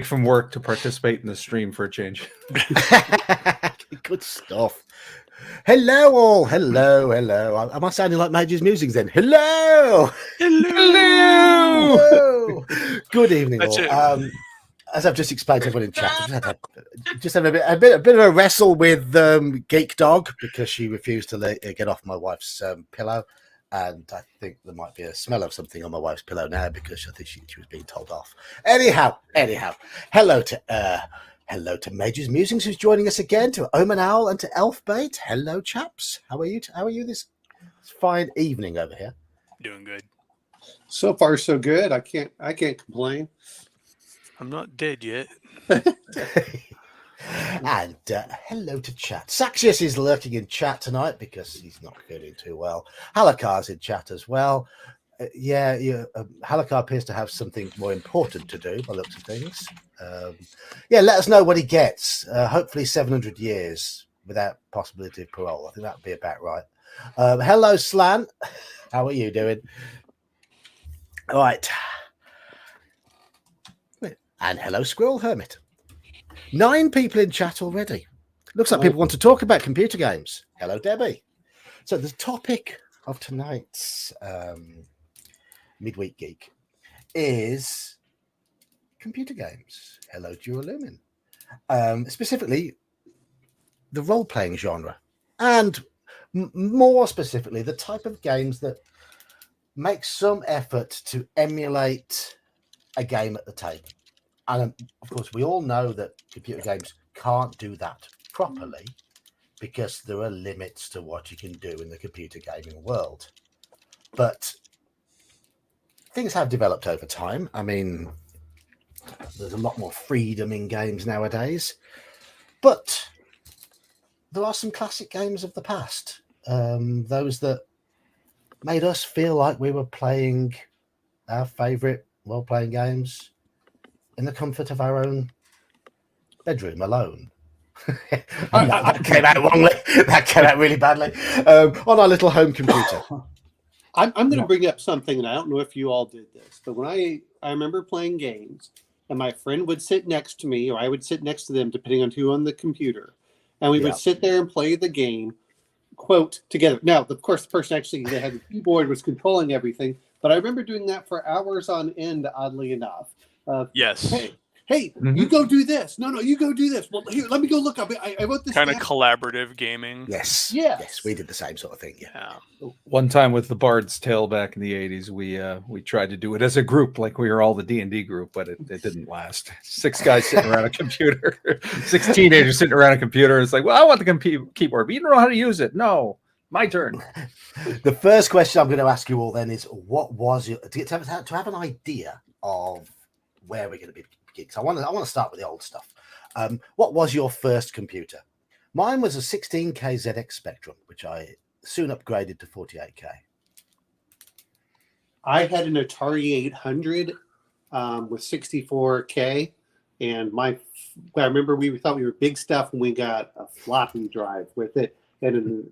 from work to participate in the stream for a change. Good stuff. Hello, all. Hello. Am I sounding like Major's Musings then? Hello. Good evening, That's all. it. As I've just explained to everyone in chat, I've just had a bit of a wrestle with Geek Dog because she refused to get off my wife's pillow. And I think there might be a smell of something on my wife's pillow now because I think she was being told off. Anyhow, hello to Major's Musings who's joining us again, to Omen Owl and to Elfbait. Hello, chaps. How are you? How are you this fine evening over here? Doing good. So far, so good. I can't complain. I'm not dead yet. And hello to chat. Saxius is lurking in chat tonight because he's not feeling too well. Halakar's in chat as well. Halakar appears to have something more important to do by the looks of things. Let us know what he gets. Hopefully 700 years without possibility of parole. I think that'd be about right. Hello, Slant. How are you doing? All right. And hello, Squirrel Hermit. 9 people in chat already. Looks like people want to talk about computer games. Hello, Debbie. So the topic of tonight's Midweek Geek is computer games. Hello, Duralumin. Specifically, the role-playing genre. And more specifically, the type of games that make some effort to emulate a game at the table. And of course, we all know that computer games can't do that properly because there are limits to what you can do in the computer gaming world. But things have developed over time. I mean, there's a lot more freedom in games nowadays. But there are some classic games of the past, those that made us feel like we were playing our favorite role-playing games in the comfort of our own bedroom alone. that came out wrongly. That came out really badly. On our little home computer. I'm going to bring up something, and I don't know if you all did this, but when I remember playing games, and my friend would sit next to me, or I would sit next to them, depending on who on the computer, and we would sit there and play the game, quote, together. Now, of course, the person actually that had the keyboard was controlling everything, but I remember doing that for hours on end, oddly enough. Yes. Hey, you go do this. No, you go do this. Well, here, let me go look up. I wrote this kind of collaborative gaming. Yes, we did the same sort of thing. Yeah. One time with the Bard's Tale back in the 80s, we tried to do it as a group, like we were all the D&D group, but it didn't last. 6 guys sitting around a computer, 6 teenagers sitting around a computer. It's like, well, I want the keyboard, but you don't know how to use it. No, my turn. The first question I'm going to ask you all then is, what was your to have an idea of where we're going to be geeks? I want to start with the old stuff. What was your first computer? Mine was a 16K ZX Spectrum, which I soon upgraded to 48K. I had an Atari 800 with 64K, and I remember we thought we were big stuff when we got a floppy drive with it, and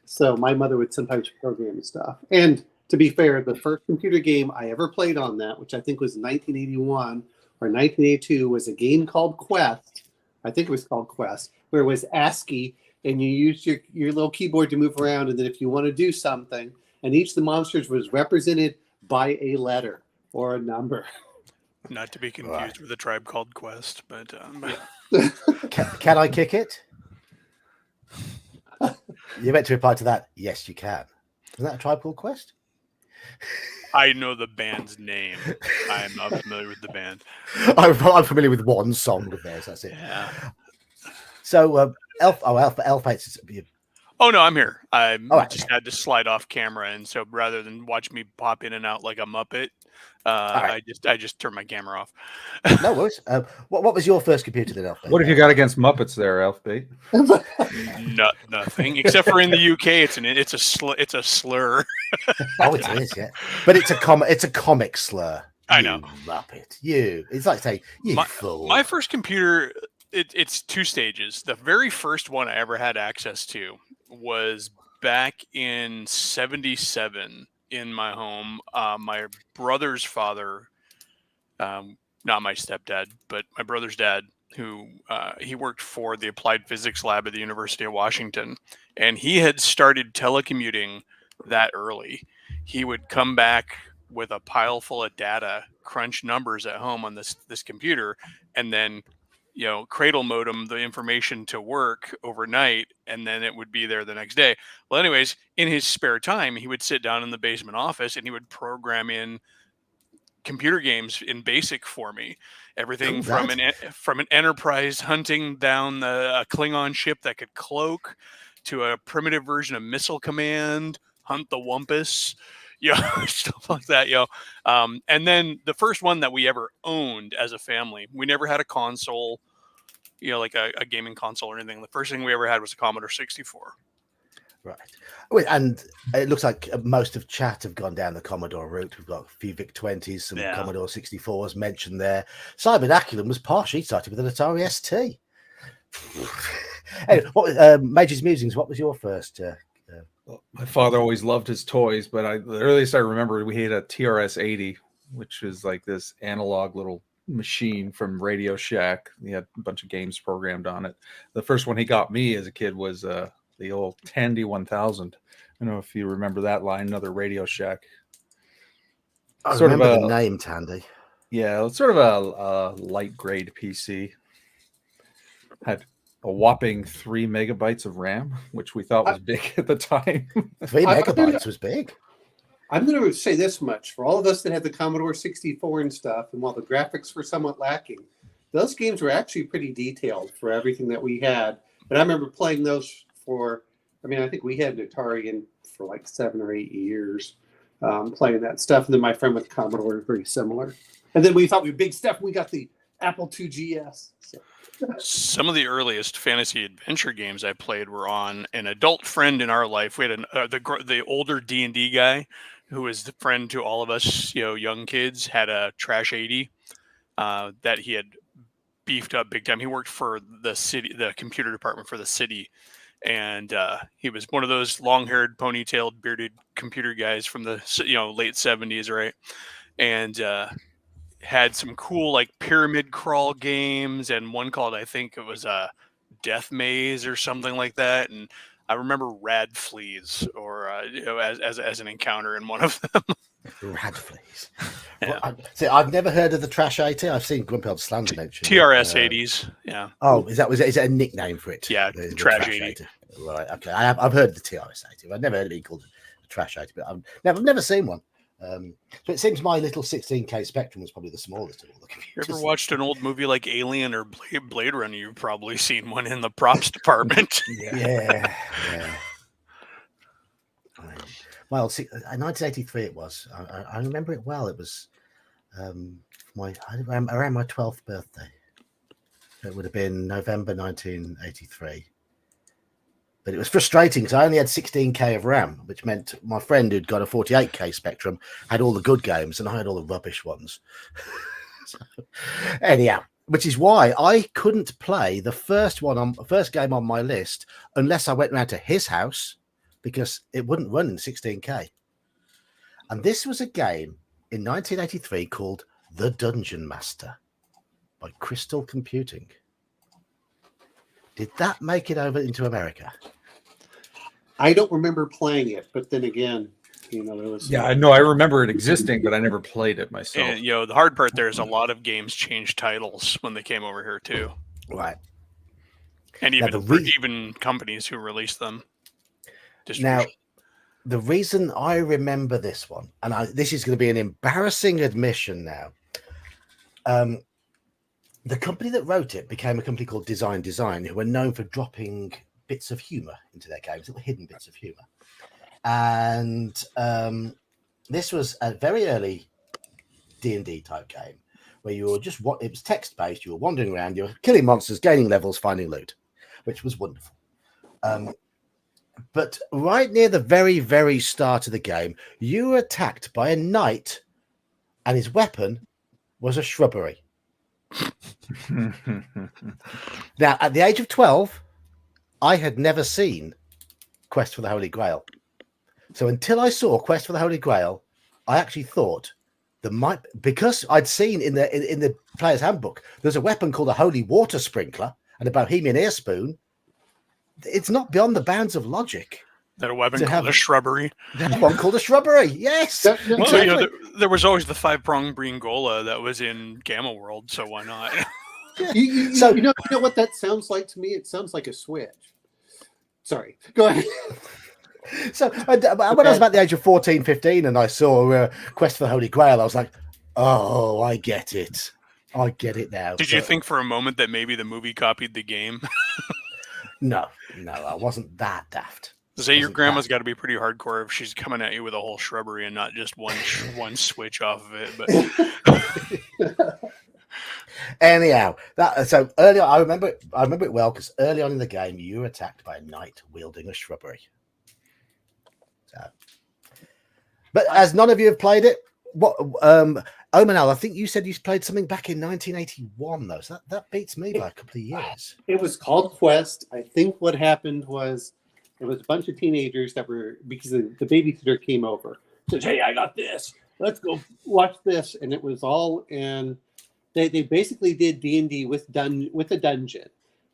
so my mother would sometimes program stuff. And to be fair, the first computer game I ever played on that, which I think was 1981 or 1982, was a game called Quest. I think it was called Quest, where it was ASCII, and you used your little keyboard to move around, and then if you want to do something, and each of the monsters was represented by a letter or a number. Not to be confused with a Tribe Called Quest, but can I kick it? You meant to reply to that. Yes, you can. Isn't that a Tribe Called Quest? I know the band's name. I am not familiar with the band. I'm familiar with one song of theirs. That's it. Yeah. So, Elf. Oh no, I'm here. I just had to slide off camera, and so rather than watch me pop in and out like a Muppet, I just turned my camera off. No worries. What was your first computer then, Elf? What have you got against Muppets there, Elfbait? Nothing, except for in the UK, it's a slur. Oh, it is, yeah. But it's a comic slur. I know. Muppet. It's like saying you fool. My first computer, it's 2 stages. The very first one I ever had access to was back in 1977 in my home. My brother's father, not my stepdad, but my brother's dad, who he worked for the Applied Physics Lab at the University of Washington, and he had started telecommuting that early. He would come back with a pile full of data, crunch numbers at home on this computer, and then cradle modem the information to work overnight, and then it would be there the next day. Well, anyways, in his spare time, he would sit down in the basement office and he would program in computer games in BASIC for me. Everything from an Enterprise hunting down a Klingon ship that could cloak, to a primitive version of Missile Command, Hunt the Wumpus, stuff like that, and then the first one that we ever owned as a family, we never had a console, like a gaming console or anything. The first thing we ever had was a Commodore 64. Right. Wait, and it looks like most of chat have gone down the Commodore route. We've got a few VIC-20s, some Commodore 64s mentioned there. Cybernaculum was partially started with an Atari ST. Anyway, Major's Musings, what was your first? My father always loved his toys, but the earliest I remember, we had a TRS-80, which was like this analog little machine from Radio Shack. He had a bunch of games programmed on it. The first one he got me as a kid was the old Tandy 1000. I don't know if you remember that line, another Radio Shack. I remember the name Tandy. Yeah, it's sort of a light grade PC. Had a whopping 3 megabytes of RAM, which we thought was big at the time. 3 megabytes was big. I'm going to say this much. For all of us that had the Commodore 64 and stuff, and while the graphics were somewhat lacking, those games were actually pretty detailed for everything that we had. And I remember playing those I think we had an Atari for like 7 or 8 years, playing that stuff. And then my friend with Commodore was very similar. And then we thought we were big stuff. We got the Apple II GS. So. Some of the earliest fantasy adventure games I played were on an adult friend in our life. We had the older D&D guy who was the friend to all of us, young kids, had a Trash 80 that he had beefed up big time. He worked for the computer department for the city. And he was one of those long-haired, ponytailed, bearded computer guys from the late 70s, right? And had some cool like pyramid crawl games, and one called, I think it was Death Maze or something like that. And I remember Rad Fleas, or as an encounter in one of them. Rad Fleas. Yeah. Well, I've never heard of the Trash 80. I've seen Grumpy Old Slander mention TRS 80s. Yeah. Oh, is it a nickname for it? Yeah, the Trash 80. Right. Okay. I've heard of the TRS 80. I've never heard of it called Trash 80, but I've never seen one. So it seems my little 16K Spectrum was probably the smallest of all the computers. You ever watched an old movie like Alien or Blade Runner? You've probably seen one in the props department. Yeah. Well, 1983 it was. I remember it well. It was around my 12th birthday. It would have been November 1983. But it was frustrating because I only had 16K of RAM, which meant my friend who'd got a 48K Spectrum had all the good games and I had all the rubbish ones. So, anyhow, which is why I couldn't play the first game on my list unless I went round to his house, because it wouldn't run in 16K. And this was a game in 1983 called The Dungeon Master by Crystal Computing. Did that make it over into America? I don't remember playing it, but then again, there was. Yeah, I know. I remember it existing, but I never played it myself. And, the hard part there is a lot of games changed titles when they came over here too. Right. And even companies who released them. Now, the reason I remember this one, and this is going to be an embarrassing admission now. The company that wrote it became a company called Design, who were known for dropping bits of humor into their games, little hidden bits of humor. And this was a very early D&D type game where you were it was text based. You were wandering around, you were killing monsters, gaining levels, finding loot, which was wonderful. But right near the very, very start of the game, you were attacked by a knight, and his weapon was a shrubbery. Now, at the age of 12, I had never seen Quest for the Holy Grail. So until I saw Quest for the Holy Grail, I actually thought because I'd seen in the player's handbook, there's a weapon called a holy water sprinkler and a bohemian ear spoon. It's not beyond the bounds of logic. That a weapon To called have- a shrubbery. There's one called a shrubbery. Yes. That- that- Well, exactly. there was always the 5-pronged Bringola that was in Gamma World, so why not? So- you know what that sounds like to me? It sounds like a switch. Sorry, go ahead. So when I was about the age of 14, 15, and I saw Quest for the Holy Grail, I was like, oh, I get it. I get it now. Did you think for a moment that maybe the movie copied the game? No, I wasn't that daft. Say your Wasn't grandma's got to be pretty hardcore if she's coming at you with a whole shrubbery and not just one switch off of it. But Anyhow, so earlier I remember it well because early on in the game you were attacked by a knight wielding a shrubbery. So, but as none of you have played it, what Omanal, I think you said you played something back in 1981 though. So that beats me by a couple of years. It was called Quest. I think what happened was it was a bunch of teenagers that were, because the babysitter came over, said, "Hey, I got this. Let's go watch this." And it was all in. They basically did D&D with a dungeon,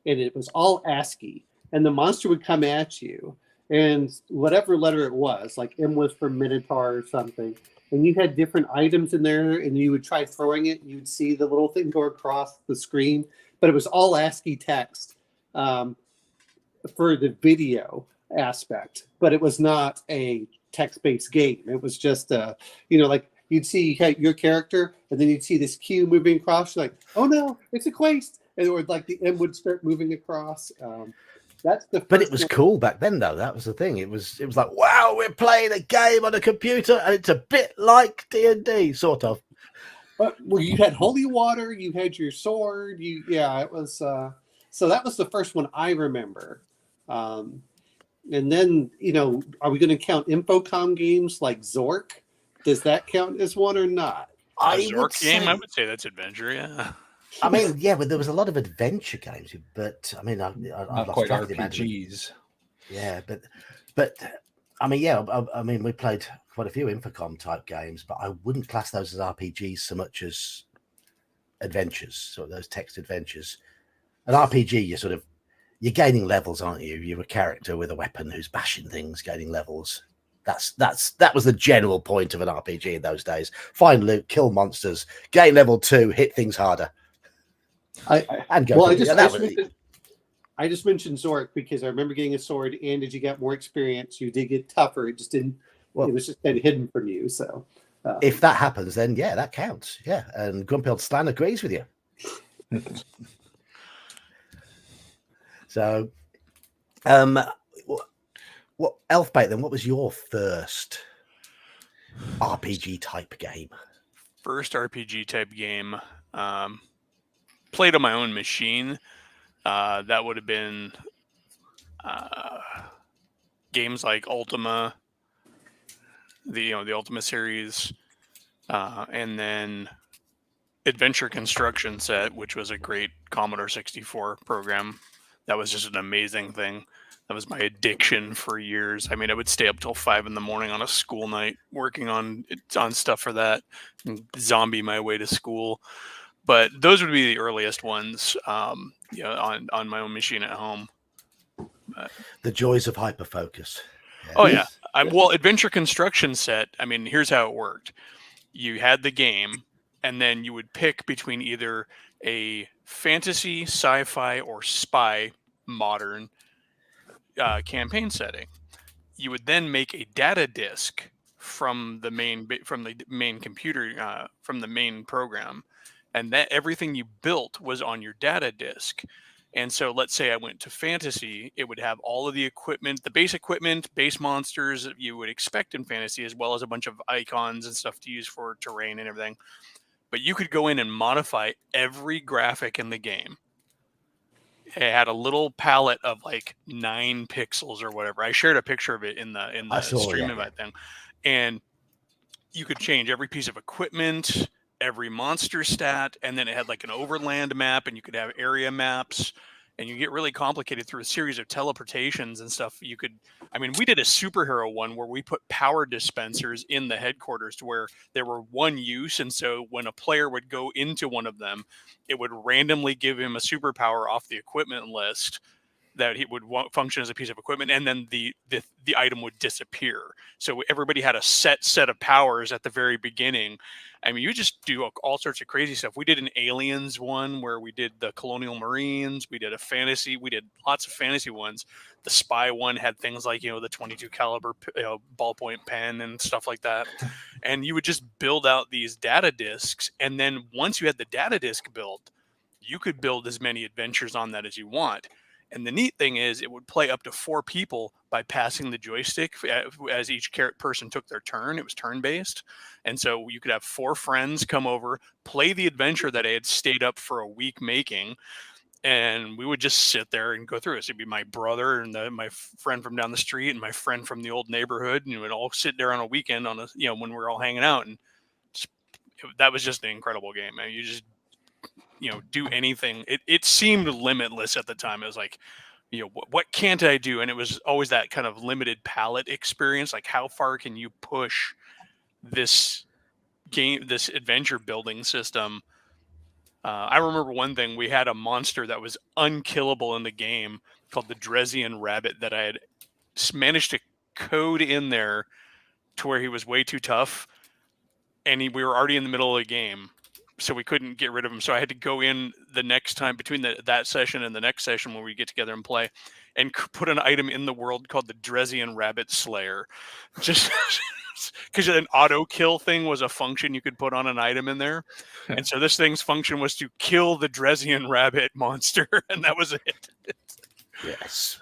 and it was all ASCII. And the monster would come at you, and whatever letter it was, like M was for Minotaur or something, and you had different items in there, and you would try throwing it, and you'd see the little thing go across the screen, but it was all ASCII text for the video aspect, but it was not a text-based game. It was just like you'd see your character, and then you'd see this cue moving across. You're like, oh no, it's a quest, and it would like the M would start moving across. That's the. But it was cool back then, though. That was the thing. It was like, wow, we're playing a game on a computer, and it's a bit like D&D, sort of. Well, you had holy water, you had your sword. It was. So that was the first one I remember. And then, are we going to count Infocom games like Zork? Does that count as one or not? a Zork game, I would say that's adventure. Yeah. I mean, yeah, but there was a lot of adventure games, but I mean, I Not lost quite track of the amount of- RPGs. Yeah, but I mean, yeah, I mean, we played quite a few Infocom type games, but I wouldn't class those as RPGs so much as adventures, sort of those text adventures. An RPG, you're gaining levels, aren't you? You're a character with a weapon who's bashing things, gaining levels. That was the general point of an RPG in those days. Find loot, kill monsters, gain level 2, hit things harder. And go. Well, through- I just mentioned Zork because I remember getting a sword, and as you got more experience, you did get tougher. It just didn't. Well, it was just kind of hidden from you. So, if that happens, then yeah, that counts. Yeah, and Grumpy Old Stan agrees with you. So, what Elfbait then? What was your first RPG type game? First RPG type game. Played on my own machine. That would have been games like Ultima, the Ultima series, and then Adventure Construction Set, which was a great Commodore 64 program. That was just an amazing thing. That was my addiction for years. I mean, I would stay up till 5 a.m. on a school night working on stuff for that, and zombie my way to school. But those would be the earliest ones, on my own machine at home. The joys of hyperfocus. Oh yeah. Well, Adventure Construction Set. I mean, here's how it worked. You had the game, and then you would pick between either a fantasy, sci-fi, or spy modern campaign setting. You would then make a data disk from the main computer, from the main program, and that everything you built was on your data disk. And so let's say I went to fantasy, it would have all of the equipment, the base equipment, base monsters that you would expect in fantasy, as well as a bunch of icons and stuff to use for terrain and everything. But you could go in and modify every graphic in the game. It had a little palette of like 9 pixels or whatever. I shared a picture of it in the stream of that thing. And you could change every piece of equipment, every monster stat, and then it had like an overland map, and you could have area maps. and you get really complicated through a series of teleportations and stuff. We did a superhero one where we put power dispensers in the headquarters to where there were one use, and so when a player would go into one of them, it would randomly give him a superpower off the equipment list that he would function as a piece of equipment, and then the item would disappear. So everybody had a set of powers at the very beginning. I mean, you just do all sorts of crazy stuff. We did an aliens one where we did the colonial marines. We did lots of fantasy ones. The spy one had things like, the 22 caliber ballpoint pen and stuff like that. And you would just build out these data disks, and then once you had the data disk built, you could build as many adventures on that as you want. And the neat thing is it would play up to 4 people by passing the joystick as each person took their turn. It was turn-based. And so you could have 4 friends come over, play the adventure that I had stayed up for a week making, and we would just sit there and go through it. So it'd be my brother and my friend from down the street and my friend from the old neighborhood, and we would all sit there on a weekend when we were all hanging out. And that was just an incredible game. I mean, you just do anything. It seemed limitless at the time. It was like, what can't I do? And it was always that kind of limited palette experience. Like, how far can you push this game, this adventure building system? I remember one thing. We had a monster that was unkillable in the game called the Dresian Rabbit that I had managed to code in there to where he was way too tough. And we were already in the middle of the game, so we couldn't get rid of him. So I had to go in the next time between that session and the next session when we get together and play, and put an item in the world called the Dresian Rabbit Slayer, just because an auto kill thing was a function you could put on an item in there. And so this thing's function was to kill the Dresian Rabbit monster, and that was it. Yes.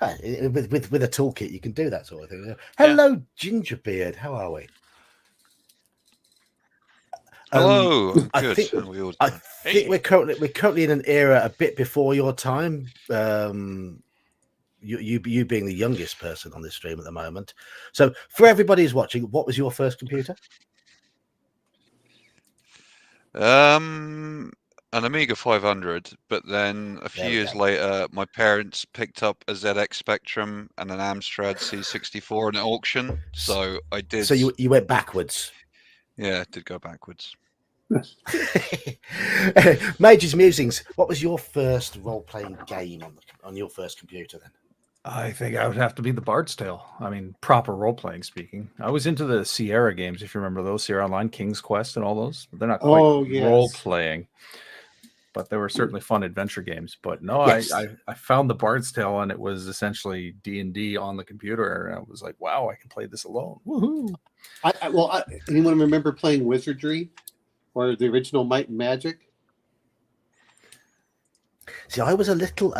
With a toolkit, you can do that sort of thing. Hello, Gingerbeard. How are we? Hello, I'm I good. think, How are we all I doing? think we're currently in an era a bit before your time. You being the youngest person on this stream at the moment. So for everybody who's watching, what was your first computer? An Amiga 500, but then a few There we years go. later, my parents picked up a ZX Spectrum and an Amstrad C64 in an auction. So I did. So you went backwards. Yeah, did go backwards. Major's Musings. What was your first role-playing game on your first computer then? I think I would have to be the Bard's Tale. I mean, proper role-playing speaking. I was into the Sierra games, if you remember those, Sierra Online, King's Quest, and all those. They're not quite role-playing, but they were certainly fun adventure games. But no, Yes. I found the Bard's Tale, and it was essentially D&D on the computer. And I was like, wow, I can play this alone. Woohoo! Anyone remember playing Wizardry or the original Might and Magic? See, I was a little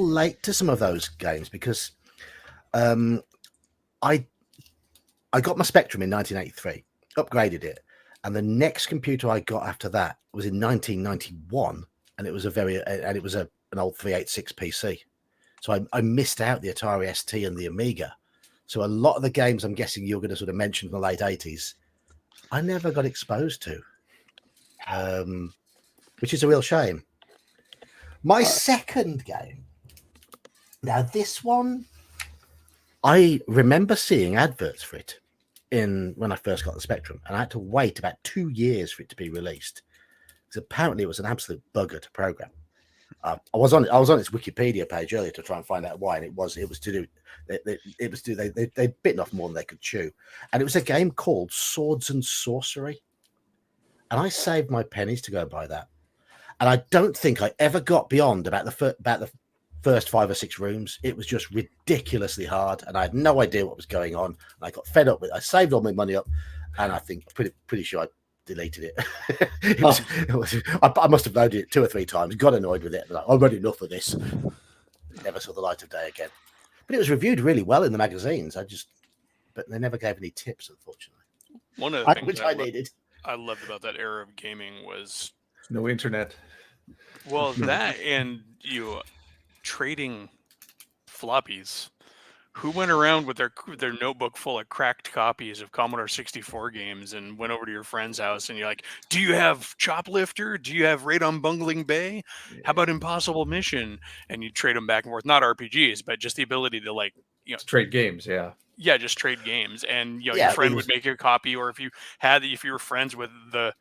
late to some of those games because I got my Spectrum in 1983, upgraded it, and the next computer I got after that was in 1991, and it was an old 386 PC. So I missed out the Atari ST and the Amiga. So a lot of the games I'm guessing you're going to sort of mention in the late 80s, I never got exposed to, which is a real shame. My second game. Now, this one, I remember seeing adverts for it when I first got the Spectrum, and I had to wait about 2 years for it to be released because apparently it was an absolute bugger to program. I was on its Wikipedia page earlier to try and find out why, and it was to do. They'd bitten off more than they could chew, and it was a game called Swords and Sorcery, and I saved my pennies to go buy that. And I don't think I ever got beyond about the first 5 or 6 rooms. It was just ridiculously hard, and I had no idea what was going on. And I got fed up with it. I saved all my money up, and I think pretty sure I deleted it. I must have loaded it 2 or 3 times, got annoyed with it. Like, I've had enough of this. Never saw the light of day again. But it was reviewed really well in the magazines. But they never gave any tips, unfortunately. One of the things which I needed. I loved about that era of gaming was No internet. that and trading floppies who went around with their notebook full of cracked copies of Commodore 64 games and went over to your friend's house and you're like, do you have Choplifter? Do you have Raid on Bungling Bay? How about Impossible Mission? And you trade them back and forth, not RPGs, but just the ability to like, trade games. Yeah, just trade games, and Yeah, your I friend mean, would make you a copy, or if you were friends with the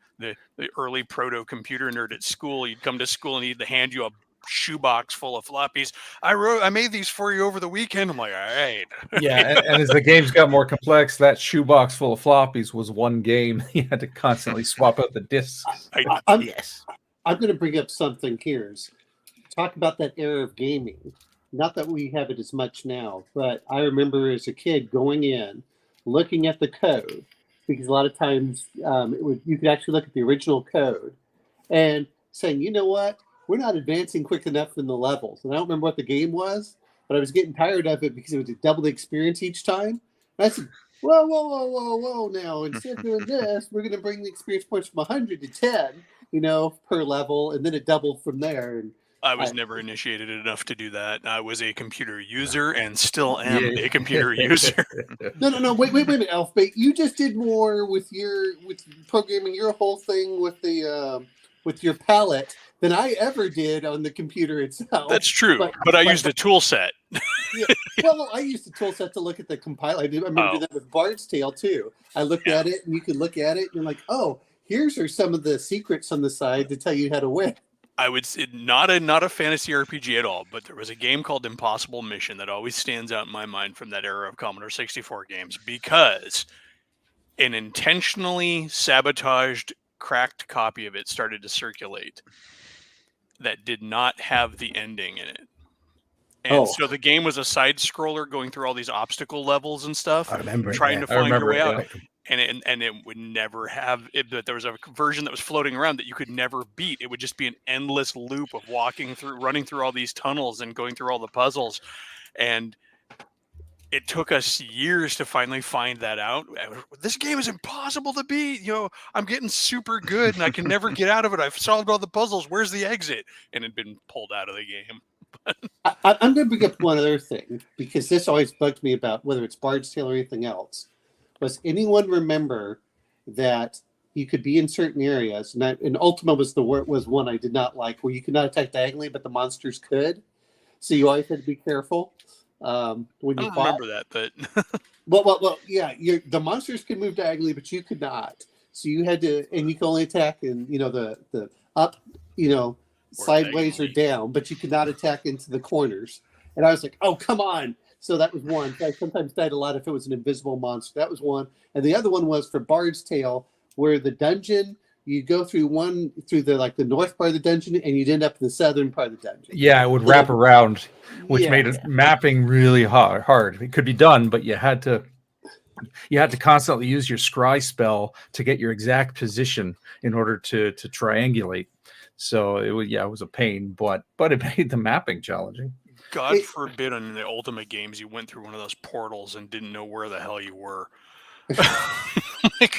early proto computer nerd at school, you'd come to school and he'd hand you a shoebox full of floppies. I made these for you over the weekend. I'm like, all right. And as the games got more complex, that shoebox full of floppies was one game. You had to constantly swap out the discs. Yes. I'm going to bring up something here. Talk about that era of gaming. Not that we have it as much now, but I remember as a kid going in, looking at the code, because a lot of times you could actually look at the original code and saying, you know what, we're not advancing quick enough in the levels. And I don't remember what the game was, but I was getting tired of it because it was a double the experience each time. And I said, whoa, now, instead of doing this, we're going to bring the experience points from 100 to 10, per level, and then it doubled from there. And I was never initiated enough to do that. I was a computer user and still am a computer user. No. Wait a minute, Elfbait. You just did more with programming your whole thing with the with your palette than I ever did on the computer itself. That's true, but I used a tool set. Yeah. Well, I used the tool set to look at the compiler. I remember doing that with Bard's Tale too. I looked at it, and you could look at it, and you're like, oh, here's some of the secrets on the side to tell you how to win. I would say not a fantasy RPG at all, but there was a game called Impossible Mission that always stands out in my mind from that era of Commodore 64 games because an intentionally sabotaged, cracked copy of it started to circulate that did not have the ending in it. And so the game was a side scroller going through all these obstacle levels and stuff. I remember it, trying to find your way out. Yeah. And it would never have it, but there was a version that was floating around that you could never beat. It would just be an endless loop of running through all these tunnels and going through all the puzzles. And it took us years to finally find that out. This game is impossible to beat. I'm getting super good and I can never get out of it. I've solved all the puzzles. Where's the exit? And it'd been pulled out of the game. I'm going to bring up one other thing because this always bugged me about whether it's Bard's Tale or anything else. Does anyone remember that you could be in certain areas, and Ultima was one I did not like, where you could not attack diagonally, but the monsters could. So you always had to be careful when you fought. Remember that, but well, yeah, the monsters could move diagonally, but you could not. So you had to, and you could only attack in the up, sideways or down, but you could not attack into the corners. And I was like, oh, come on. So that was one. I sometimes died a lot if it was an invisible monster. That was one. And the other one was for Bard's Tale, where the dungeon, you go through the north part of the dungeon, and you'd end up in the southern part of the dungeon. Yeah, it would wrap around, which made it mapping really hard. It could be done, but you had to constantly use your scry spell to get your exact position in order to triangulate. So it was a pain, but it made the mapping challenging. God forbid on the Ultimate games you went through one of those portals and didn't know where the hell you were. I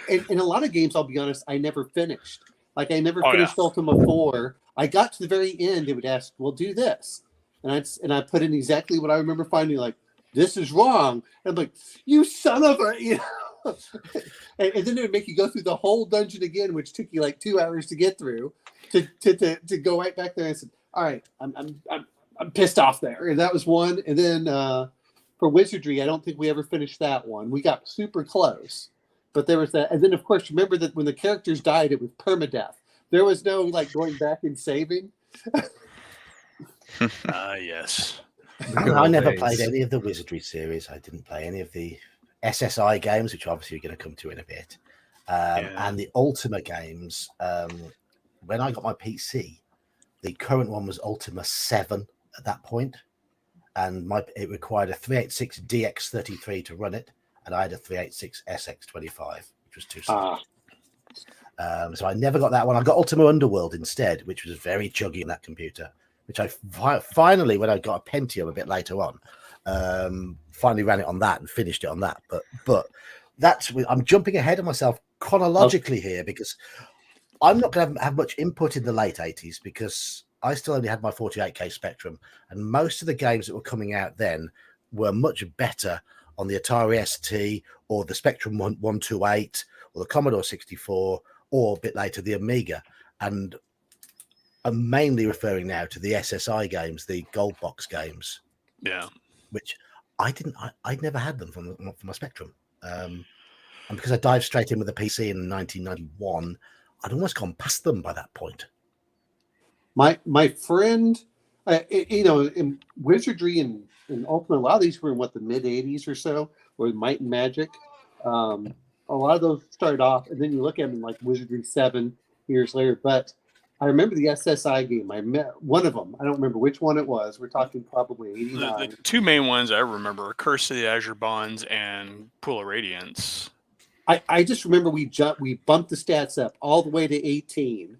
in a lot of games, I'll be honest, I never finished. Like I never finished Ultima 4. I got to the very end, it would ask, well, do this. And I put in exactly what I remember finding, like, this is wrong. And I'm like, you son of a and then it would make you go through the whole dungeon again, which took you like 2 hours to get through to go right back there and said, all right, I'm pissed off there. And that was one. And then for Wizardry, I don't think we ever finished that one. We got super close, but there was that. And then of course, remember that when the characters died, it was permadeath. There was no like going back and saving. Yes. I never played any of the Wizardry series. I didn't play any of the SSI games, which obviously we're going to come to in a bit. And the Ultima games, when I got my PC, the current one was Ultima 7 at that point, and it required a 386 DX33 to run it, and I had a 386 SX25, which was too slow. So I never got that one. I got Ultima Underworld instead, which was very chuggy in that computer, which I finally, when I got a Pentium a bit later on, finally ran it on that and finished it on that. But I'm jumping ahead of myself chronologically here because I'm not going to have much input in the late 80s because I still only had my 48K Spectrum, and most of the games that were coming out then were much better on the Atari ST or the Spectrum 128 or the Commodore 64 or a bit later the Amiga. And I'm mainly referring now to the SSI games, the gold box games, Yeah. which I'd never had them from my Spectrum. And because I dived straight in with a PC in 1991, I'd almost gone past them by that point. My friend, in Wizardry and Ultimate, a lot of these were in the mid '80s or so, or Might and Magic. A lot of those started off, and then you look at them like Wizardry 7 years later. But I remember the SSI game. I met one of them. I don't remember which one it was. We're talking probably '89. The two main ones I remember are Curse of the Azure Bonds and Pool of Radiance. I just remember we bumped the stats up all the way to 18.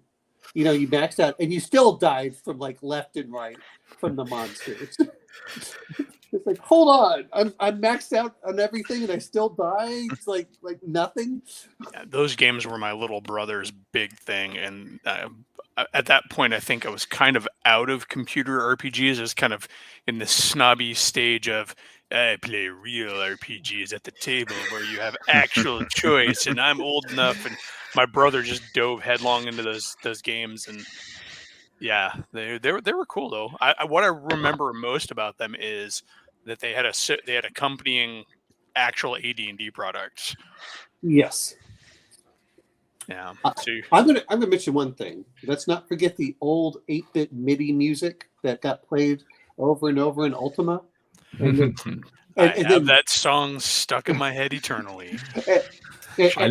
You maxed out, and you still died from like left and right from the monsters. It's like, hold on, I'm maxed out on everything, and I still die. It's like nothing. Yeah, those games were my little brother's big thing, and at that point, I think I was kind of out of computer RPGs. I was kind of in the snobby stage of I play real RPGs at the table where you have actual choice, and I'm old enough, and my brother just dove headlong into those games, and yeah, they were cool though. What I remember most about them is that they had accompanying actual AD&D products. Yes. Yeah. I'm gonna mention one thing. Let's not forget the old 8-bit MIDI music that got played over and over in Ultima. And I have that song stuck in my head eternally. I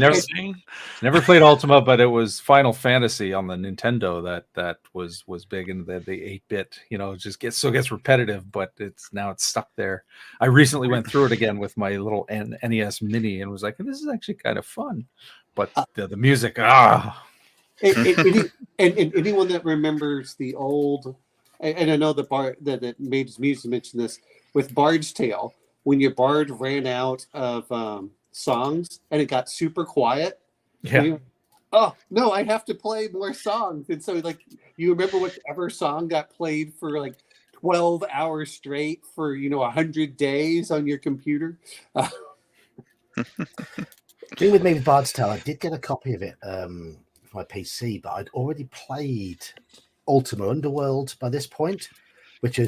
never played Ultima, but it was Final Fantasy on the Nintendo that was big, and the 8-bit, just gets repetitive, but it's stuck there. I recently went through it again with my little NES Mini and was like, this is actually kind of fun, but the music, and anyone that remembers the old, and I know the bard that made his music mention this with Bard's Tale, when your bard ran out of songs and it got super quiet. Yeah. Oh no, I have to play more songs. And so you remember whichever song got played for 12 hours straight for 100 days on your computer. Being with me with Bard's Tale, I did get a copy of it for my PC, but I'd already played Ultima Underworld by this point, which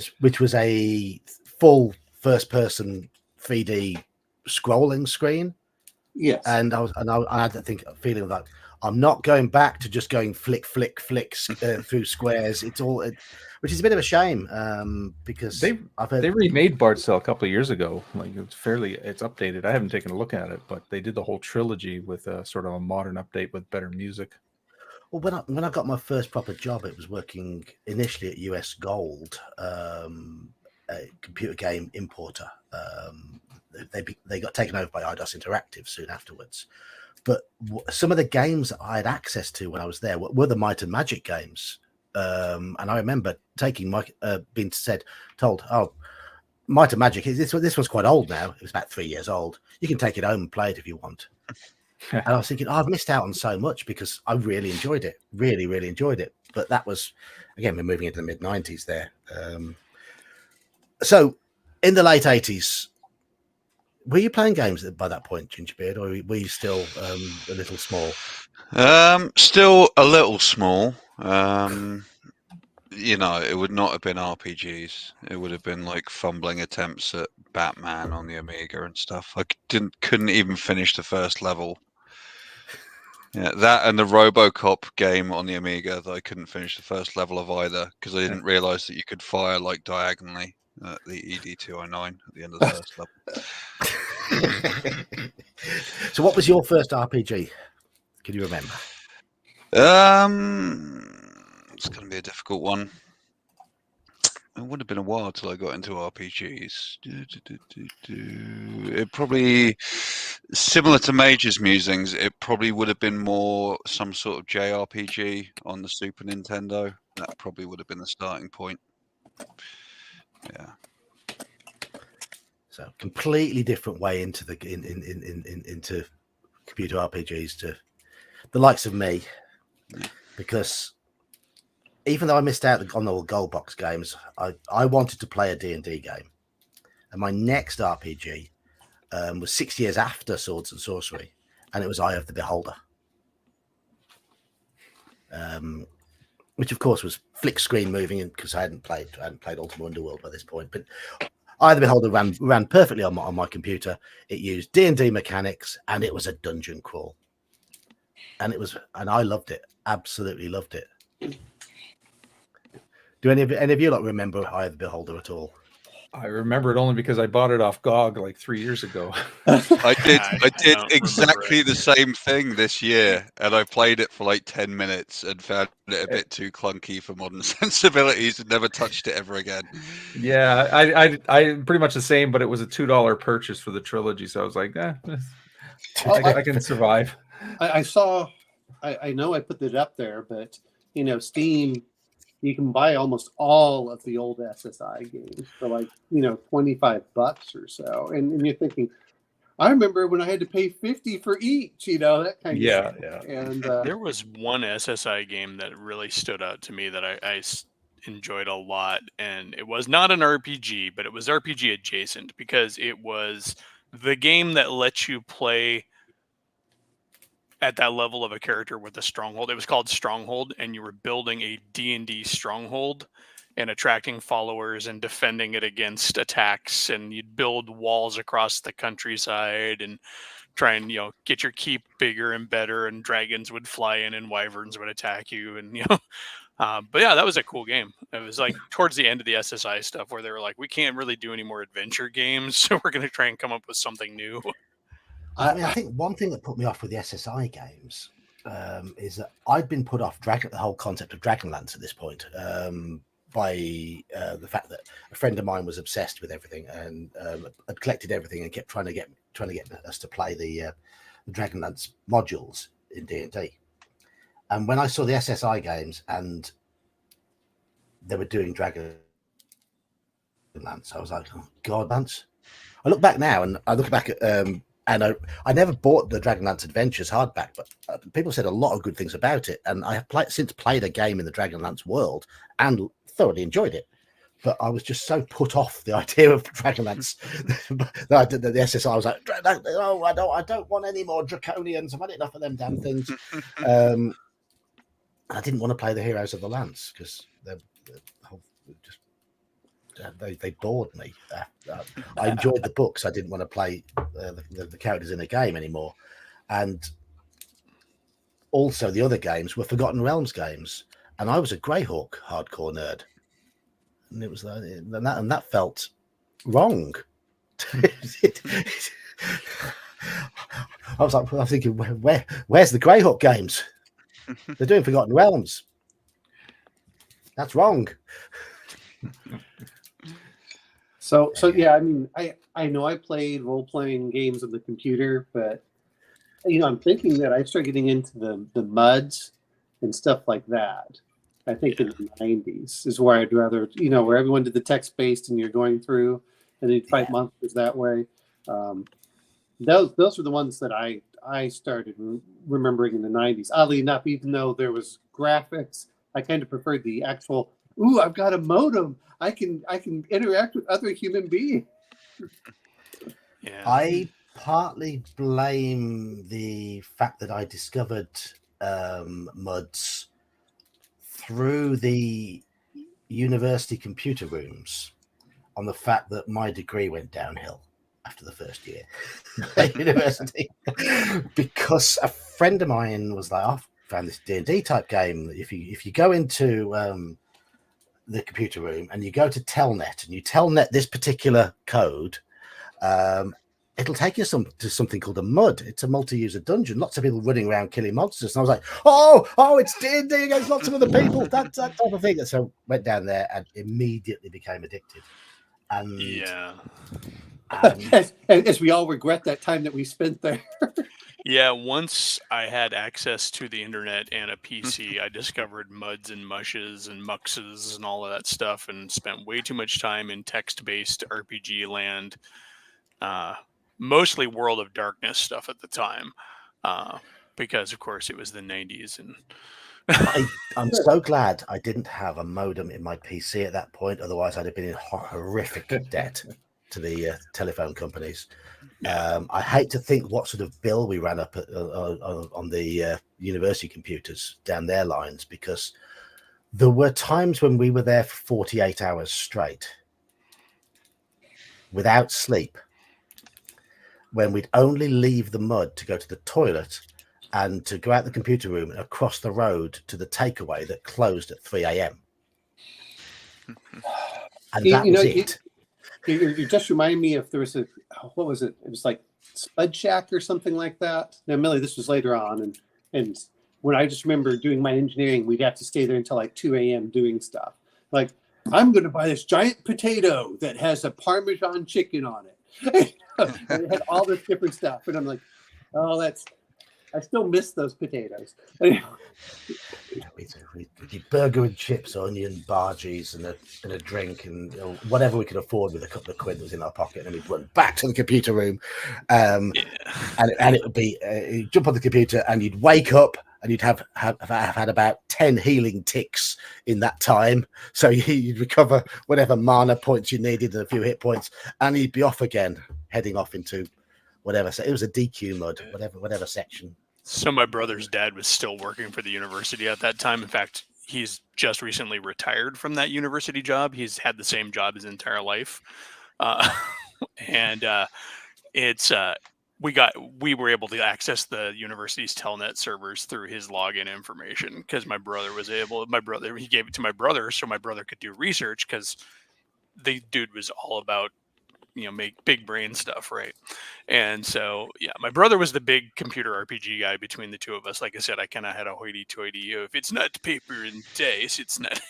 was a full first-person 3D scrolling screen. Yes, and I had that feeling like I'm not going back to just going flick through squares. Which is a bit of a shame because they remade Bard's Tale a couple of years ago. It's updated. I haven't taken a look at it, but they did the whole trilogy with sort of a modern update with better music. Well, when I got my first proper job, it was working initially at US Gold, a computer game importer. They got taken over by IDOS Interactive soon afterwards. But some of the games that I had access to when I was there were the Might and Magic games. And I remember being told, oh, Might and Magic, this was quite old now. It was about 3 years old. You can take it home and play it if you want. And I was thinking, I've missed out on so much because I really enjoyed it. Really, really enjoyed it. But that was, again, we're moving into the mid-90s there. So in the late 80s, were you playing games by that point, Gingerbeard, or were you still a little small? Still a little small. It would not have been RPGs. It would have been like fumbling attempts at Batman on the Amiga and stuff. I couldn't even finish the first level. Yeah, that and the RoboCop game on the Amiga that I couldn't finish the first level of either because I didn't realize that you could fire diagonally at the ED209 at the end of the first level. So what was your first RPG? Can you remember? It's going to be a difficult one. It would have been a while till I got into RPGs. It probably, similar to Major's musings, it probably would have been more some sort of JRPG on the Super Nintendo. That probably would have been the starting point. Yeah. So completely different way into into computer RPGs to the likes of me, because even though I missed out on all the gold box games, I wanted to play a D&D game. And my next RPG was 6 years after Swords and Sorcery, and it was Eye of the Beholder. Which of course was flick screen moving, because I hadn't played Ultima Underworld by this point. But Eye of the Beholder ran perfectly on my computer. It used D&D mechanics, and it was a dungeon crawl. And I loved it. Absolutely loved it. Do any of you like remember Eye of the Beholder at all? I remember it only because I bought it off GOG like 3 years ago. I did don't exactly remember the same thing this year, and I played it for like 10 minutes and found it a bit too clunky for modern sensibilities and never touched it ever again. Yeah, I pretty much the same, but it was a $2 purchase for the trilogy, so I was like, I can survive. I saw, I know I put that up there, but Steam, you can buy almost all of the old SSI games for like $25 or so, and you're thinking, I remember when I had to pay $50 for each, that kind of stuff. Yeah. And There was one SSI game that really stood out to me that I enjoyed a lot, and it was not an RPG, but it was RPG adjacent, because it was the game that lets you play at that level of a character with a stronghold. It was called Stronghold, and you were building a D&D stronghold and attracting followers and defending it against attacks, and you'd build walls across the countryside and try and get your keep bigger and better, and dragons would fly in and wyverns would attack you, and but yeah, that was a cool game. It was like towards the end of the SSI stuff where they were like, we can't really do any more adventure games, so we're going to try and come up with something new. I think one thing that put me off with the SSI games is that I'd been put off the whole concept of Dragonlance at this point by the fact that a friend of mine was obsessed with everything and had collected everything and kept trying to get us to play the Dragonlance modules in D&D. And when I saw the SSI games and they were doing Dragonlance, I was like, oh, God, Lance. I look back now and I look back at and I never bought the Dragonlance Adventures hardback, but people said a lot of good things about it. And I have since played a game in the Dragonlance world and thoroughly enjoyed it. But I was just so put off the idea of Dragonlance that I did the SSI. I was like, oh, I don't want any more Draconians. I've had enough of them damn things. I didn't want to play the Heroes of the Lance because they bored me. I enjoyed the books. I didn't want to play the characters in the game anymore. And also the other games were Forgotten Realms games. And I was a Greyhawk hardcore nerd. And it was and that felt wrong. I was thinking, where's the Greyhawk games? They're doing Forgotten Realms. That's wrong. So yeah, I mean, I know I played role-playing games on the computer, but I'm thinking that I started getting into the MUDs and stuff like that. I think in the 90s is where I'd rather, where everyone did the text-based and you're going through and you'd fight monsters that way. Those were the ones that I started remembering in the 90s. Oddly enough, even though there was graphics, I kind of preferred the actual, I've got a modem. I can interact with other human beings. Yeah. I partly blame the fact that I discovered MUDs through the university computer rooms on the fact that my degree went downhill after the first year at university because a friend of mine was like, I found this D&D type game. If you go into the computer room and you go to Telnet and you telnet this particular code, it'll take you to something called a MUD. It's a multi-user dungeon. Lots of people running around killing monsters. And I was like, oh, it's D&D against lots of other people. That type of thing. So went down there and immediately became addicted. And yeah. As we all regret that time that we spent there. Yeah, once I had access to the internet and a PC, I discovered MUDs and mushes and muxes and all of that stuff and spent way too much time in text-based RPG land, mostly World of Darkness stuff at the time, because, of course, it was the 90s and I'm so glad I didn't have a modem in my PC at that point. Otherwise, I'd have been in horrific debt to the telephone companies. Yeah. I hate to think what sort of bill we ran up on the university computers down their lines, because there were times when we were there for 48 hours straight without sleep, when we'd only leave the mud to go to the toilet and to go out the computer room and across the road to the takeaway that closed at 3 a.m. And that was it. You just remind me if there was what was it? It was like Spud Shack or something like that. Now, Millie, this was later on, and when I just remember doing my engineering, we'd have to stay there until like 2 a.m. doing stuff. Like, I'm going to buy this giant potato that has a Parmesan chicken on it. And it had all this different stuff, and I'm like, oh, I still miss those potatoes. We did burger and chips, onion, bargies, and a drink, and whatever we could afford with a couple of quid that was in our pocket, and we'd run back to the computer room, and it would be you'd jump on the computer, and you'd wake up, and you'd have had about 10 healing ticks in that time, so you'd recover whatever mana points you needed and a few hit points, and you'd be off again, heading off into whatever. So it was a DQ mode, whatever section. So my brother's dad was still working for the university at that time. In fact, he's just recently retired from that university job. He's had the same job his entire life. And it's we were able to access the university's telnet servers through his login information, because my brother he gave it to my brother so my brother could do research, because the dude was all about make big brain stuff, right? And so, yeah, my brother was the big computer RPG guy between the two of us. Like I said, I kind of had a hoity-toity, if it's not paper and dice, it's not.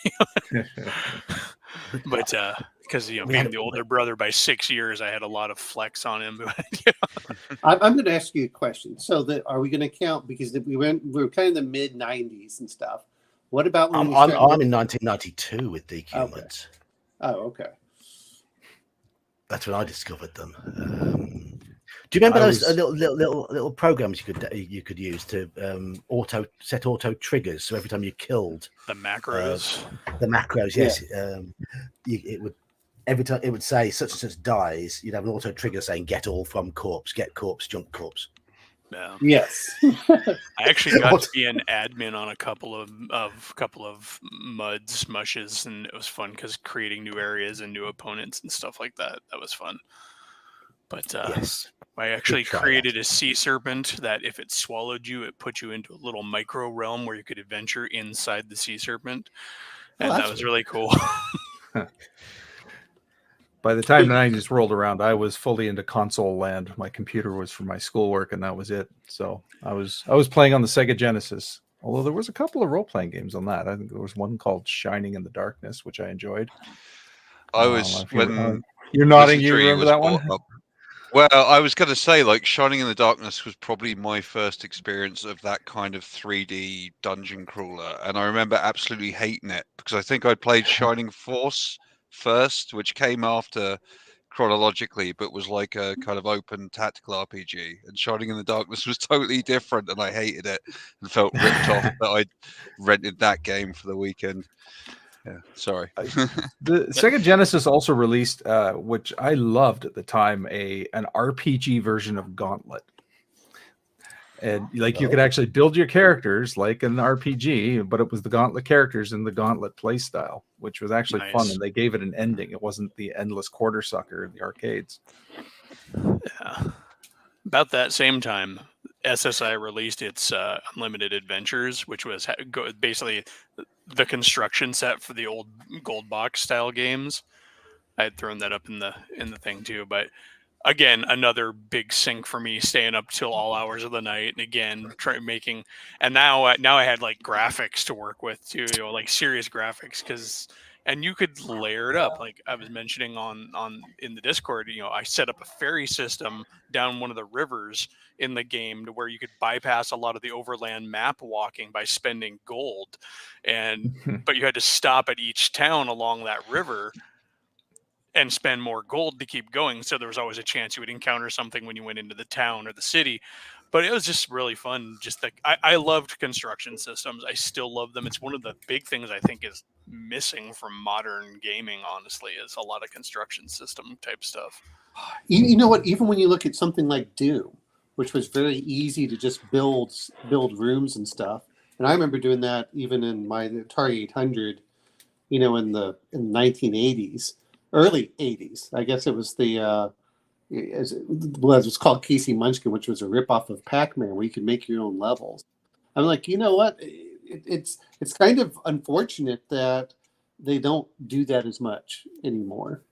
But because being the older brother by 6 years, I had a lot of flex on him. I'm going to ask you a question. So are we going to count, because we were kind of the mid '90s and stuff? What about when I'm in 1992 with DQ mods. Oh, okay. That's when I discovered them. Do you remember those little programs you could use to set auto triggers? So every time you killed the macros, yes, it would every time it would say such and such dies. You'd have an auto trigger saying "Get all from corpse, get corpse, jump corpse." Yeah. Yes. I actually got to be an admin on a couple of mud smushes, and it was fun because creating new areas and new opponents and stuff like that was fun. But yes, I actually created a sea serpent that if it swallowed you, it put you into a little micro realm where you could adventure inside the sea serpent, and that was really cool. By the time the 90s rolled around, I was fully into console land. My computer was for my schoolwork, and that was it. So I was playing on the Sega Genesis, although there was a couple of role-playing games on that. I think there was one called Shining in the Darkness, which I enjoyed. You're nodding. You remember that one? Well, I was going to say, like, Shining in the Darkness was probably my first experience of that kind of 3D dungeon crawler, and I remember absolutely hating it, because I think I'd played Shining Force first, which came after chronologically, but was like a kind of open tactical RPG, and Shining in the Darkness was totally different, and I hated it and felt ripped off that I'd rented that game for the weekend. Yeah, sorry. The Sega Genesis also released, which I loved at the time, an RPG version of Gauntlet. And you could actually build your characters like an RPG, but it was the Gauntlet characters in the Gauntlet play style, which was actually fun. And they gave it an ending. It wasn't the endless quarter sucker in the arcades. Yeah. About that same time, SSI released its Unlimited Adventures, which was basically the construction set for the old gold box style games. I had thrown that up in the thing too, but again, another big sink for me, staying up till all hours of the night, and again and now I had like graphics to work with too, like serious graphics, and you could layer it up, like I was mentioning on in the Discord. I set up a ferry system down one of the rivers in the game to where you could bypass a lot of the overland map walking by spending gold, but you had to stop at each town along that river and spend more gold to keep going. So there was always a chance you would encounter something when you went into the town or the city. But it was just really fun. Just like I loved construction systems. I still love them. It's one of the big things I think is missing from modern gaming. Honestly, is a lot of construction system type stuff. You know what? Even when you look at something like Doom, which was very easy to just build rooms and stuff, and I remember doing that even in my Atari 800. You know, in the 1980s, early 80s. I guess it was it was called Casey Munchkin, which was a ripoff of Pac-Man, where you could make your own levels. I'm like, you know what? It's kind of unfortunate that they don't do that as much anymore.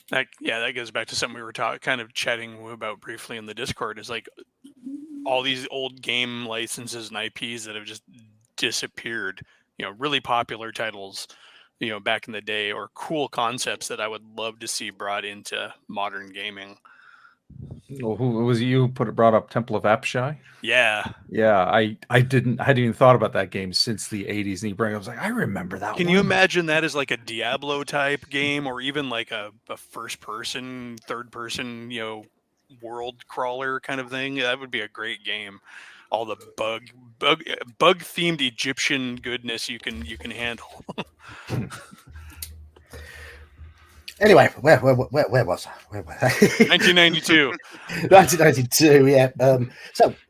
That goes back to something we were kind of chatting about briefly in the Discord. Is like all these old game licenses and IPs that have just disappeared. You know, really popular titles, you know, back in the day, or cool concepts that I would love to see brought into modern gaming. Well, who was it you brought up Temple of Apshai? Yeah. I hadn't even thought about that game since the 80s, and you bring it up, I was like, I remember that. Can you imagine that as like a Diablo type game, or even like a first person, third person, you know, world crawler kind of thing? That would be a great game. All the bug themed Egyptian goodness you can handle. Anyway, where was I? Where was I? 1992. 1992, yeah.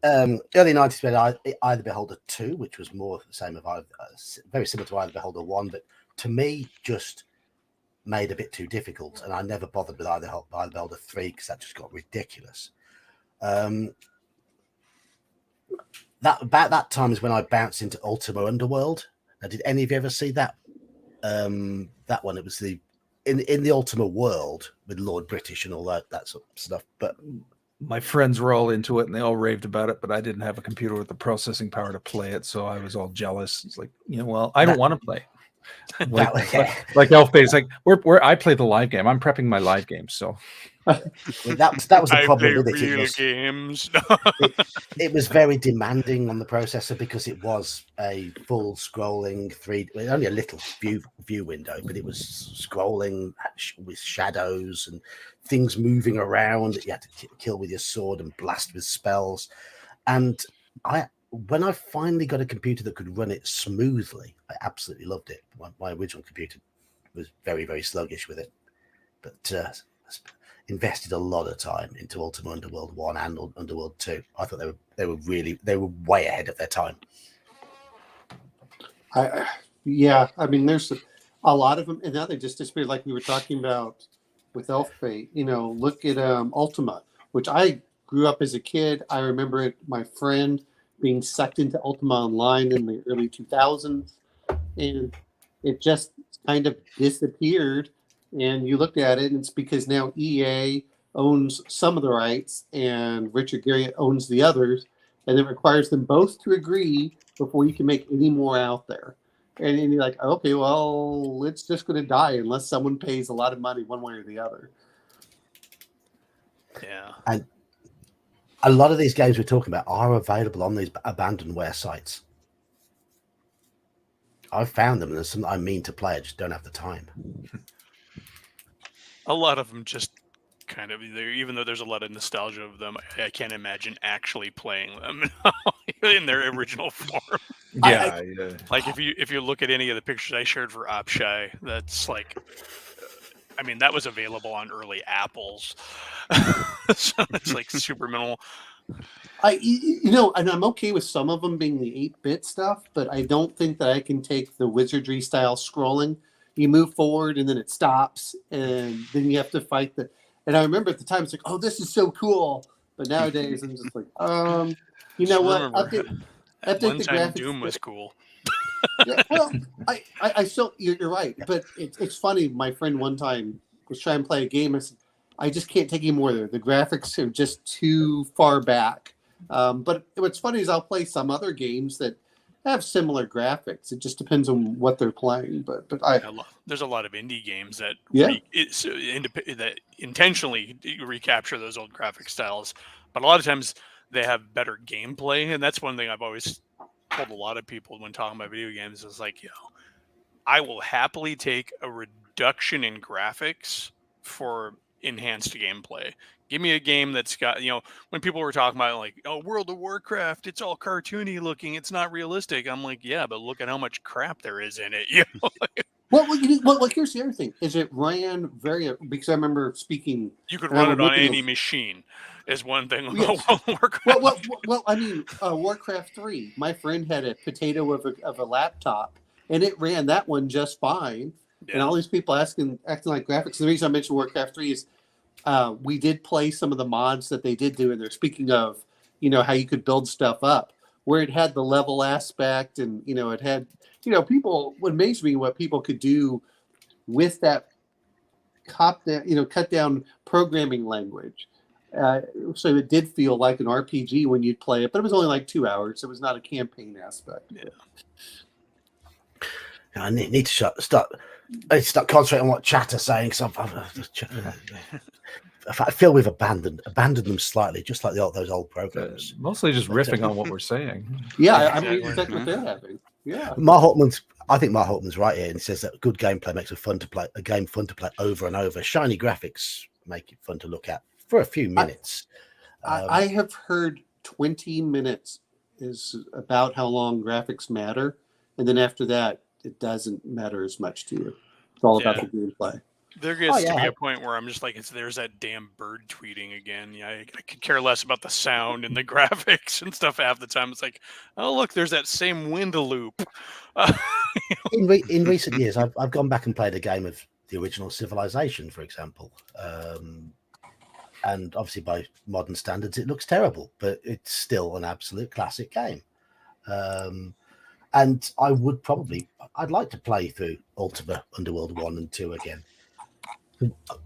Early 90s, we had Either Beholder 2, which was more the same of very similar to Either Beholder 1, but to me, just made a bit too difficult, and I never bothered with Either Beholder 3 because that just got ridiculous. About that time is when I bounced into Ultima Underworld. Now, did any of you ever see that? That one, it was in the Ultima world with Lord British and all that sort of stuff. But my friends were all into it and they all raved about it, but I didn't have a computer with the processing power to play it, so I was all jealous. It's like, you know, well, I don't want to play. Like Elf Bay, it's like I play the live game. I'm prepping my live game, so that was the problem with it. Real games. It was very demanding on the processor because it was a full scrolling only a little view window, but it was scrolling with shadows and things moving around that you had to kill with your sword and blast with spells. And when I finally got a computer that could run it smoothly, I absolutely loved it. My original computer was very, very sluggish with it, but invested a lot of time into Ultima Underworld 1 and Underworld 2. I thought they were way ahead of their time. I mean, there's a lot of them, and now they just disappeared. Like we were talking about with Elf Fate. You know, look at Ultima, which I grew up as a kid. I remember it. My friend being sucked into Ultima Online in the early 2000s, and it just kind of disappeared. And you looked at it, and it's because now EA owns some of the rights and Richard Garriott owns the others, and it requires them both to agree before you can make any more out there. And you're like, okay, well, it's just going to die unless someone pays a lot of money one way or the other. Yeah. And a lot of these games we're talking about are available on these abandonware sites. I've found them, and there's some I mean to play. I just don't have the time. A lot of them just kind of, even though there's a lot of nostalgia of them, I can't imagine actually playing them in their original form. Yeah. Like if you look at any of the pictures I shared for Apshai, that's like, I mean, that was available on early Apples, so it's like super minimal. And I'm okay with some of them being the 8-bit stuff, but I don't think that I can take the wizardry style scrolling. You move forward and then it stops, and then you have to fight the. And I remember at the time it's like, oh, this is so cool. But nowadays I'm just like, you know what? Update One the time graphics. Doom was cool. Yeah, well, I still you're right, but it's funny. My friend one time was trying to play a game. I said, I just can't take any more there. The graphics are just too far back. But what's funny is I'll play some other games that have similar graphics. It just depends on what they're playing. But there's a lot of indie games that that intentionally recapture those old graphic styles. But a lot of times they have better gameplay, and that's one thing I've always told a lot of people when talking about video games is like, I will happily take a reduction in graphics for enhanced gameplay. Give me a game that's got, when people were talking about like, oh, World of Warcraft, it's all cartoony looking, it's not realistic. I'm like, yeah, but look at how much crap there is in it. Well, here's the other thing: is it ran very? Because I remember speaking. You could run it on any machine. Is one thing about World of Warcraft. Well, I mean, Warcraft 3. My friend had a potato of a laptop, and it ran that one just fine. Yeah. And all these people acting like graphics. And the reason I mentioned Warcraft 3 is we did play some of the mods that they did do in there. Speaking of, how you could build stuff up, where it had the level aspect, and it had, people. What amazed me what people could do with that cut down programming language. So it did feel like an RPG when you'd play it, but it was only like 2 hours. It was not a campaign aspect. Yeah. I need to start concentrating on what chat are saying. So I feel we've abandoned them slightly, just like those old programs. Mostly just riffing on what we're saying. Yeah, I mean, exactly what they're having. Yeah. I think Mark Holtman's right here, and he says that good gameplay makes a game fun to play over and over. Shiny graphics make it fun to look at for a few minutes. I have heard 20 minutes is about how long graphics matter, and then after that, it doesn't matter as much to you. It's all about the gameplay. There gets to be a point where I'm just like, there's that damn bird tweeting again. Yeah, I could care less about the sound and the graphics and stuff half the time. It's like, oh, look, there's that same wind loop. In recent years, I've gone back and played a game of the original Civilization, for example. And obviously by modern standards, it looks terrible, but it's still an absolute classic game. And I'd like to play through Ultima Underworld 1 and 2 again.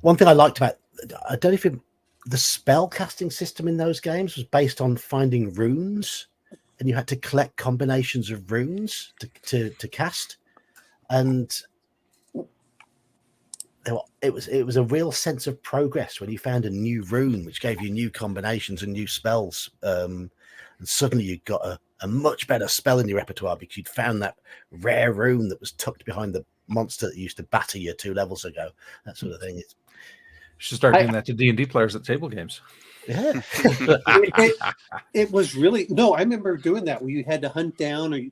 One thing I liked about, I don't know if the spell casting system in those games was based on finding runes, and you had to collect combinations of runes to cast. And it was a real sense of progress when you found a new rune which gave you new combinations and new spells, and suddenly you got a much better spell in your repertoire because you'd found that rare rune that was tucked behind the monster that used to batter you 2 levels ago. That sort of thing. Should start doing that to D&D players at table games. Yeah. It was really I remember doing that where you had to hunt down you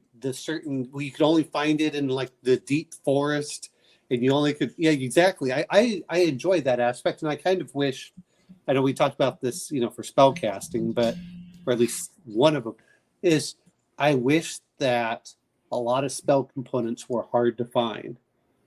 could only find it in like the deep forest. And you only could, exactly. I enjoy that aspect, and I kind of wish. I know we talked about this, for spell casting, or at least one of them is. I wish that a lot of spell components were hard to find,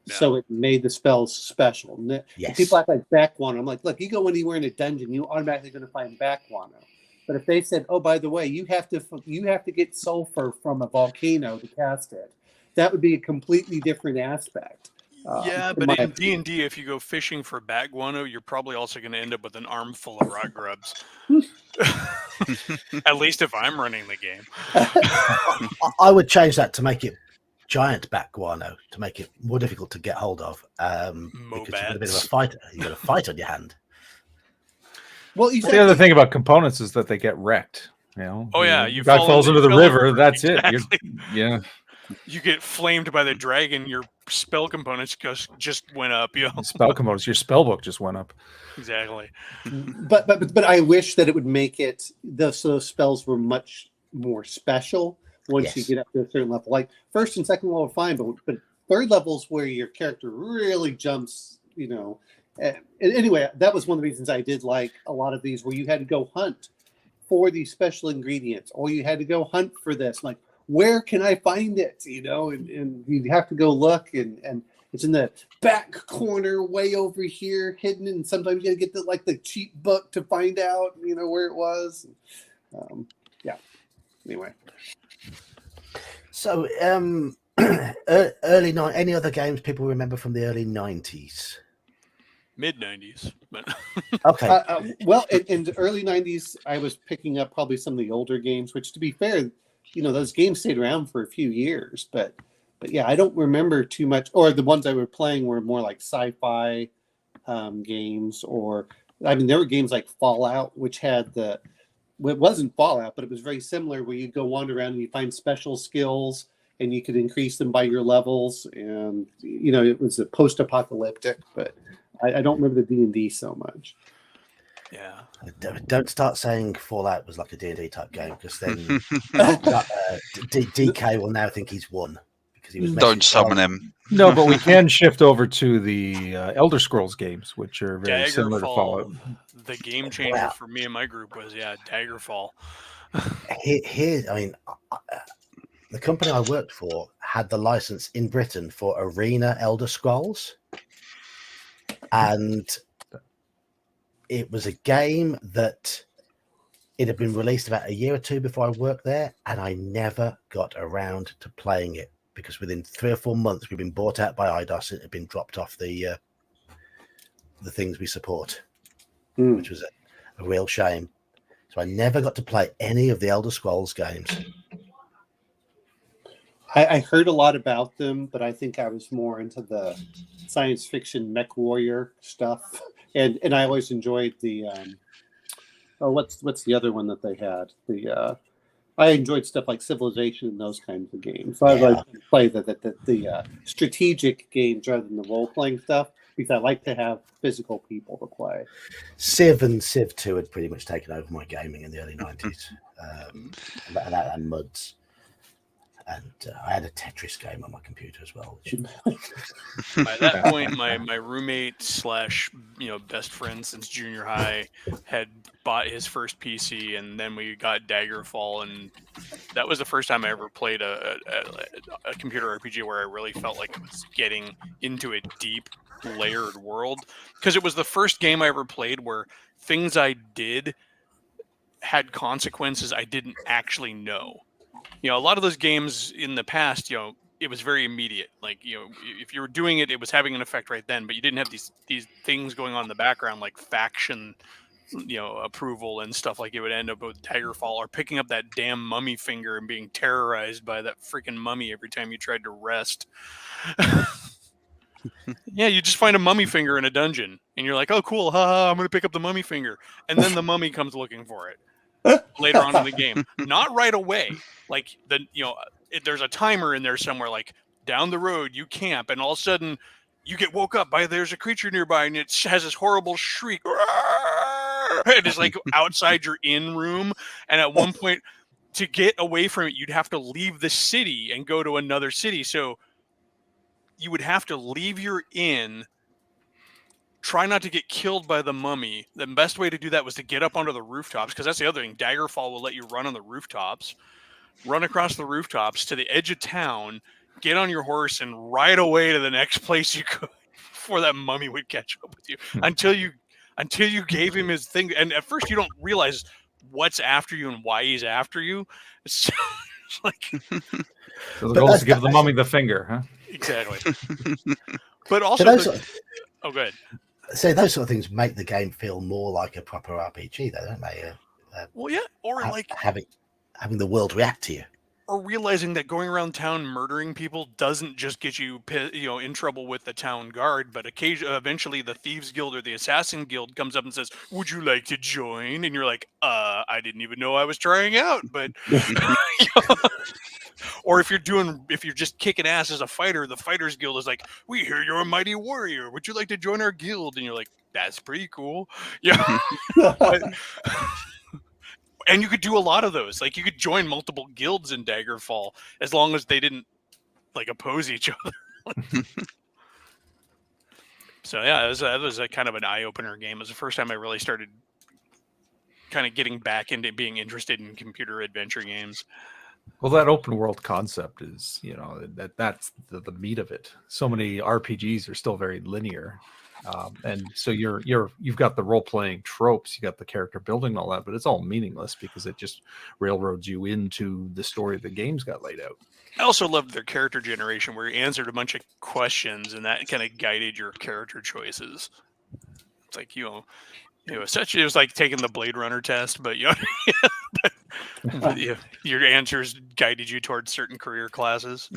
so it made the spells special. Yes. People act like Backguano. I'm like, look, you go anywhere in a dungeon, you automatically going to find Backguano. But if they said, oh, by the way, you have to get sulfur from a volcano to cast it, that would be a completely different aspect. But in D&D, if you go fishing for bat guano, you're probably also going to end up with an armful of rock grubs. At least if I'm running the game. I would change that to make it giant bat guano, to make it more difficult to get hold of. Because you've got a bit of a fight. You've got a fight on your hand. Well, the other thing about components is that they get wrecked. Oh yeah, you guy falls into the river. That's exactly. it. You get flamed by the dragon. Your spell components just went up. Spell components. Your spell book just went up. Exactly. But I wish that it would make it those spells were much more special once you get up to a certain level. Like first and second level, fine, but third levels where your character really jumps. And anyway, that was one of the reasons I did like a lot of these, where you had to go hunt for these special ingredients, or you had to go hunt for this. Like, where can I find it? And you'd have to go look, and it's in the back corner way over here, hidden. And sometimes you got to get the cheap book to find out, where it was. Anyway. So, any other games people remember from the early 90s? Mid-90s, but okay. Well, in the early 90s, I was picking up probably some of the older games, which, to be fair, those games stayed around for a few years. But yeah, I don't remember too much. Or the ones I were playing were more like sci-fi games, or there were games like Fallout, which had it wasn't Fallout, but it was very similar, where you go wander around and you find special skills, and you could increase them by your levels, and it was a post-apocalyptic, but. I don't remember the D&D so much. Yeah. Don't start saying Fallout was like a D&D type game, because then DK will now think he's won because he was. Don't summon him. No, but we can shift over to the Elder Scrolls games, which are very similar to Fallout. Daggerfall, the game changer for me and my group was Daggerfall. Here, I mean, the company I worked for had the license in Britain for Arena Elder Scrolls, and it was a game that it had been released about a year or two before I worked there, and I never got around to playing it because within 3 or 4 months we'd been bought out by IDOS. It had been dropped off the things we support, which was a real shame. So I never got to play any of the Elder Scrolls games. I heard a lot about them, but I think I was more into the science fiction mech warrior stuff, and I always enjoyed the what's the other one that they had? I enjoyed stuff like Civilization and those kinds of games. So I like to play the strategic games rather than the role playing stuff, because I like to have physical people to play. Civ and Civ 2 had pretty much taken over my gaming in the early 90s, and MUDs. And I had a Tetris game on my computer as well. By that point, my roommate / best friend since junior high had bought his first PC, and then we got Daggerfall, and that was the first time I ever played a computer RPG where I really felt like I was getting into a deep, layered world, because it was the first game I ever played where things I did had consequences I didn't actually know. A lot of those games in the past, it was very immediate. Like, if you were doing it, it was having an effect right then, but you didn't have these things going on in the background, like faction, approval and stuff. Like, it would end up with Daggerfall or picking up that damn mummy finger and being terrorized by that freaking mummy every time you tried to rest. Yeah, you just find a mummy finger in a dungeon, and you're like, oh, cool, haha, I'm going to pick up the mummy finger. And then the mummy comes looking for it later on in the game. Not right away. Like, there's a timer in there somewhere, like down the road you camp, and all of a sudden you get woke up by there's a creature nearby, and it has this horrible shriek. It is like outside your inn room, and at one point, to get away from it, you'd have to leave the city and go to another city. So you would have to leave your inn, try not to get killed by the mummy. The best way to do that was to get up onto the rooftops, because that's the other thing. Daggerfall will let you run on the rooftops. Run across the rooftops to the edge of town, get on your horse, and ride away to the next place you could before that mummy would catch up with you. Until you gave him his thing. And at first you don't realize what's after you and why he's after you. It's like, so the goal is to give the mummy the finger, huh? Exactly. But also, go ahead. So those sort of things make the game feel more like a proper RPG, though, don't they? Well, yeah, or like having the world react to you, or realizing that going around town murdering people doesn't just get you, in trouble with the town guard, but eventually the Thieves Guild or the Assassin Guild comes up and says, "Would you like to join?" And you're like, I didn't even know I was trying out, but. Or if you're just kicking ass as a fighter, the Fighters Guild is like, "We hear you're a mighty warrior. Would you like to join our guild?" And you're like, "That's pretty cool." Yeah. And you could do a lot of those. Like, you could join multiple guilds in Daggerfall as long as they didn't like oppose each other. So yeah, that was a kind of an eye-opener game. It was the first time I really started kind of getting back into being interested in computer adventure games. Well, that open world concept is, that's the meat of it. So many RPGs are still very linear, and so you've got the role playing tropes, you got the character building and all that, but it's all meaningless because it just railroads you into the story the game's got laid out. I also loved their character generation, where you answered a bunch of questions, and that kind of guided your character choices. It's like, it was like taking the Blade Runner test, but your answers guided you towards certain career classes.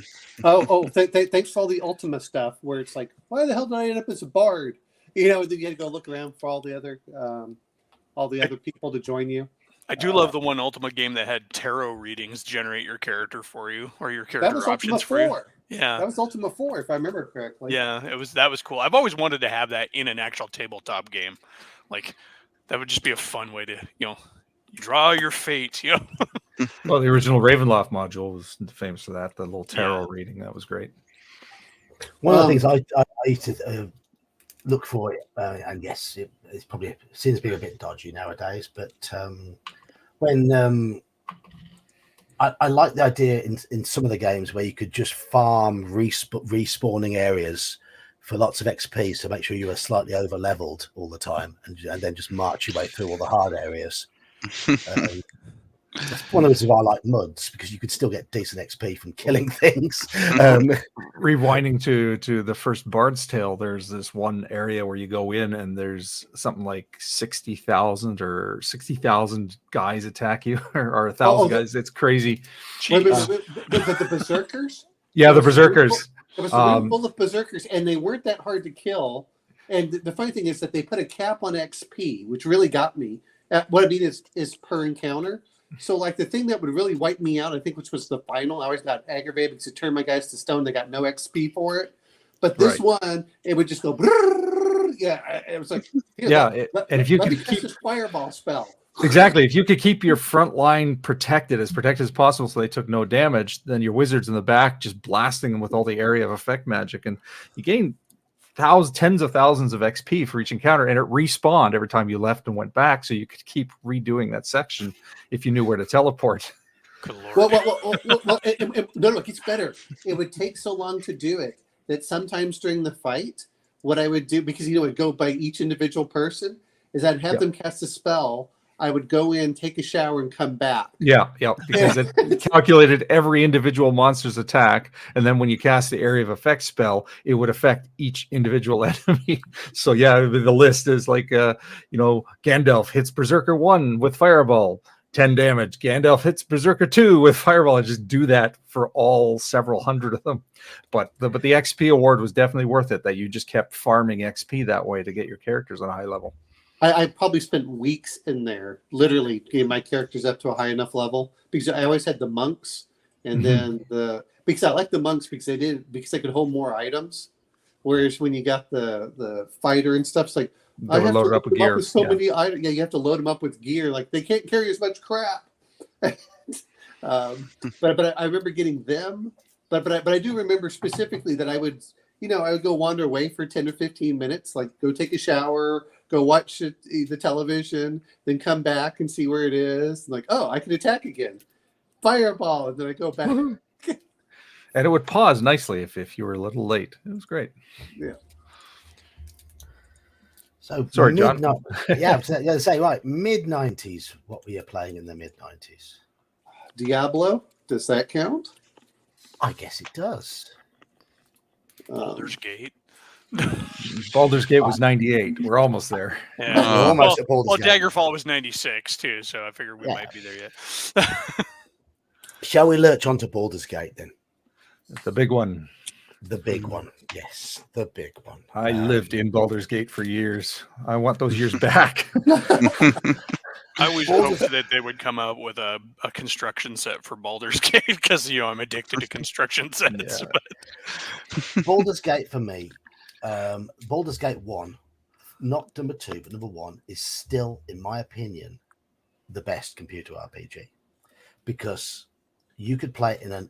Thanks for all the Ultima stuff, where it's like, why the hell did I end up as a bard? Then you had to go look around for all the other people to join you. I do love the one Ultima game that had tarot readings generate your character for you, or your character options for you. Yeah. That was Ultima 4, if I remember correctly. Yeah, that was cool. I've always wanted to have that in an actual tabletop game. Like that would just be a fun way to, you draw your fate, Well, the original Ravenloft module was famous for that. The little tarot reading, that was great. One of the things I used to look for, and yes, it's probably seems to be a bit dodgy nowadays, but when I like the idea in some of the games where you could just farm respawning areas for lots of XP to make sure you were slightly over leveled all the time, and then just march your way through all the hard areas. That's one of the reasons why I like MUDs, because you could still get decent XP from killing things. Rewinding to the first Bard's Tale, there's this one area where you go in and there's something like 60,000 or 60,000 guys attack you, or 1,000 guys. It's crazy. Wait, the Berserkers? Yeah, the Berserkers. It was a room full of Berserkers, and they weren't that hard to kill. And the funny thing is that they put a cap on XP, which really got me. What I mean is per encounter. So, like, the thing that would really wipe me out, I think, which was the final, I always got aggravated because it turned my guys to stone. They got no XP for it. But this one, it would just go, yeah, it was like, and if you could keep this fireball spell. Exactly. If you could keep your front line protected as possible so they took no damage, then your wizards in the back just blasting them with all the area of effect magic. And you gain tens of thousands of XP for each encounter, and it respawned every time you left and went back, so you could keep redoing that section if you knew where to teleport. No, it gets better. It would take so long to do it that sometimes during the fight, what I would do, because it would go by each individual person, is I'd have them cast a spell. I would go in, take a shower, and come back. Yeah, because it calculated every individual monster's attack, and then when you cast the area of effect spell, it would affect each individual enemy. So the list is like, Gandalf hits Berserker 1 with Fireball, 10 damage. Gandalf hits Berserker 2 with Fireball, and just do that for all several hundred of them. But the XP award was definitely worth it, that you just kept farming XP that way to get your characters on a high level. I probably spent weeks in there, literally getting my characters up to a high enough level, because I always had the monks, and then because I like the monks because they could hold more items. Whereas when you got the fighter and stuff, it's like I have to load up with gear. So many items. Yeah, you have to load them up with gear. Like they can't carry as much crap. But I remember getting them. But I do remember specifically that I would go wander away for 10 or 15 minutes, like go take a shower, go watch the television, then come back and see where it is. Like, oh, I can attack again. Fireball. And then I go back. And it would pause nicely if you were a little late. It was great. Yeah. So sorry, John. Yeah, I was going to say, right, mid-90s. What were you playing in the mid-90s? Diablo. Does that count? I guess it does. Baldur's Gate. Baldur's Gate was 98. We're almost there. Yeah, we're almost at Baldur's Gate. Daggerfall was 96 too, so I figured we might be there yet. Shall we lurch onto Baldur's Gate then? The big one. The big one. Yes, the big one. I lived in Baldur's Gate for years. I want those years back. I always hoped that they would come out with a construction set for Baldur's Gate because I'm addicted to construction sets. Yeah. Baldur's Gate for me, Baldur's Gate 1, not number 2, but number 1 is still, in my opinion, the best computer RPG, because you could play it in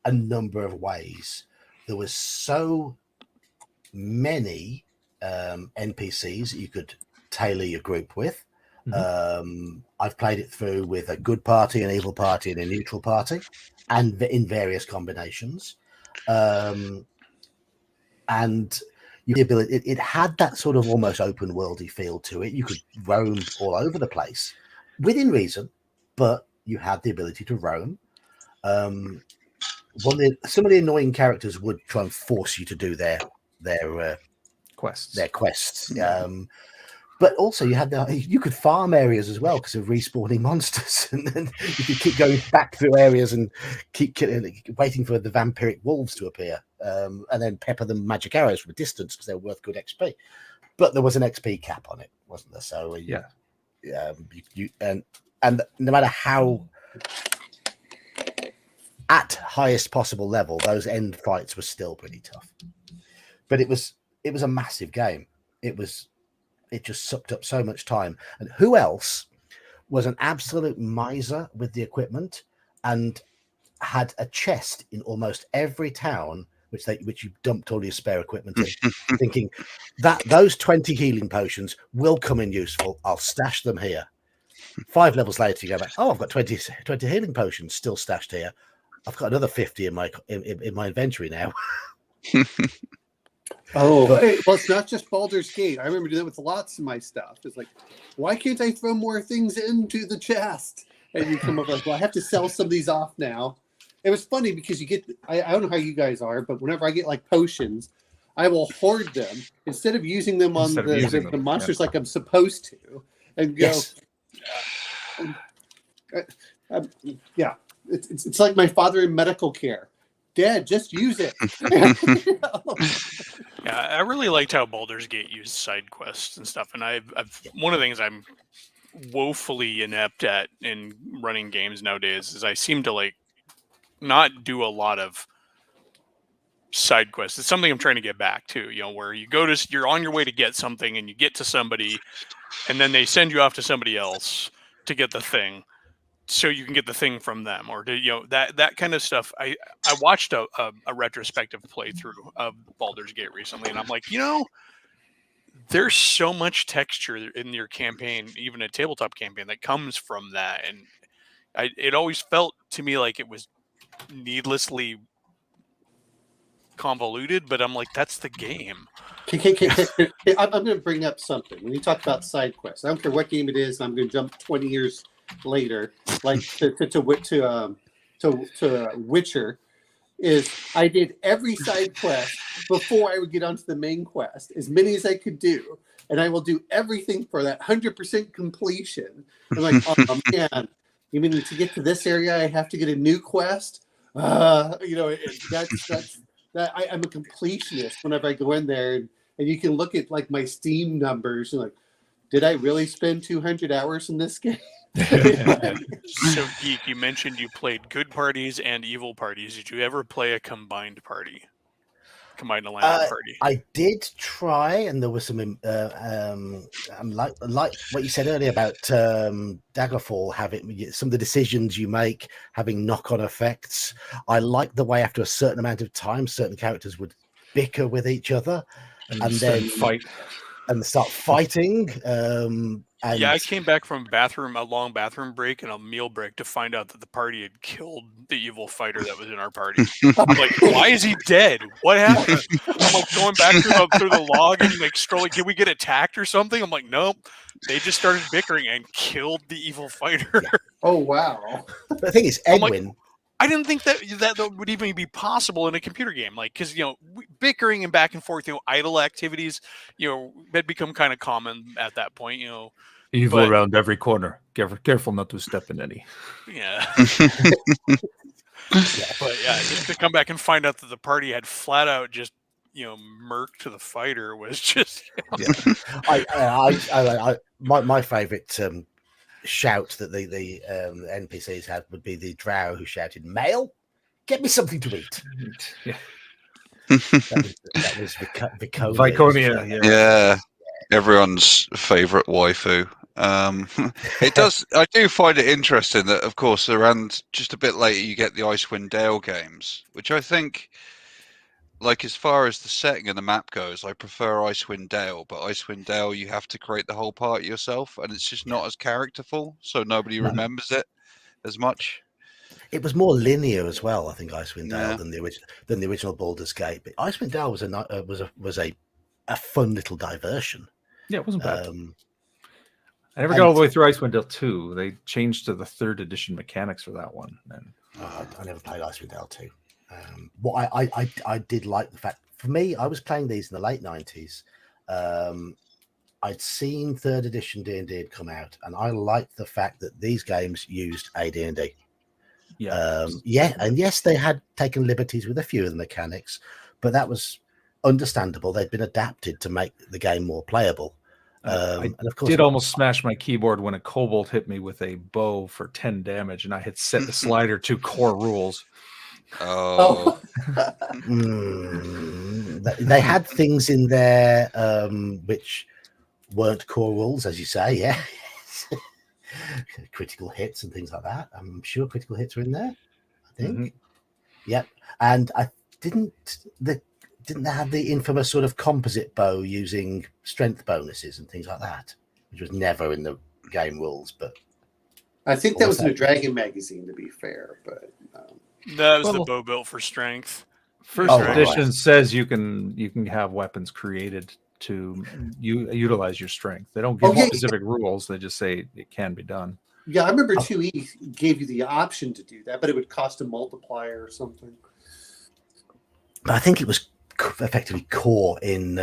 a number of ways. There was so many NPCs that you could tailor your group with. I've played it through with a good party, an evil party, and a neutral party, and in various combinations. And the ability, it had that sort of almost open worldy feel to it. You could roam all over the place within reason, but you had the ability to roam. Some of the annoying characters would try and force you to do their quests. But also you could farm areas as well because of respawning monsters, and then you could keep going back through areas and keep waiting for the vampiric wolves to appear, and then pepper them magic arrows from a distance because they're worth good XP. But there was an XP cap on it, wasn't there? So and no matter how at highest possible level, those end fights were still pretty tough. But it was a massive game. It just sucked up so much time. And who else was an absolute miser with the equipment and had a chest in almost every town which you dumped all your spare equipment in, thinking that those 20 healing potions will come in useful. I'll stash them here. 5 levels later, you go back. Oh, I've got 20 healing potions still stashed here. I've got another 50 in my inventory now. Well, it's not just Baldur's Gate. I remember doing that with lots of my stuff. It's like, why can't I throw more things into the chest? And you come up with, well, I have to sell some of these off now. It was funny because you get, I don't know how you guys are, but whenever I get like potions, I will hoard them instead of using them on the monsters like I'm supposed to, and go, yeah, it's like my father in medical care. Dad, just use it. Yeah, I really liked how Baldur's Gate used side quests and stuff, and I've one of the things I'm woefully inept at in running games nowadays is I seem to like not do a lot of side quests. It's something I'm trying to get back to, where you're on your way to get something and you get to somebody and then they send you off to somebody else to get the thing so you can get the thing from them, or that kind of stuff. I watched a retrospective playthrough of Baldur's Gate recently, and I'm like, there's so much texture in your campaign, even a tabletop campaign, that comes from that. And it always felt to me like it was needlessly convoluted, but I'm like, that's the game. I'm going to bring up something. When you talk about side quests, I don't care what game it is, I'm going to jump 20 years later, like to Witcher. Is I did every side quest before I would get onto the main quest, as many as I could do, and I will do everything for that 100% completion. I'm like, oh man, you mean to get to this area I have to get a new quest? That's that. I'm a completionist whenever I go in there, and you can look at like my Steam numbers and like, did I really spend 200 hours in this game? So, Geek, you mentioned you played good parties and evil parties. Did you ever play a combined party? Combined alliance party? I did try, and there was some like what you said earlier about Daggerfall having some of the decisions you make having knock-on effects. I liked the way after a certain amount of time, certain characters would bicker with each other and then fight and start fighting. I came back from a long bathroom break and a meal break to find out that the party had killed the evil fighter that was in our party. I'm like, why is he dead? What happened? I'm like going back through the log and like scrolling, did we get attacked or something? I'm like, nope. They just started bickering and killed the evil fighter. Oh, wow. The thing is, Edwin... I didn't think that would even be possible in a computer game, like, because bickering and back and forth, idle activities, had become kind of common at that point, Evil around every corner. Careful not to step in any. Yeah. But just to come back and find out that the party had flat out just murked the fighter was just. My favorite. Shout that the NPCs had would be the drow who shouted, "Male, get me something to eat." Yeah. that was Viconia. Yeah, everyone's favorite waifu. It does. I do find it interesting that, of course, around just a bit later you get the Icewind Dale games, which I think, like, as far as the setting and the map goes, I prefer Icewind Dale. But Icewind Dale, you have to create the whole party yourself, and it's just not as characterful, so nobody remembers it as much. It was more linear as well, I think, Icewind Dale than the original Baldur's Gate. But Icewind Dale was a fun little diversion. Yeah, it wasn't bad. I never got all the way through Icewind Dale 2. They changed to the 3rd edition mechanics for that one. And I never played Icewind Dale 2. What I did like the fact, for me, I was playing these in the late 90s. I'd seen 3rd edition D&D had come out, and I liked the fact that these games used AD&D. And yes, they had taken liberties with a few of the mechanics, but that was understandable. They'd been adapted to make the game more playable. And of course, did almost smash my keyboard when a kobold hit me with a bow for 10 damage, and I had set the slider to core rules. Oh, They had things in there which weren't core rules, as you say. Yeah, critical hits and things like that. I'm sure critical hits are in there. I think. Mhm. Yep, and I didn't they have the infamous sort of composite bow using strength bonuses and things like that, which was never in the game rules. But I think that was in Also- a Dragon magazine, to be fair. But That was the Well, bow built for strength. First Oh, right. edition says you can have weapons created to utilize your strength. They don't give yeah. specific rules. They just say it can be done. yeah, I remember 2E gave you the option to do that, but it would cost a multiplier or something. But I think it was effectively core in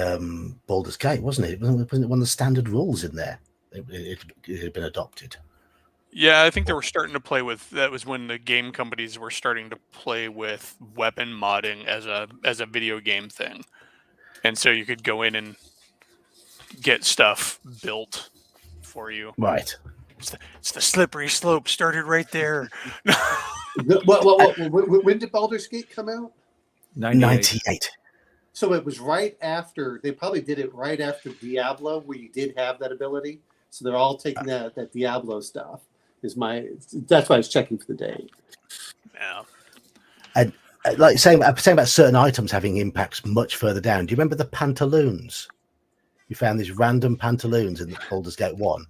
Baldur's Gate, wasn't it? Wasn't it one of the standard rules in there? It had been adopted. Yeah, I think they were starting to play with. That was when the game companies were starting to play with weapon modding as a video game thing, and so you could go in and get stuff built for you. Right. It's the slippery slope started right there. When did Baldur's Gate come out? 98. So it was right after, they probably did it right after Diablo, where you did have that ability. So they're all taking that Diablo stuff. That's why I was checking for the date. Yeah. And like saying about certain items having impacts much further down. Do you remember the pantaloons? You found these random pantaloons in Baldur's Gate 1,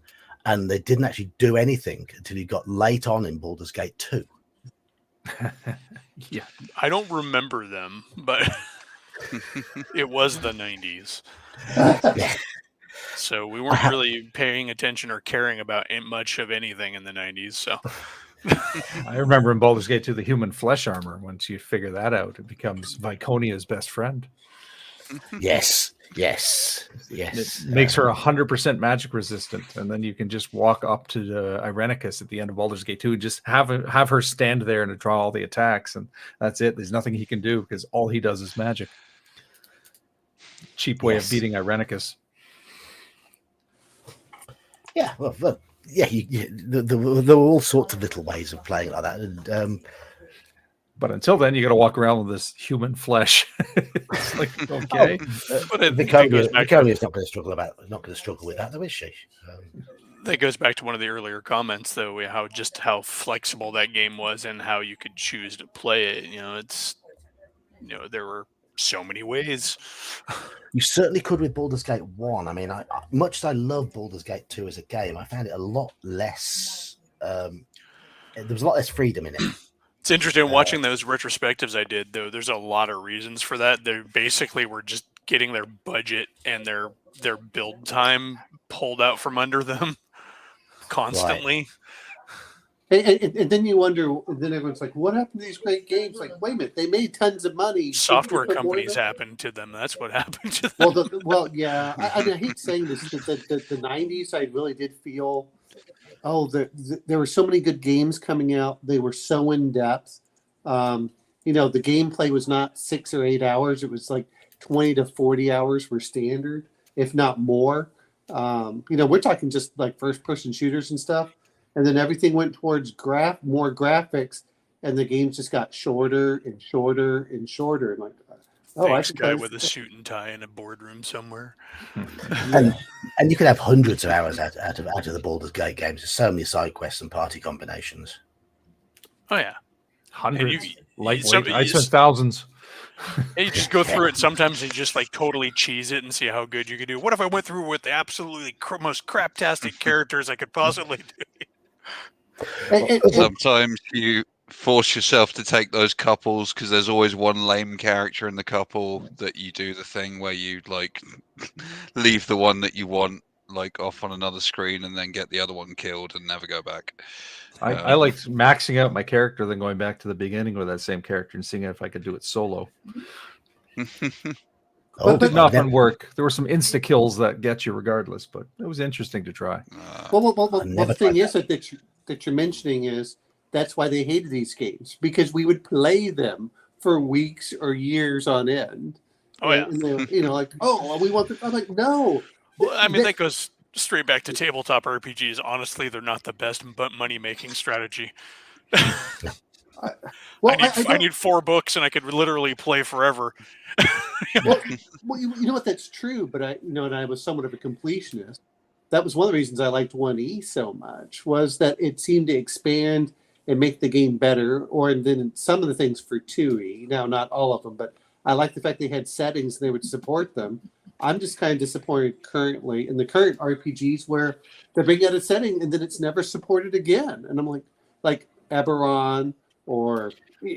and they didn't actually do anything until you got late on in Baldur's Gate 2. Yeah. I don't remember them, but it was the 90s. So we weren't really paying attention or caring about much of anything in the 90s. So I remember in Baldur's Gate 2, the human flesh armor. Once you figure that out, it becomes Viconia's best friend. Yes. It makes her 100% magic resistant, and then you can just walk up to the Irenicus at the end of Baldur's Gate 2 and just have her stand there and draw all the attacks, and that's it. There's nothing he can do because all he does is magic. Cheap way of beating Irenicus. Yeah, well, there were all sorts of little ways of playing like that, and But until then, you got to walk around with this human flesh. It's like, okay. but I think that goes back Viconia's not going to struggle with that, though, is she? That goes back to one of the earlier comments, though, how flexible that game was and how you could choose to play it. There were so many ways. You certainly could with Baldur's Gate 1. I mean, much as I love Baldur's Gate 2 as a game, I found it a lot less. There was a lot less freedom in it. It's interesting watching those retrospectives I did, though. There's a lot of reasons for that. They basically were just getting their budget and their build time pulled out from under them constantly. Right. And then you wonder, then everyone's like, what happened to these great games? Like, wait a minute, they made tons of money. Software companies happened to them. That's what happened to them. Well, yeah. I mean, I hate saying this, the 90s, I really did feel, there were so many good games coming out. They were so in depth. The gameplay was not 6 or 8 hours. It was like 20 to 40 hours were standard, if not more. We're talking just like first person shooters and stuff. And then everything went towards more graphics, and the games just got shorter and shorter and shorter. And like, Thanks, guy with a suit and tie in a boardroom somewhere. And you could have hundreds of hours out of the Baldur's Gate games. There's so many side quests and party combinations. Oh yeah, hundreds. Lightweight. I spent thousands. You just go through it. Sometimes you just like totally cheese it and see how good you could do. What if I went through with the absolutely most craptastic characters I could possibly do? Sometimes you force yourself to take those couples because there's always one lame character in the couple that you do the thing where you like leave the one that you want like off on another screen and then get the other one killed and never go back. I like maxing out my character, then going back to the beginning with that same character and seeing if I could do it solo. It didn't often work. There were some insta kills that get you regardless, but it was interesting to try. The thing is that you're mentioning is that's why they hated these games, because we would play them for weeks or years on end. Oh yeah, and they, we want. I'm like, no. Well, I mean, that goes straight back to tabletop RPGs. Honestly, they're not the best money-making strategy. Well, I need 4 books, and I could literally play forever. well, you know what? That's true. But and I was somewhat of a completionist. That was one of the reasons I liked 1E so much, was that it seemed to expand and make the game better. Or and then some of the things for 2E. Now, not all of them, but I like the fact they had settings and they would support them. I'm just kind of disappointed currently in the current RPGs where they bring out a setting and then it's never supported again. And I'm like Eberron, or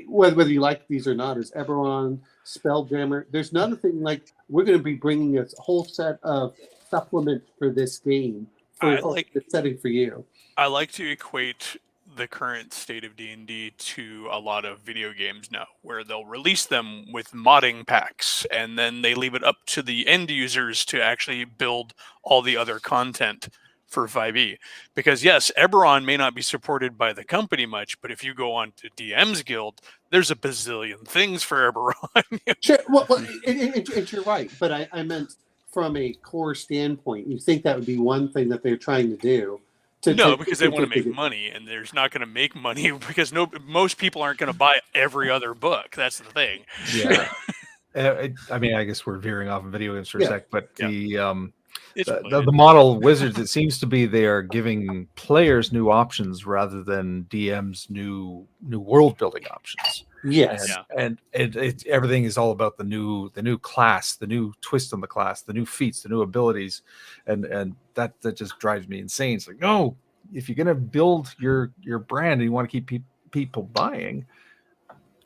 whether you like these or not, is Eberron, Spelljammer. There's nothing like we're going to be bringing a whole set of supplement for this game for the setting for you. I like to equate the current state of D&D to a lot of video games now, where they'll release them with modding packs and then they leave it up to the end users to actually build all the other content for 5e. Because yes, Eberron may not be supported by the company much, but if you go on to DM's Guild, there's a bazillion things for Eberron. Sure, and you're right, but I meant from a core standpoint. You think that would be one thing that they're trying to do? Because they want to make money, and there's not going to make money because most people aren't going to buy every other book. That's the thing. Yeah. I mean, I guess we're veering off of video games for a sec, but the model Wizards, it seems to be they are giving players new options rather than DMs new world building options. Yes, and everything is all about the new class, the new twist on the class, the new feats, the new abilities, and that just drives me insane. It's like, no, if you're gonna build your brand and you want to keep people buying,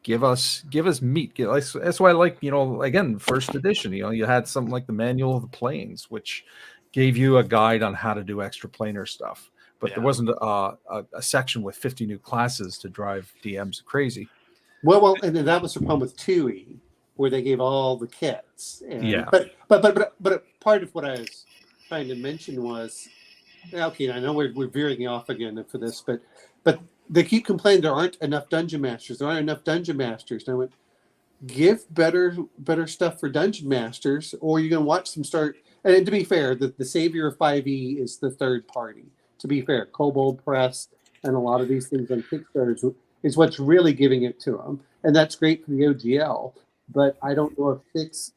give us meat. That's why I like, again, first edition. You had something like the Manual of the Planes, which gave you a guide on how to do extra planar stuff, but there wasn't a section with 50 new classes to drive DMs crazy. Well, and then that was the problem with 2E, where they gave all the kits. And, but part of what I was trying to mention was, okay, I know we're veering off again for this, but they keep complaining there aren't enough dungeon masters. There aren't enough dungeon masters. And I went, give better stuff for dungeon masters, or you're going to watch them start. And to be fair, the savior of 5e is the third party. To be fair, Kobold Press and a lot of these things on Kickstarter is what's really giving it to them, and that's great for the OGL. But I don't know if the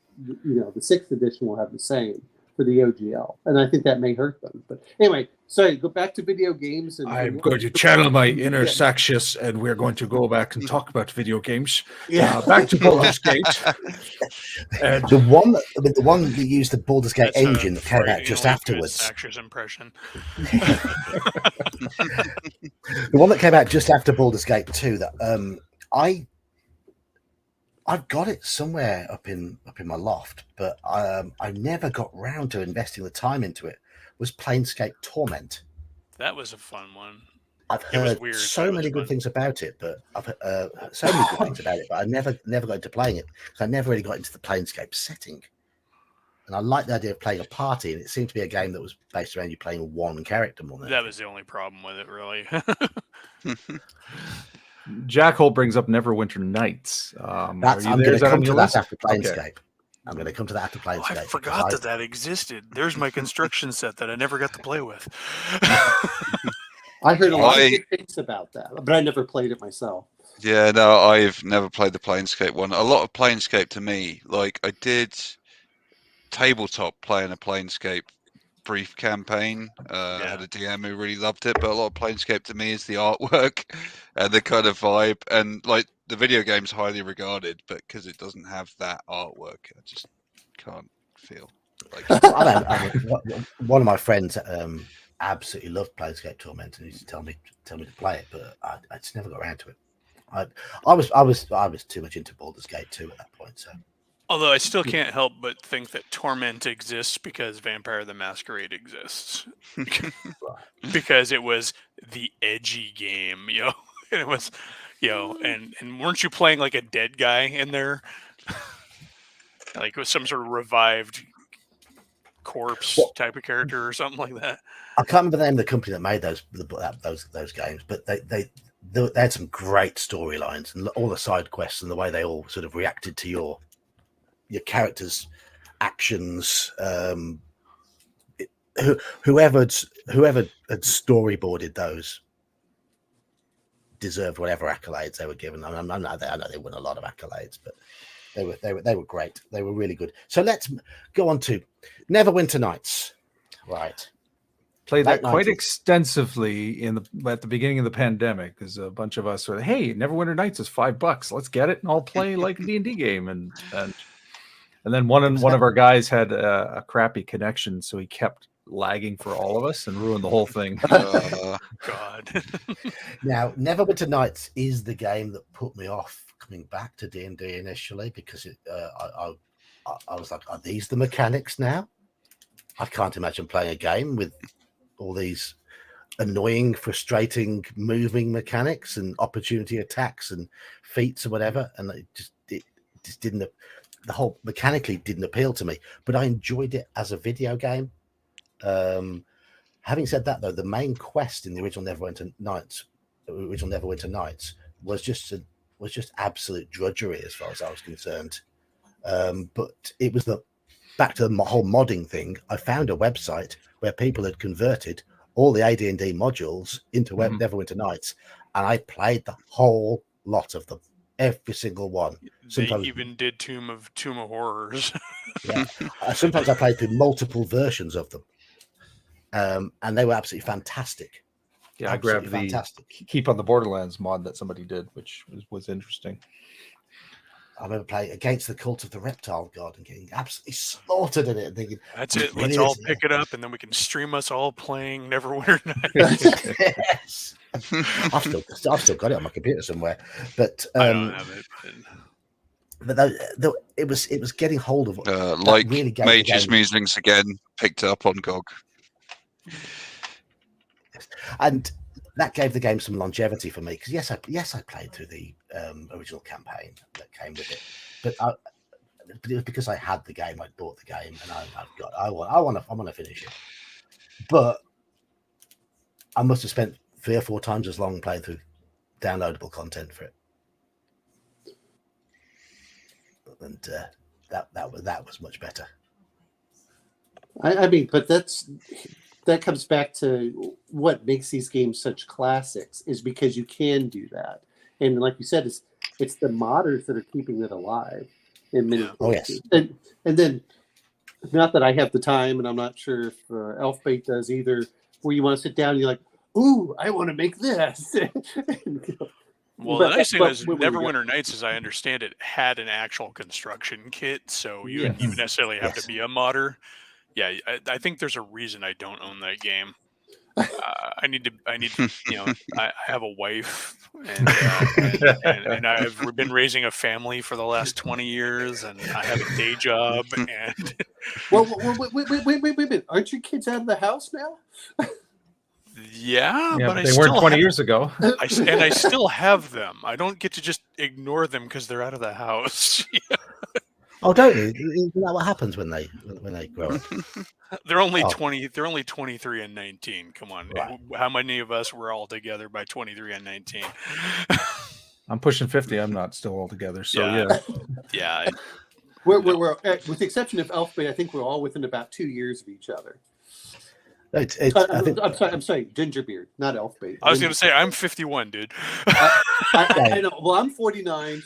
6th edition will have the same for the OGL, and I think that may hurt them. But anyway, sorry, go back to video games. I'm going to channel my inner Saxius, and we're going to go back and talk about video games. Back to Baldur's Gate. The one that used the Baldur's Gate engine that came out just afterwards. Saxius impression. The one that came out just after Baldur's Gate 2 that I've got it somewhere up in my loft, but I never got round to investing the time into it. Was Planescape Torment? That was a fun one. I've heard so many good things about it, but I've so many good things about it, but I never got into playing it because I never really got into the Planescape setting. And I like the idea of playing a party, and it seemed to be a game that was based around you playing one character more than that was the only problem with it, really. Jack Holt brings up Neverwinter Nights. I'm going to come to that after Planescape. Okay. I'm going to come to that after Planescape. I forgot that existed. There's my construction set that I never got to play with. I heard a lot of good things about that, but I never played it myself. Yeah, no, I've never played the Planescape one. A lot of Planescape to me, like I did tabletop playing a Planescape brief campaign. I had a DM who really loved it, but a lot of Planescape to me is the artwork and the kind of vibe, and like the video game's highly regarded, but because it doesn't have that artwork, I just can't feel like one of my friends absolutely loved Planescape Torment, and he used to tell me to play it, but I just never got around to it. I was too much into Baldur's Gate 2 at that point, so. Although I still can't help but think that Torment exists because Vampire the Masquerade exists. Because it was the edgy game, and it was, and weren't you playing like a dead guy in there? Like it was some sort of revived corpse type of character or something like that. I can't remember the name of the company that made those games, but they had some great storylines and all the side quests and the way they all sort of reacted to your characters' actions. Whoever had storyboarded those deserved whatever accolades they were given. I know they won a lot of accolades, but they were great. They were really good. So let's go on to Neverwinter Nights. Right. Played Late that quite 90s. extensively at the beginning of the pandemic, because a bunch of us were, hey, Neverwinter Nights is $5. Let's get it and I'll play like a D&D game. And then one of our guys had a crappy connection, so he kept lagging for all of us and ruined the whole thing. God. Now, Neverwinter Nights is the game that put me off coming back to D&D initially, because I was like, are these the mechanics now? I can't imagine playing a game with all these annoying, frustrating, moving mechanics and opportunity attacks and feats or whatever. And it just didn't, the whole mechanically didn't appeal to me, but I enjoyed it as a video game. Having said that, though, the main quest in the original Neverwinter Nights was just absolute drudgery as far as I was concerned. But it was back to the whole modding thing. I found a website where people had converted all the AD&D modules into Neverwinter Nights, and I played the whole lot of them, every single one. Sometimes, they even did Tomb of Horrors. yeah. Sometimes I played through multiple versions of them, and they were absolutely fantastic. Yeah, Absolutely I grabbed fantastic. the Keep on the Borderlands mod that somebody did, which was interesting. I remember playing Against the Cult of the Reptile God and getting absolutely slaughtered in it and thinking, That's it. really Let's all is, pick it up, and then we can stream us all playing Neverwinter Nights. yes. I've still got it on my computer somewhere, but I don't have it. but it was getting hold of like really gave Mage's the game, Musings again, picked up on GOG. and that gave the game some longevity for me, because yes, I played through the original campaign that came with it, but it was because I had the game, I bought the game, and I want to finish it. But I must have spent 3 or 4 times as long playing through downloadable content for it, and that was much better. I mean, but that comes back to what makes these games such classics, is because you can do that. And like you said, it's the modders that are keeping it alive in many cases. And then, not that I have the time, and I'm not sure if Elfbait does either, where you want to sit down and you're like, ooh, I want to make this. Well, the nice thing is Neverwinter Nights, as I understand it, had an actual construction kit, so you didn't even necessarily have to be a modder. Yeah, I think there's a reason I don't own that game. I need to, I have a wife, and I've been raising a family for the last 20 years, and I have a day job. And well, wait, aren't your kids out of the house now? Yeah, but they weren't 20 years ago. I still have them. I don't get to just ignore them because they're out of the house. Oh, don't you? Isn't that what happens when they grow up? They're only 20. They're only 23 and 19. Come on, Right. How many of us were all together by 23 and 19? I'm pushing 50. I'm not still all together. So yeah. We're with the exception of Elfbait, I think we're all within about 2 years of each other. I'm sorry, Gingerbeard, not Elfbait. I was going to say I'm 51, dude. I know. Well, I'm 49.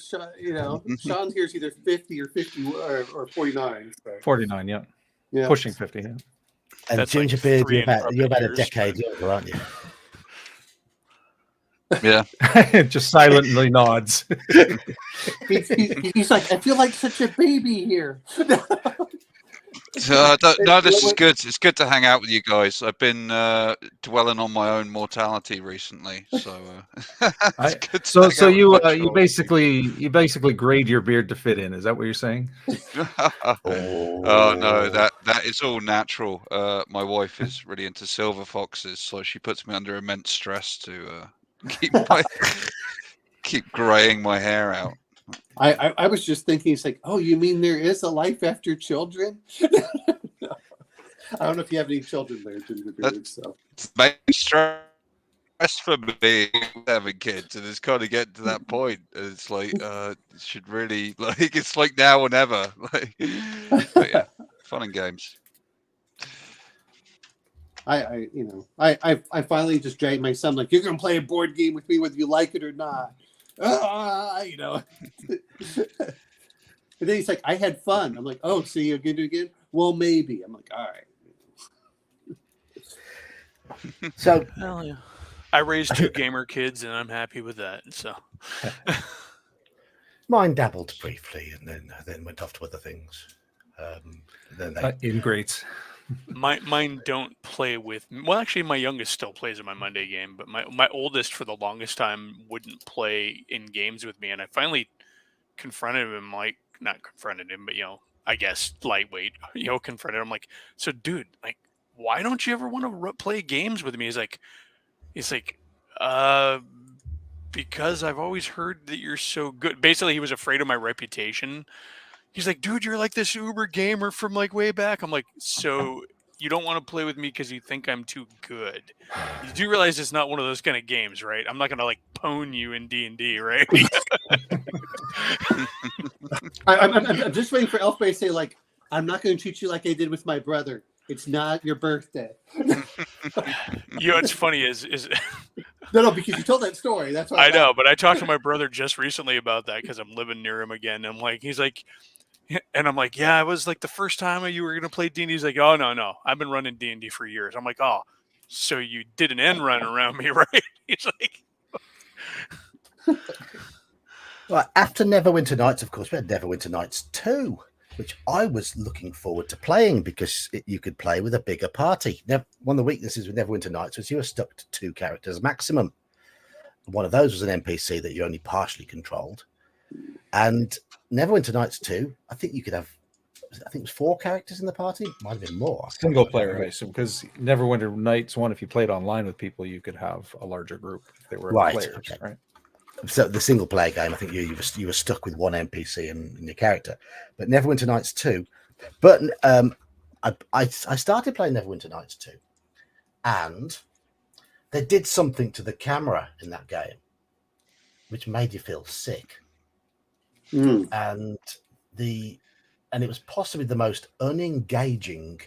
Sean here's either 50 or 50 or 49. So. 49, yeah. Pushing 50. Yeah. And That's Gingerbeard, like you're about a decade younger, aren't you? Yeah. Just silently nods. He's like, I feel like such a baby here. So no, this is good. It's good to hang out with you guys. I've been dwelling on my own mortality recently, so so you basically grade your beard to fit in. Is that what you're saying? Oh no, that is all natural. My wife is really into silver foxes, so she puts me under immense stress to keep graying my hair out. I was just thinking, it's like, oh, you mean there is a life after children? I don't know if you have any children there, Gingerbeard. So main stress for me having kids, and it's kind of getting to that point. And it's like it should really it's like now or never. But yeah, fun and games. I finally just dragged my son, like, you're gonna play a board game with me whether you like it or not. And then he's like, I had fun. I'm like, oh, so you're gonna do it again? Well, maybe. I'm like, all right. So Hell yeah. I raised 2 gamer kids, and I'm happy with that. So mine dabbled briefly, and then went off to other things. Then they Ingrates. mine don't play with. Well, actually, my youngest still plays in my Monday game, but my oldest for the longest time wouldn't play in games with me, and I finally confronted him, like, not confronted him, but I guess lightweight, confronted him, like, so dude, like, why don't you ever want to play games with me? He's like, because I've always heard that you're so good. Basically, he was afraid of my reputation. He's like, dude, you're like this uber gamer from like way back. I'm like, so you don't want to play with me because you think I'm too good. You do realize it's not one of those kind of games, right? I'm not going to like pwn you in D&D, right? I'm just waiting for Elfbay to say, like, I'm not going to treat you like I did with my brother. It's not your birthday. What's funny is No, because you told that story. That's why I know, but I talked to my brother just recently about that because I'm living near him again. He's like, and I'm like, yeah, it was like the first time you were going to play D&D. He's like, oh, no. I've been running D&D for years. I'm like, oh, so you did an end run around me, right? He's like, well, after Neverwinter Nights, of course, we had Neverwinter Nights 2, which I was looking forward to playing because you could play with a bigger party. Now, one of the weaknesses with Neverwinter Nights was you were stuck to 2 characters maximum. One of those was an NPC that you only partially controlled. And Neverwinter Nights 2, I think you could have, I think it was 4 characters in the party. Might have been more. Single player, I assume, because Neverwinter Nights 1, if you played online with people, you could have a larger group if they were Right, players, okay. right? So the single player game, I think you were stuck with one NPC and your character. But Neverwinter Nights 2, but I started playing Neverwinter Nights 2, and they did something to the camera in that game, which made you feel sick. And it was possibly the most unengaging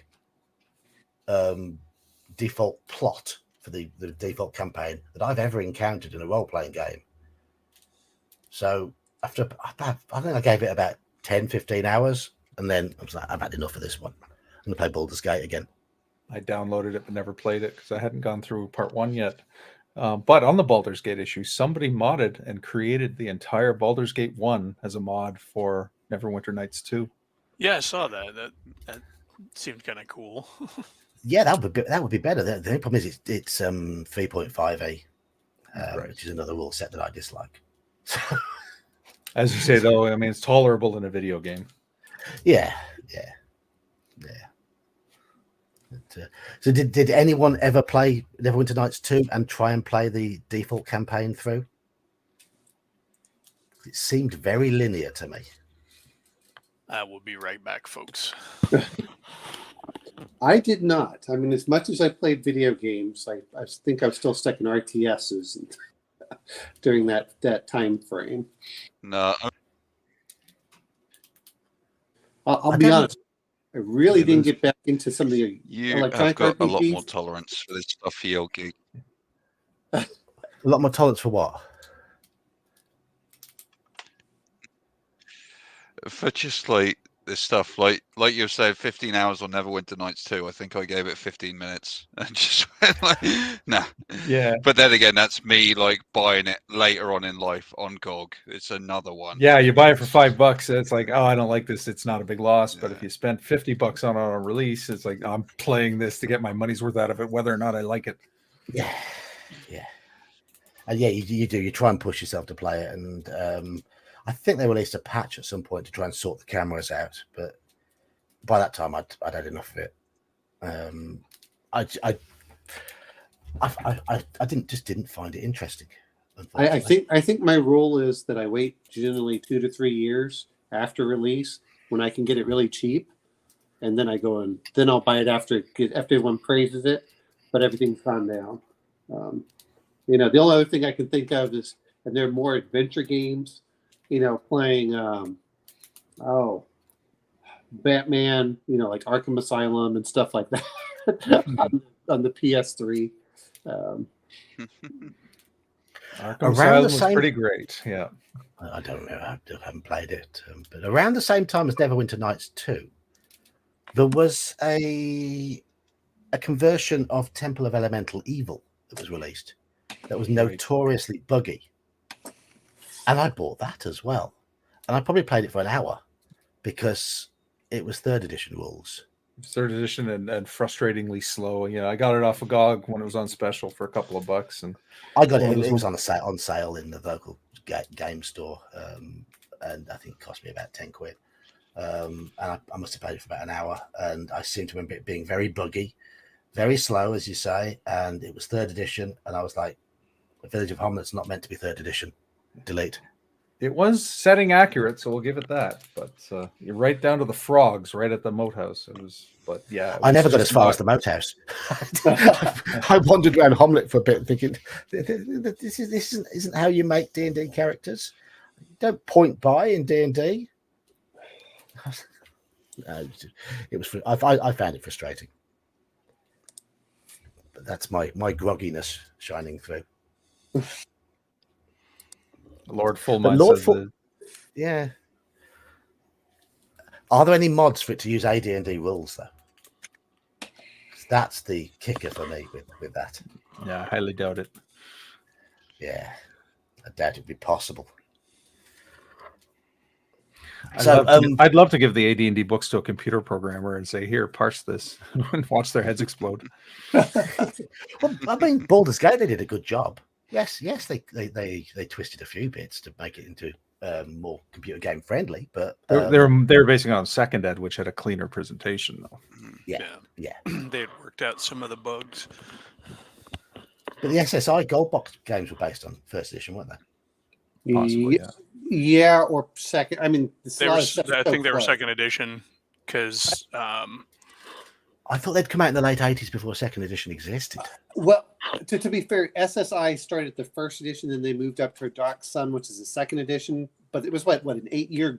default plot for the default campaign that I've ever encountered in a role-playing game. So after, I think I gave it about 10, 15 hours, and then I was like, I've had enough of this one. I'm going to play Baldur's Gate again. I downloaded it but never played it because I hadn't gone through part 1 yet. But on the Baldur's Gate issue, somebody modded and created the entire Baldur's Gate 1 as a mod for Neverwinter Nights 2. yeah, I saw that. That seemed kind of cool. Yeah, that would be better. The only problem is it's 3.5a, Right. which is another rule set that I dislike. As you say, though, I mean, it's tolerable in a video game. Yeah. But, so did anyone ever play Neverwinter Nights 2 and try and play the default campaign through? It seemed very linear to me. I will be right back, folks. I did not. I mean, as much as I played video games, I think I'm still stuck in RTSs during that time frame. No, I'll be honest. I really didn't get back into some of the you electronic have got a lot RPGs. more tolerance for this stuff for your Geek. A lot more tolerance for what? For just like this stuff, like you said, 15 hours on Neverwinter Nights 2. I think I gave it 15 minutes and just went like, nah. Yeah. But then again, that's me like buying it later on in life on GOG. It's another one. Yeah, you buy it for $5. It's like, oh, I don't like this. It's not a big loss. But Yeah. if you spend $50 on it on release, it's like, I'm playing this to get my money's worth out of it, whether or not I like it. Yeah. And yeah, you do. You try and push yourself to play it, and I think they released a patch at some point to try and sort the cameras out, but by that time I'd had enough of it. I didn't find it interesting. I think my rule is that I wait generally 2 to 3 years after release when I can get it really cheap, and then I go and then I'll buy it after everyone praises it, but everything's gone down. The only other thing I can think of is, and they're more adventure games. Playing Batman, like Arkham Asylum and stuff like that. on the PS3. Arkham Around Asylum the was same- pretty great. Yeah. I don't know. I haven't played it, but around the same time as Neverwinter Nights 2, there was a conversion of Temple of Elemental Evil that was released that was notoriously buggy, and I bought that as well, and I probably played it for an hour because it was 3rd edition rules. 3rd edition and frustratingly slow. You know, I got it off of GOG when it was on special for a couple of bucks, and I got Well, it. it was It was on sale in the local game store, and I think it cost me about 10 quid. And I must have played it for about an hour, and I seem to remember it being very buggy, very slow, as you say. And it was 3rd edition, and I was like, "Village of Homelet's not meant to be 3rd edition. Delete." it was setting accurate, so we'll give it that. But you're right down to the frogs, right at the moat house. It was, but yeah, it I was never got just as far not- as the moat house. I wandered around Homelet for a bit, thinking, "This isn't how you make D&D characters. You don't point by in D&D." It was. I found it frustrating, but that's my grogginess shining through. Lord But Fullmine Lord says Full- that Yeah. Are there any mods for it to use AD&D rules though? That's the kicker for me with that. yeah, I highly doubt it. Yeah, I doubt it'd be possible. I'd love to give the AD&D books to a computer programmer and say, "Here, parse this," and watch their heads explode. Well, I mean, Baldur's Gate, they did a good job. Yes, they twisted a few bits to make it into more computer game friendly, but They're basing it on Second Ed, which had a cleaner presentation, though. yeah. They had worked out some of the bugs. But the SSI Gold Box games were based on 1st edition, weren't they? Possibly, yeah. Yeah, or second. I mean, They were, I think they were 2nd edition because I thought they'd come out in the late 80s before 2nd edition existed. Well, to be fair, SSI started the 1st edition, then they moved up to Dark Sun, which is the 2nd edition. But it was what an 8-year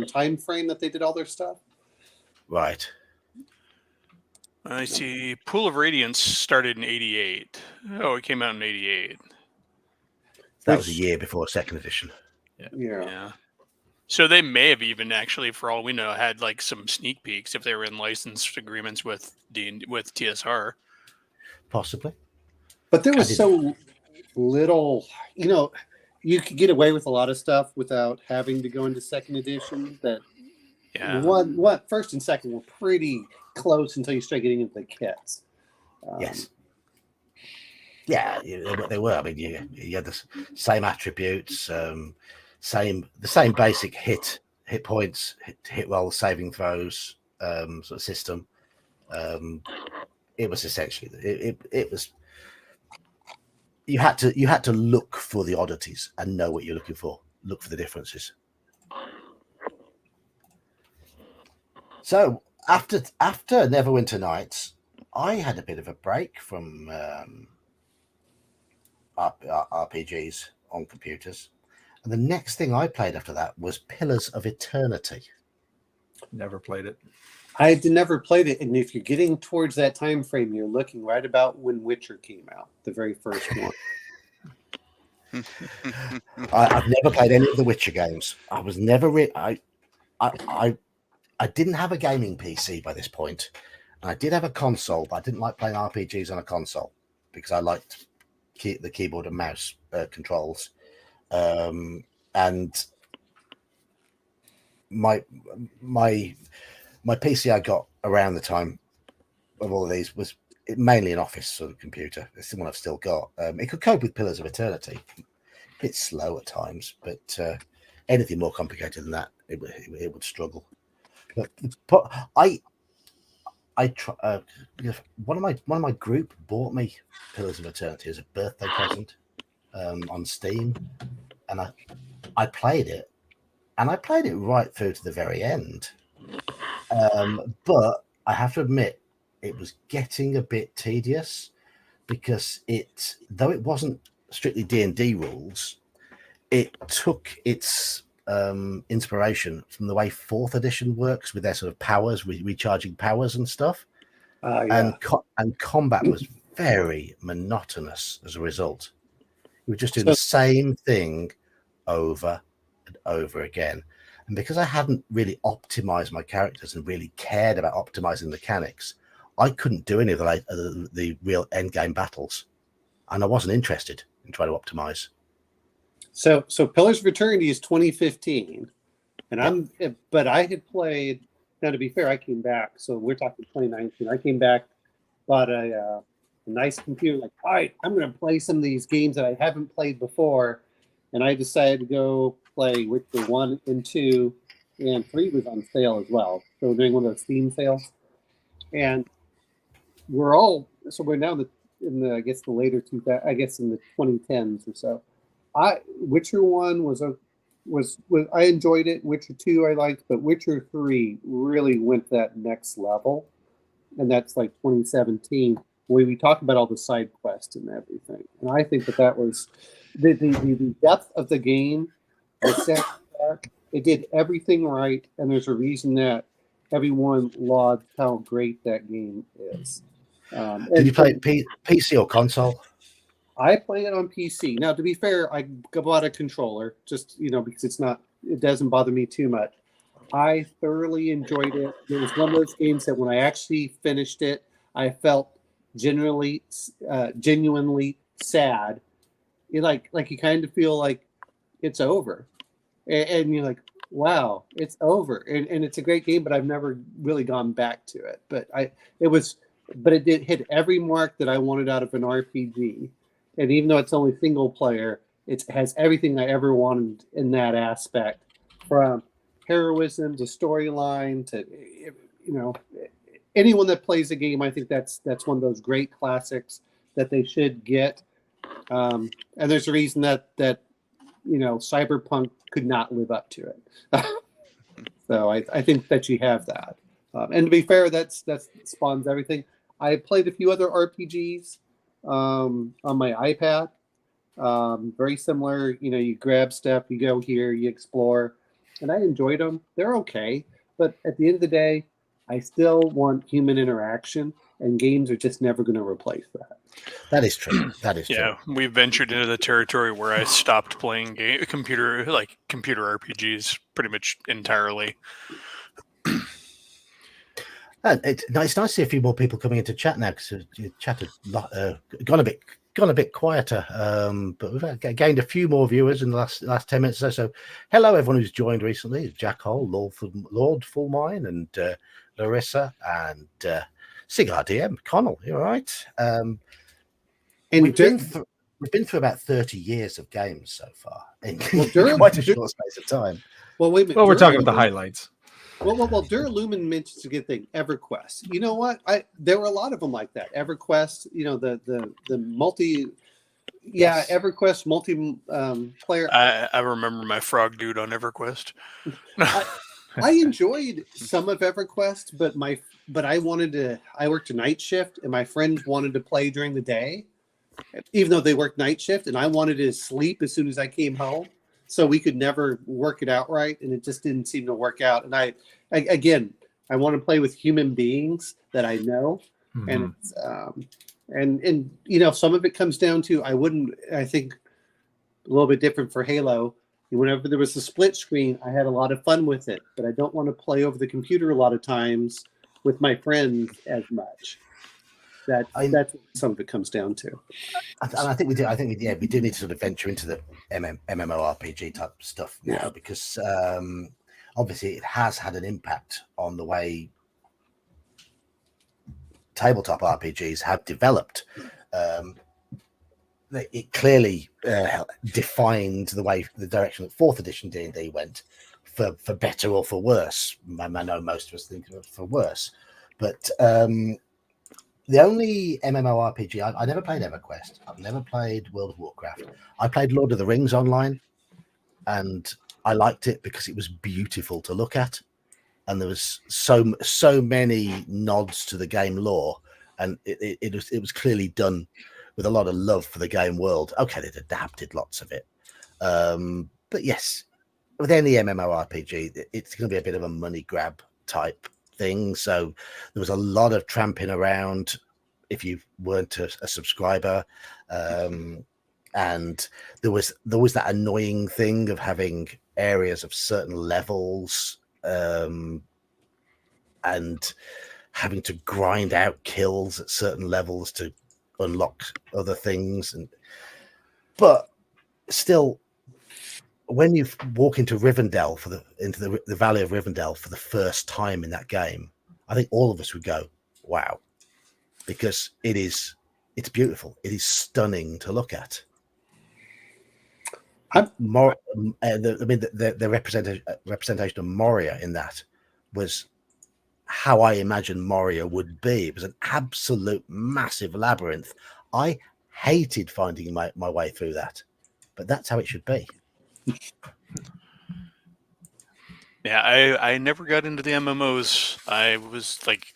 time frame that they did all their stuff. Right. I see Pool of Radiance started in 88. Oh, it came out in 88. That was a year before 2nd edition. Yeah. So they may have even actually, for all we know, had like some sneak peeks if they were in licensed agreements with with TSR. Possibly. But there was so little, you could get away with a lot of stuff without having to go into 2nd edition. That what 1st and 2nd were pretty close until you start getting into the kits. Yes. Yeah, they were. I mean, you had the same attributes, the same basic hit points, hit roll, saving throws, sort of system. It was essentially it was. You had to look for the oddities and know what you're looking for. Look for the differences. So after Neverwinter Nights, I had a bit of a break from RPGs on computers, and the next thing I played after that was Pillars of Eternity. Never played it. I had never played it, and if you're getting towards that time frame, you're looking right about when Witcher came out, the very first one. I've never played any of the Witcher games. I was never I didn't have a gaming PC by this point, and I did have a console, but I didn't like playing RPGs on a console because I liked the keyboard and mouse controls, and my PC I got around the time of all of these was mainly an office sort of computer. It's the one I've still got. It could cope with Pillars of Eternity. A bit slow at times, but anything more complicated than that, it would struggle. But one of my group bought me Pillars of Eternity as a birthday present on Steam, and I played it, and I played it right through to the very end. But I have to admit, it was getting a bit tedious because though it wasn't strictly D&D rules, it took its inspiration from the way 4th edition works with their sort of powers, recharging powers and stuff. Yeah. and combat was very monotonous as a result. We were just doing So- the same thing over and over again. And because I hadn't really optimized my characters and really cared about optimizing mechanics, I couldn't do any of the real end game battles, and I wasn't interested in trying to optimize. So Pillars of Eternity is 2015, and but I had played. Now, to be fair, I came back. So we're talking 2019. I came back, bought a nice computer. Like, all right, I'm going to play some of these games that I haven't played before, and I decided to go play Witcher 1 and 2, and 3 was on sale as well. So we're doing one of those Steam sales, and we're now in the I guess the later 2000, I guess in the 2010s or so. Witcher 1 was I enjoyed it. Witcher 2 I liked, but Witcher 3 really went that next level, and that's like 2017 where we talk about all the side quests and everything. And I think that was the depth of the game. It did everything right, and there's a reason that everyone lauds how great that game is. Did you play PC or console? I play it on PC. Now, to be fair, I bought a controller just, because it doesn't bother me too much. I thoroughly enjoyed it. It was one of those games that when I actually finished it, I felt genuinely sad. Like you kind of feel like it's over. And you're like, wow, it's over. And it's a great game, but I've never really gone back to it. But it did hit every mark that I wanted out of an RPG. And even though it's only single player, it has everything I ever wanted in that aspect, from heroism to storyline to, anyone that plays the game. I think that's one of those great classics that they should get. And there's a reason that Cyberpunk could not live up to it. So I think that you have that. And to be fair, that spawns everything. I played a few other RPGs on my iPad. Very similar, you grab stuff, you go here, you explore, and I enjoyed them. They're okay, but at the end of the day, I still want human interaction, and games are just never going to replace that. That is true. That is true. Yeah, we've ventured into the territory where I stopped playing computer RPGs pretty much entirely. And it's nice to see a few more people coming into chat now, because you chatted gone a bit quieter. But we've gained a few more viewers in the last 10 minutes or so. So hello, everyone who's joined recently: Jack Hole, Lord Fullmine, and Larissa, and Cigar DM Connell. You all right? And we've been through about 30 years of games so far in quite a short space of time. Well, wait a minute. Well, we're talking about the highlights. Well, Duralumin mentions a good thing. EverQuest. You know what? There were a lot of them like that. EverQuest. The multi. Yeah, yes. EverQuest multi-player. I remember my frog dude on EverQuest. I enjoyed some of EverQuest, but I worked a night shift, and my friends wanted to play during the day, even though they worked night shift, and I wanted to sleep as soon as I came home. So we could never work it out right, and it just didn't seem to work out. And I want to play with human beings that I know, and some of it comes down to I think a little bit different for Halo. Whenever there was a split screen, I had a lot of fun with it, but I don't want to play over the computer a lot of times with my friends as much. That's what some of it comes down to. And I think we do. We do need to sort of venture into the MMORPG type stuff now, because obviously it has had an impact on the way tabletop RPGs have developed. It clearly defined the direction that 4th edition D&D went, for better or for worse. I know most of us think of it for worse, but the only MMORPG I never played EverQuest. I've never played World of Warcraft. I played Lord of the Rings online, and I liked it because it was beautiful to look at, and there was so many nods to the game lore, and it was clearly done with a lot of love for the game world. Okay, they'd adapted lots of it, but yes, with any MMORPG, it's going to be a bit of a money grab type things. So there was a lot of tramping around if you weren't a subscriber. And there was that annoying thing of having areas of certain levels and having to grind out kills at certain levels to unlock other things. But still, when you walk into Rivendell into the Valley of Rivendell for the first time in that game, I think all of us would go, wow, because it's beautiful. It is stunning to look at. The representation of Moria in that was how I imagined Moria would be. It was an absolute massive labyrinth. I hated finding my way through that, but that's how it should be. Yeah, I never got into the MMOs. I was like,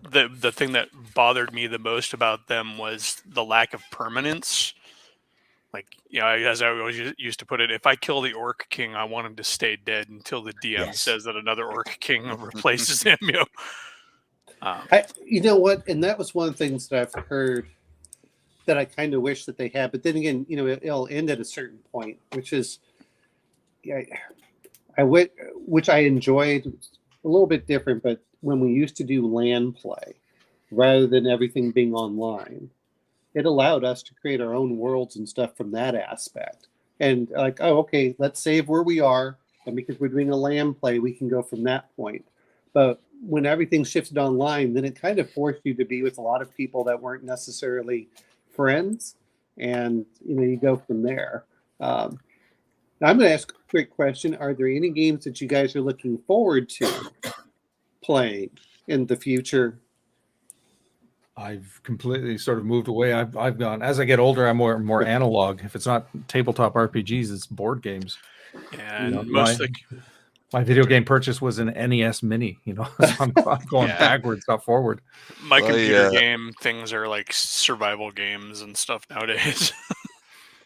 the thing that bothered me the most about them was the lack of permanence. Like, you know, as I always used to put it, if I kill the Orc King, I want him to stay dead until the DM says that another Orc King replaces him. You know, you know what? And that was one of the things that I've heard that I kind of wish that they had. But then again, you know, it'll end at a certain point, which is, which I enjoyed a little bit different. But when we used to do LAN play, rather than everything being online, it allowed us to create our own worlds and stuff from that aspect. And like, oh, okay, let's save where we are. And because we're doing a LAN play, we can go from that point. But when everything shifted online, then it kind of forced you to be with a lot of people that weren't necessarily friends. And, you know, you go from there. Now I'm going to ask a quick question. Are there any games that you guys are looking forward to playing in the future? I've completely sort of moved away. I've gone, as I get older, I'm more analog. If it's not tabletop RPGs, it's board games. And you know, my video game purchase was an NES Mini. You know, so I'm going backwards, not forward. My computer game things are like survival games and stuff nowadays.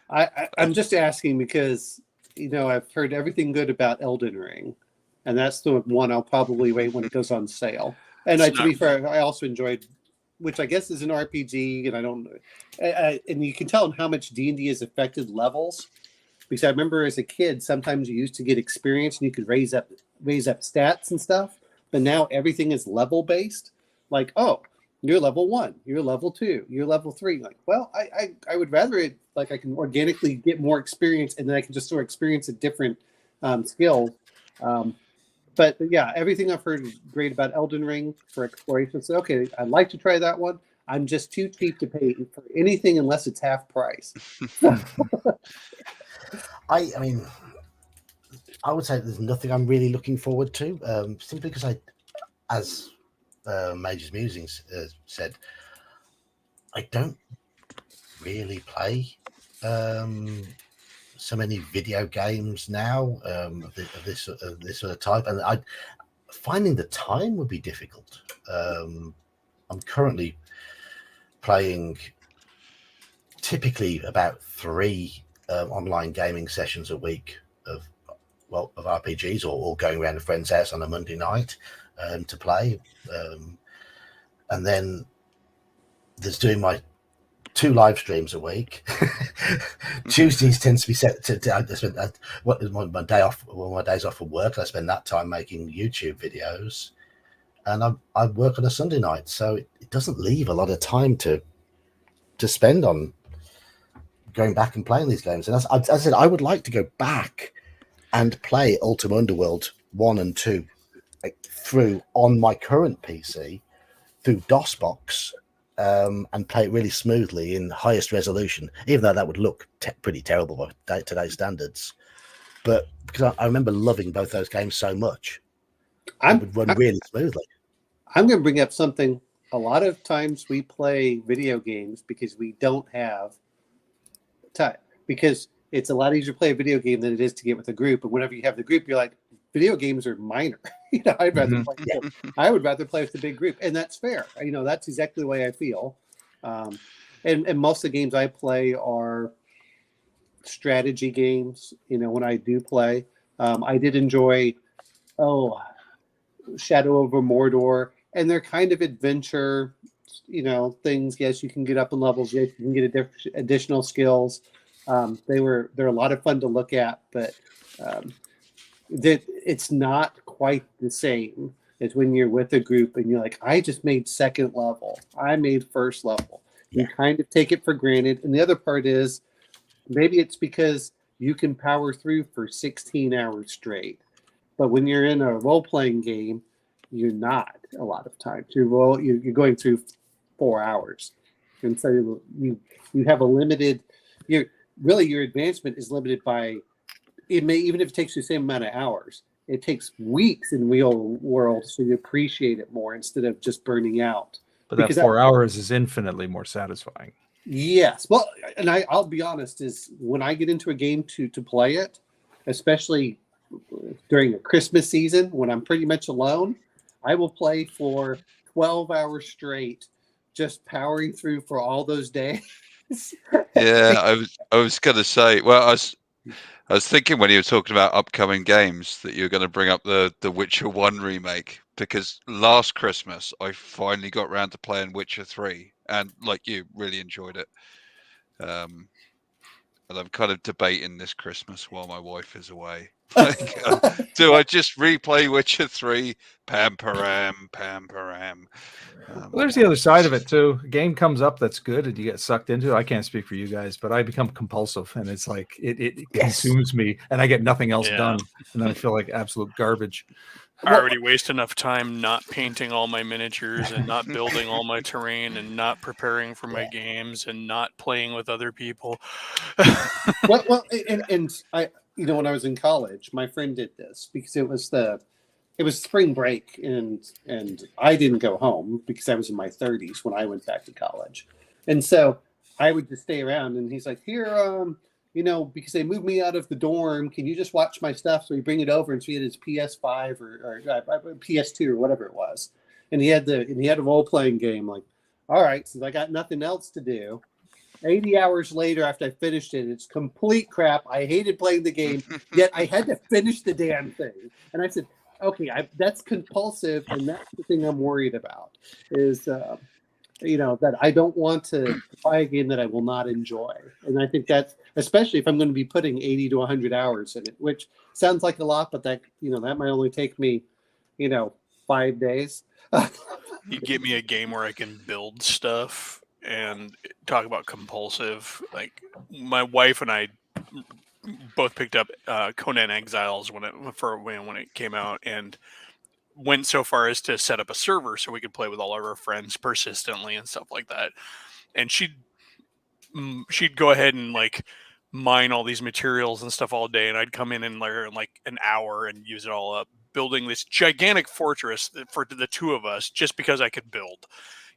I'm just asking because, you know, I've heard everything good about Elden Ring, and that's the one I'll probably wait when it goes on sale. And to be fair, I also enjoyed, which I guess is an RPG, and I don't know. And you can tell how much D&D has affected levels, because I remember as a kid, sometimes you used to get experience and you could raise up stats and stuff, but now everything is level based. Like, oh, you're level 1, you're level 2, you're level 3. Like, well, I would rather it like I can organically get more experience, and then I can just sort of experience a different skill. But yeah, everything I've heard is great about Elden Ring for exploration. So, okay, I'd like to try that one. I'm just too cheap to pay for anything unless it's half price. I mean, I would say there's nothing I'm really looking forward to, simply because as Major's Musings said, I don't really play so many video games now of this sort of type, and finding the time would be difficult. I'm currently playing typically about 3 online gaming sessions a week of RPGs, or going around a friend's house on a Monday night to play, and then there's doing my 2 live streams a week. Tuesdays tends to be set to I spend my day off. Well, my days off from work, I spend that time making YouTube videos, and I work on a Sunday night, so it doesn't leave a lot of time to spend on going back and playing these games. And as I said, I would like to go back and play Ultima Underworld 1 and 2 through on my current PC through DOSBox. And play it really smoothly in highest resolution, even though that would look pretty terrible by today's standards. But because I remember loving both those games so much, it would run really smoothly. I'm going to bring up something. A lot of times we play video games because we don't have time, because it's a lot easier to play a video game than it is to get with a group. And whenever you have the group, you're like, video games are minor. You know, I would rather play with the big group, and that's fair. You know, that's exactly the way I feel. And most of the games I play are strategy games. You know, when I do play, I did enjoy. Shadow over Mordor, and they're kind of adventure, things. Yes, you can get up in levels. Yes, you can get additional skills. They're a lot of fun to look at, but that it's not quite the same as when you're with a group and you're like, I just made second level, I made first level. You kind of take it for granted. And the other part is maybe it's because you can power through for 16 hours straight. But when you're in a role-playing game, you're not a lot of times. You're going through 4 hours. And so you have a limited, your advancement is limited by, it may, even if it takes you the same amount of hours, it takes weeks in real world, so you appreciate it more instead of just burning out. But that 4 hours is infinitely more satisfying. Yes. Well, and I'll be honest, is when I get into a game to play it, especially during the Christmas season when I'm pretty much alone, I will play for 12 hours straight, just powering through for all those days. Yeah, I was gonna say, well, I was thinking when you were talking about upcoming games that you were going to bring up the Witcher 1 remake, because last Christmas I finally got around to playing Witcher 3, and like you, really enjoyed it. And I'm kind of debating this Christmas while my wife is away. Do I just replay Witcher 3? Pam-param, pam-param. Well, there's the other side of it too. A game comes up that's good and you get sucked into it. I can't speak for you guys, but I become compulsive, and it's like it consumes me, and I get nothing else done, and then I feel like absolute garbage. I already waste enough time not painting all my miniatures and not building all my terrain and not preparing for my games and not playing with other people. well, and I, when I was in college, my friend did this because it was spring break, and I didn't go home because I was in my 30s when I went back to college, and so I would just stay around. And he's like, "Here, because they moved me out of the dorm, can you just watch my stuff?" So he bring it over, and so he had his PS5 or PS2 or whatever it was, and he had a role playing game. Like, all right, since I got nothing else to do. 80 hours later, after I finished it, it's complete crap. I hated playing the game, yet I had to finish the damn thing. And I said, okay, that's compulsive, and that's the thing I'm worried about is, that I don't want to buy a game that I will not enjoy. And I think that's, especially if I'm going to be putting 80 to 100 hours in it, which sounds like a lot, but that might only take me, 5 days. You get me a game where I can build stuff and talk about compulsive. Like, my wife and I both picked up Conan Exiles when it came out, and went so far as to set up a server so we could play with all of our friends persistently and stuff like that. And she'd go ahead and like mine all these materials and stuff all day, and I'd come in and learn like an hour and use it all up, building this gigantic fortress for the two of us just because I could build.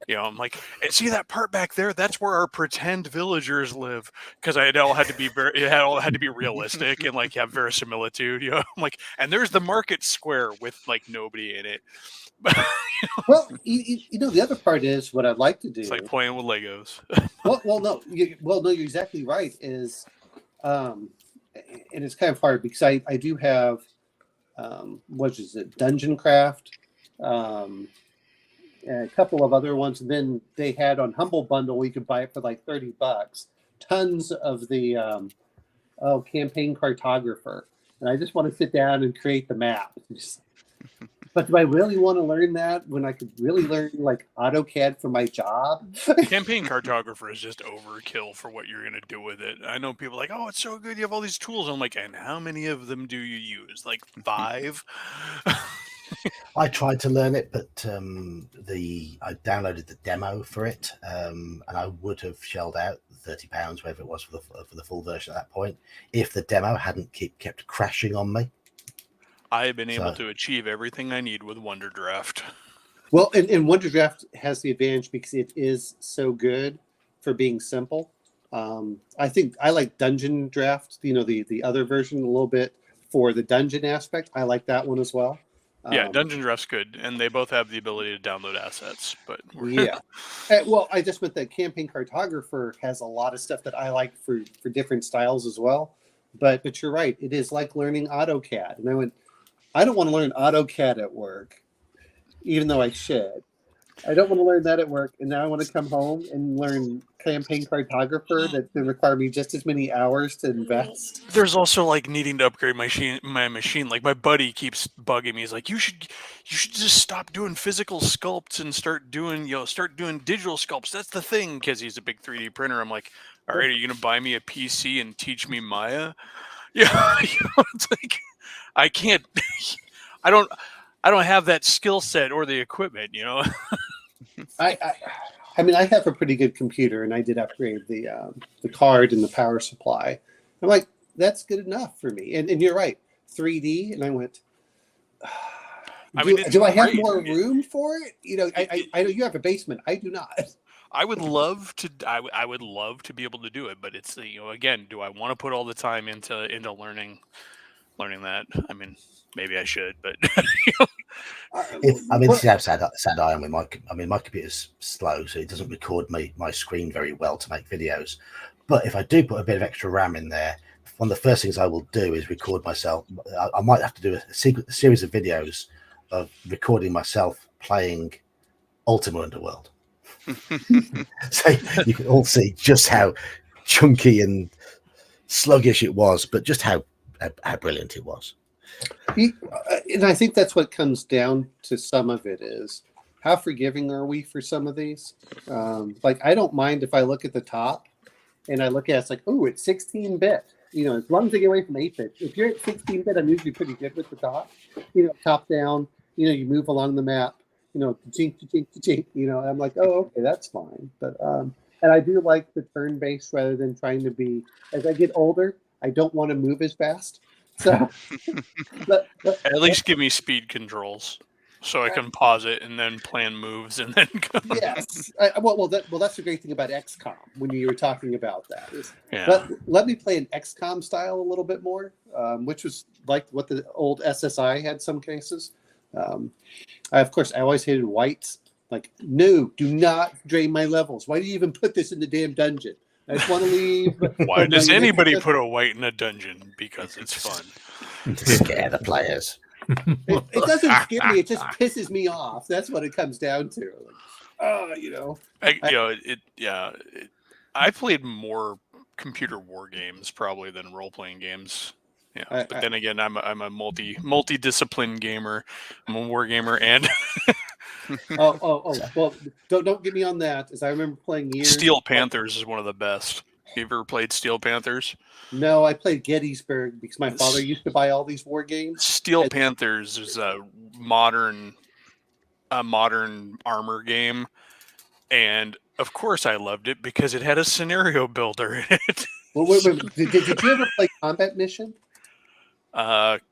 I'm like, and see that part back there? That's where our pretend villagers live, because it all had to be realistic and like have verisimilitude. I'm like, and there's the market square with like nobody in it. Well, the other part is what I'd like to do. It's like playing with Legos. No, you're exactly right. Is, and it's kind of hard because I do have, what is it, Dungeon Craft, and a couple of other ones. And then they had on Humble Bundle, you could buy it for like $30. Tons of the campaign cartographer, and I just want to sit down and create the map. But do I really want to learn that when I could really learn like AutoCAD for my job? Campaign cartographer is just overkill for what you're going to do with it. I know people like, oh, it's so good. You have all these tools. I'm like, and how many of them do you use? Like 5? I tried to learn it, but I downloaded the demo for it, and I would have shelled out £30, whatever it was for the full version at that point, if the demo hadn't kept crashing on me. I have been able to achieve everything I need with Wonderdraft. Well, and Wonderdraft has the advantage because it is so good for being simple. I think I like Dungeon Draft, the other version a little bit for the dungeon aspect. I like that one as well. Yeah, Dungeon Draft's good, and they both have the ability to download assets. But yeah, well, I just meant that Campaign Cartographer has a lot of stuff that I like for different styles as well. But you're right, it is like learning AutoCAD, and I don't want to learn AutoCAD at work. even though I should. I don't want to learn that at work, and now I want to come home and learn campaign cartographer that's going to require me just as many hours to invest. There's also like needing to upgrade my machine. Like my buddy keeps bugging me. He's like, you should just stop doing physical sculpts and start doing digital sculpts. That's the thing, because he's a big 3D printer. I'm like, all right, are you gonna buy me a PC and teach me Maya? Yeah, it's like I can't. I don't have that skill set or the equipment. I mean, I have a pretty good computer, and I did upgrade the card and the power supply. I'm like, that's good enough for me. And you're right, 3D. And I went, do I have more room for it? I know you have a basement. I do not. I would love to. I would love to be able to do it, but it's again, do I want to put all the time into learning that? I mean, maybe I should, but This is how sad I am with my computer's slow, so it doesn't record my screen very well to make videos. But if I do put a bit of extra RAM in there, one of the first things I will do is record myself. I might have to do a series of videos of recording myself playing Ultima Underworld. So you can all see just how chunky and sluggish it was, but just how brilliant it was. And I think that's what comes down to some of it is how forgiving are we for some of these? Like, I don't mind if I look at the top and I look at it's like, oh, it's 16-bit. As long as I get away from 8-bit. If you're at 16-bit, I'm usually pretty good with the top. Top down. You move along the map. Chink, chink, chink. I'm like, oh, okay, that's fine. But and I do like the turn-based rather than trying to be. As I get older, I don't want to move as fast. So, at least give me speed controls so I can pause it and then plan moves and then go. Yes. That's the great thing about XCOM when you were talking about that. Let me play an XCOM style a little bit more, which was like what the old SSI had some cases. Of course, I always hated whites. Like, no, do not drain my levels. Why do you even put this in the damn dungeon? I just want to leave. Why does anybody put a white in a dungeon? Because it's fun. To scare the players. It doesn't scare me. It just pisses me off. That's what it comes down to. I played more computer war games probably than role playing games. Yeah, but then again, I'm a multi-discipline gamer. I'm a war gamer and. Well, don't get me on that. As I remember playing years. Steel Panthers is one of the best. You ever played Steel Panthers? No, I played Gettysburg because my father used to buy all these war games. Steel Panthers is a modern armor game, and of course I loved it because it had a scenario builder in it. Wait. Did you ever play Combat Mission?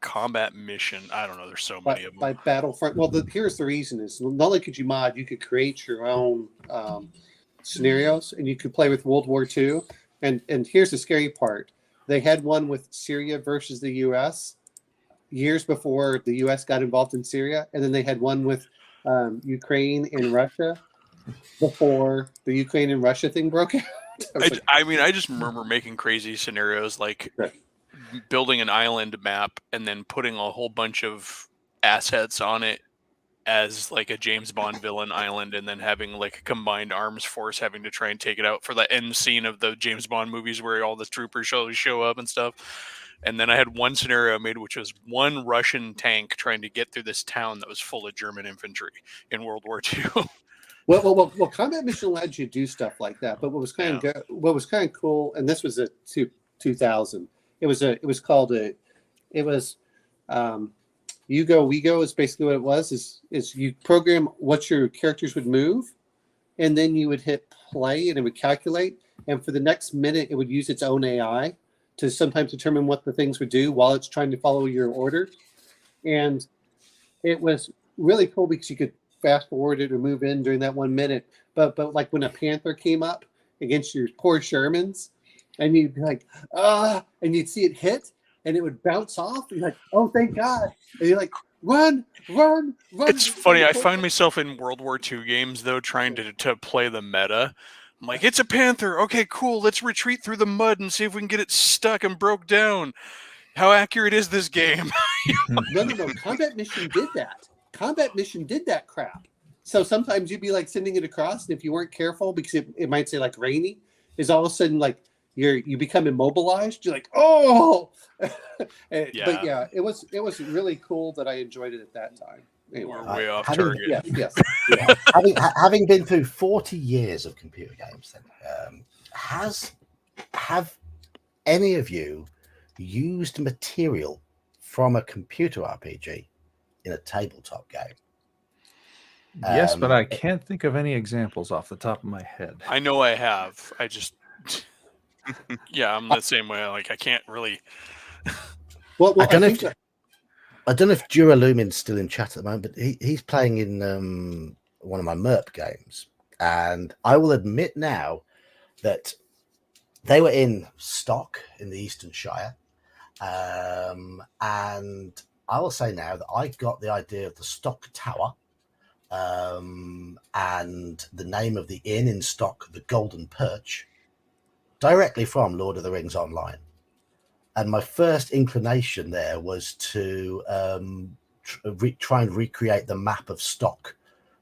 Combat Mission. I don't know. There's so many of them. By Battlefront. Well, here's the reason: is not only could you mod, you could create your own scenarios, and you could play with World War II. And here's the scary part: they had one with Syria versus the U.S. years before the U.S. got involved in Syria, and then they had one with Ukraine and Russia before the Ukraine and Russia thing broke out. I just remember making crazy scenarios like. Right. Building an island map and then putting a whole bunch of assets on it as like a James Bond villain island, and then having like a combined arms force having to try and take it out for the end scene of the James Bond movies where all the troopers show up and stuff. And then I had one scenario I made, which was one Russian tank trying to get through this town that was full of German infantry in World War II. Well, Combat Mission allowed you to do stuff like that. But what was kind of cool, and this was a 2000. It was called You Go, We Go is basically what it was. Is you program what your characters would move, and then you would hit play, and it would calculate. And for the next minute, it would use its own AI to sometimes determine what the things would do while it's trying to follow your order. And it was really cool because you could fast forward it or move in during that 1 minute. But like when a Panther came up against your poor Shermans, and you'd be like, and you'd see it hit, and it would bounce off. And you're like, oh, thank God. And you're like, run. It's funny. I find myself in World War II games, though, trying to play the meta. I'm like, it's a Panther. Okay, cool. Let's retreat through the mud and see if we can get it stuck and broke down. How accurate is this game? No. Combat Mission did that. Combat Mission did that crap. So sometimes you'd be like sending it across, and if you weren't careful, because it might say like rainy, is all of a sudden like you become immobilized. You're like, oh, But yeah, it was really cool that I enjoyed it at that time. Anyway, We're way off having- target. yes. Yeah. having been through 40 years of computer games, then have any of you used material from a computer RPG in a tabletop game? Yes, but I can't think of any examples off the top of my head. I know I have. I just, yeah, I'm the same way. Like, I can't really. Well, I don't know if Duralumin's still in chat at the moment, but he's playing in one of my MERP games, and I will admit now that they were in stock in the Eastern Shire, and I will say now that I got the idea of the stock tower, and the name of the inn in stock, the Golden Perch, directly from Lord of the Rings Online. And my first inclination there was to try and recreate the map of stock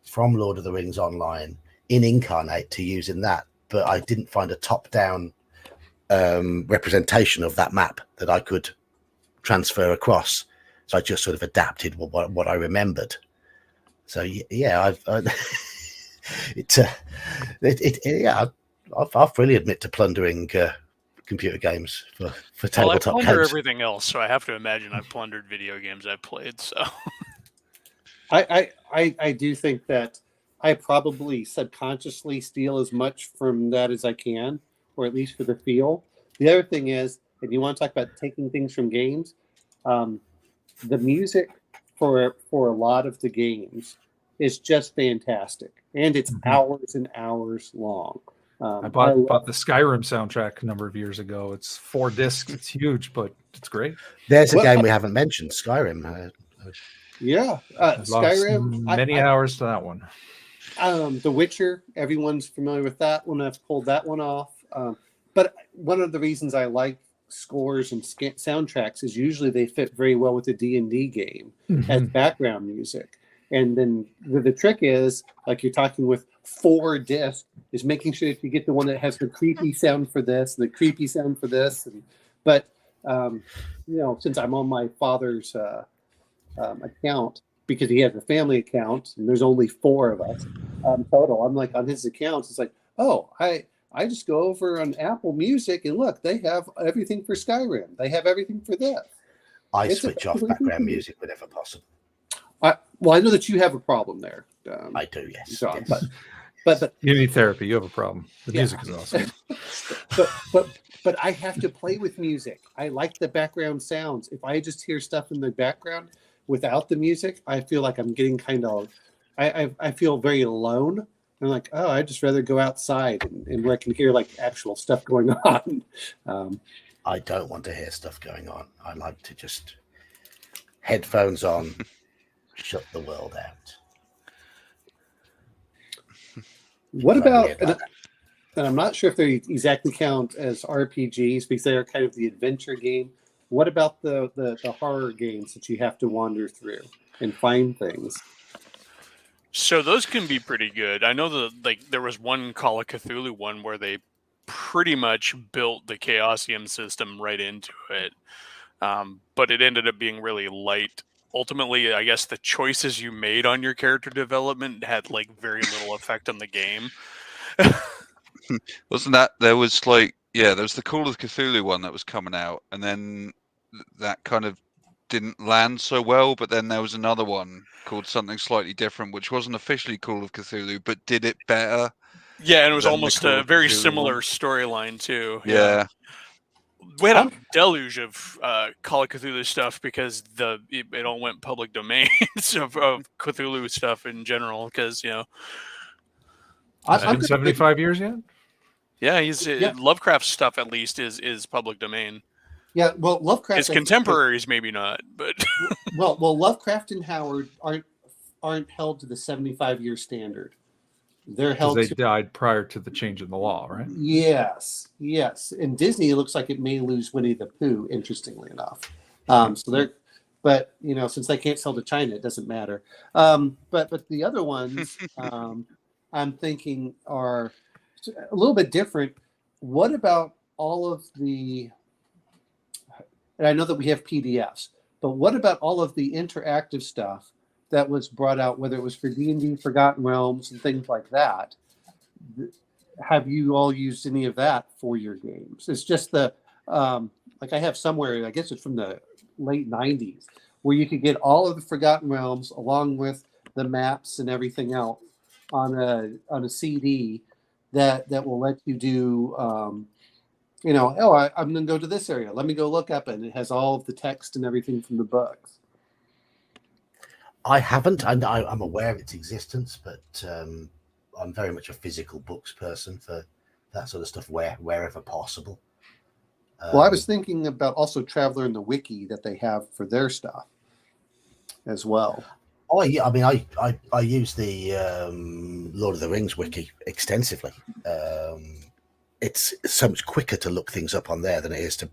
from Lord of the Rings Online in Incarnate to use in that, but I didn't find a top-down representation of that map that I could transfer across. So I just sort of adapted what I remembered. So yeah, I'll freely admit to plundering computer games for Well, I tabletop plunder games. everything else, so I have to imagine I've plundered video games I've played. So I do think that I probably subconsciously steal as much from that as I can, or at least for the feel. The other thing is, and you want to talk about taking things from games, the music for a lot of the games is just fantastic, and it's hours and hours long. I bought the Skyrim soundtrack a number of years ago. It's 4 discs. It's huge, but it's great. There's a game we haven't mentioned, Skyrim. Yeah, I've lost Skyrim. many hours to that one. The Witcher. Everyone's familiar with that one. I've pulled that one off. But one of the reasons I like scores and soundtracks is usually they fit very well with the D&D game as background music. And then the trick is, like you're talking with 4 discs, is making sure that you get the one that has the creepy sound for this, and the creepy sound for this. But since I'm on my father's account, because he has a family account, and there's only 4 of us total, I'm like on his accounts. It's like, oh, I just go over on Apple Music and look, they have everything for Skyrim. They have everything for this. I switch off background music whenever possible. Well, I know that you have a problem there. I do, yes. John, yes. but You need therapy. You have a problem. The music is awesome. but I have to play with music. I like the background sounds. If I just hear stuff in the background without the music, I feel like I'm getting I feel very alone. I'm like, oh, I'd just rather go outside and where I can hear like actual stuff going on. I don't want to hear stuff going on. I like to just headphones on, shut the world out. What about, and I'm not sure if they exactly count as RPGs because they are kind of the adventure game. What about the horror games that you have to wander through and find things? So those can be pretty good. I know there was one Call of Cthulhu one where they pretty much built the Chaosium system right into it, but it ended up being really light. Ultimately, I guess the choices you made on your character development had like very little effect on the game. Wasn't that there was the Call of Cthulhu one that was coming out, and then that kind of didn't land so well, but then there was another one called something slightly different, which wasn't officially Call of Cthulhu, but did it better. Yeah, and it was than the almost Call a of very Cthulhu similar one. storyline too. Yeah. We had a deluge of Call of Cthulhu stuff because it all went public domain of Cthulhu stuff in general. Because It's been 75 years yet? Yeah, Lovecraft stuff at least is public domain. Yeah, well, Lovecraft. His contemporaries maybe not, but well, Lovecraft and Howard aren't held to the 75-year standard. They're held. Because they died prior to the change in the law, right? Yes. And Disney looks like it may lose Winnie the Pooh. Interestingly enough, so But since they can't sell to China, it doesn't matter. But the other ones, I'm thinking are a little bit different. What about all of the? And I know that we have PDFs, but what about all of the interactive stuff that was brought out, whether it was for D&D, Forgotten Realms, and things like that? Have you all used any of that for your games? It's just like I have somewhere, I guess it's from the late 90s, where you could get all of the Forgotten Realms along with the maps and everything else on a CD that will let you do I'm going to go to this area. Let me go look up, and it has all of the text and everything from the books. I haven't. I'm aware of its existence, but I'm very much a physical books person for that sort of stuff wherever possible. Well, I was thinking about also Traveler in the Wiki that they have for their stuff as well. Oh yeah, I mean, I use the Lord of the Rings wiki extensively. It's so much quicker to look things up on there than it is to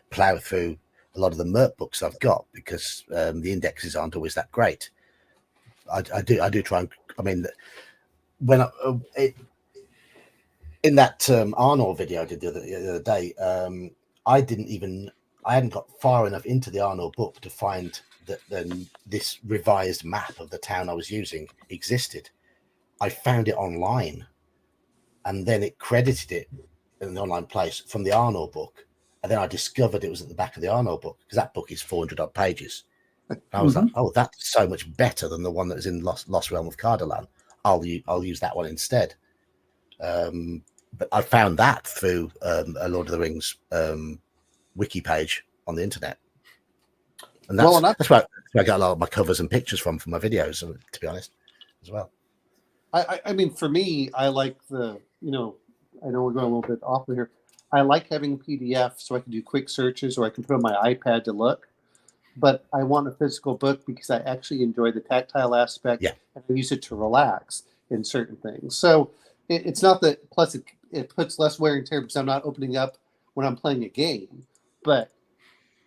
plow through a lot of the Merc books I've got, because the indexes aren't always that great. I do try and, I mean, when in that Arnor video I did the other day, I hadn't got far enough into the Arnor book to find that this revised map of the town I was using existed. I found it online, and then it credited it in the online place from the Arnor book, and then I discovered it was at the back of the Arnor book, because that book is 400 odd pages. I was like, oh, that's so much better than the one that was in Lost Realm of Cardolan. I'll use that one instead. But I found that through a Lord of the Rings wiki page on the internet, and that's where I got a lot of my covers and pictures from for my videos, to be honest, as well. I mean, for me, I like I know we're going a little bit off here. I like having PDF so I can do quick searches, or I can put on my iPad to look. But I want a physical book because I actually enjoy the tactile aspect, and I use it to relax in certain things. So it's not that. Plus, it puts less wear and tear because I'm not opening up when I'm playing a game. But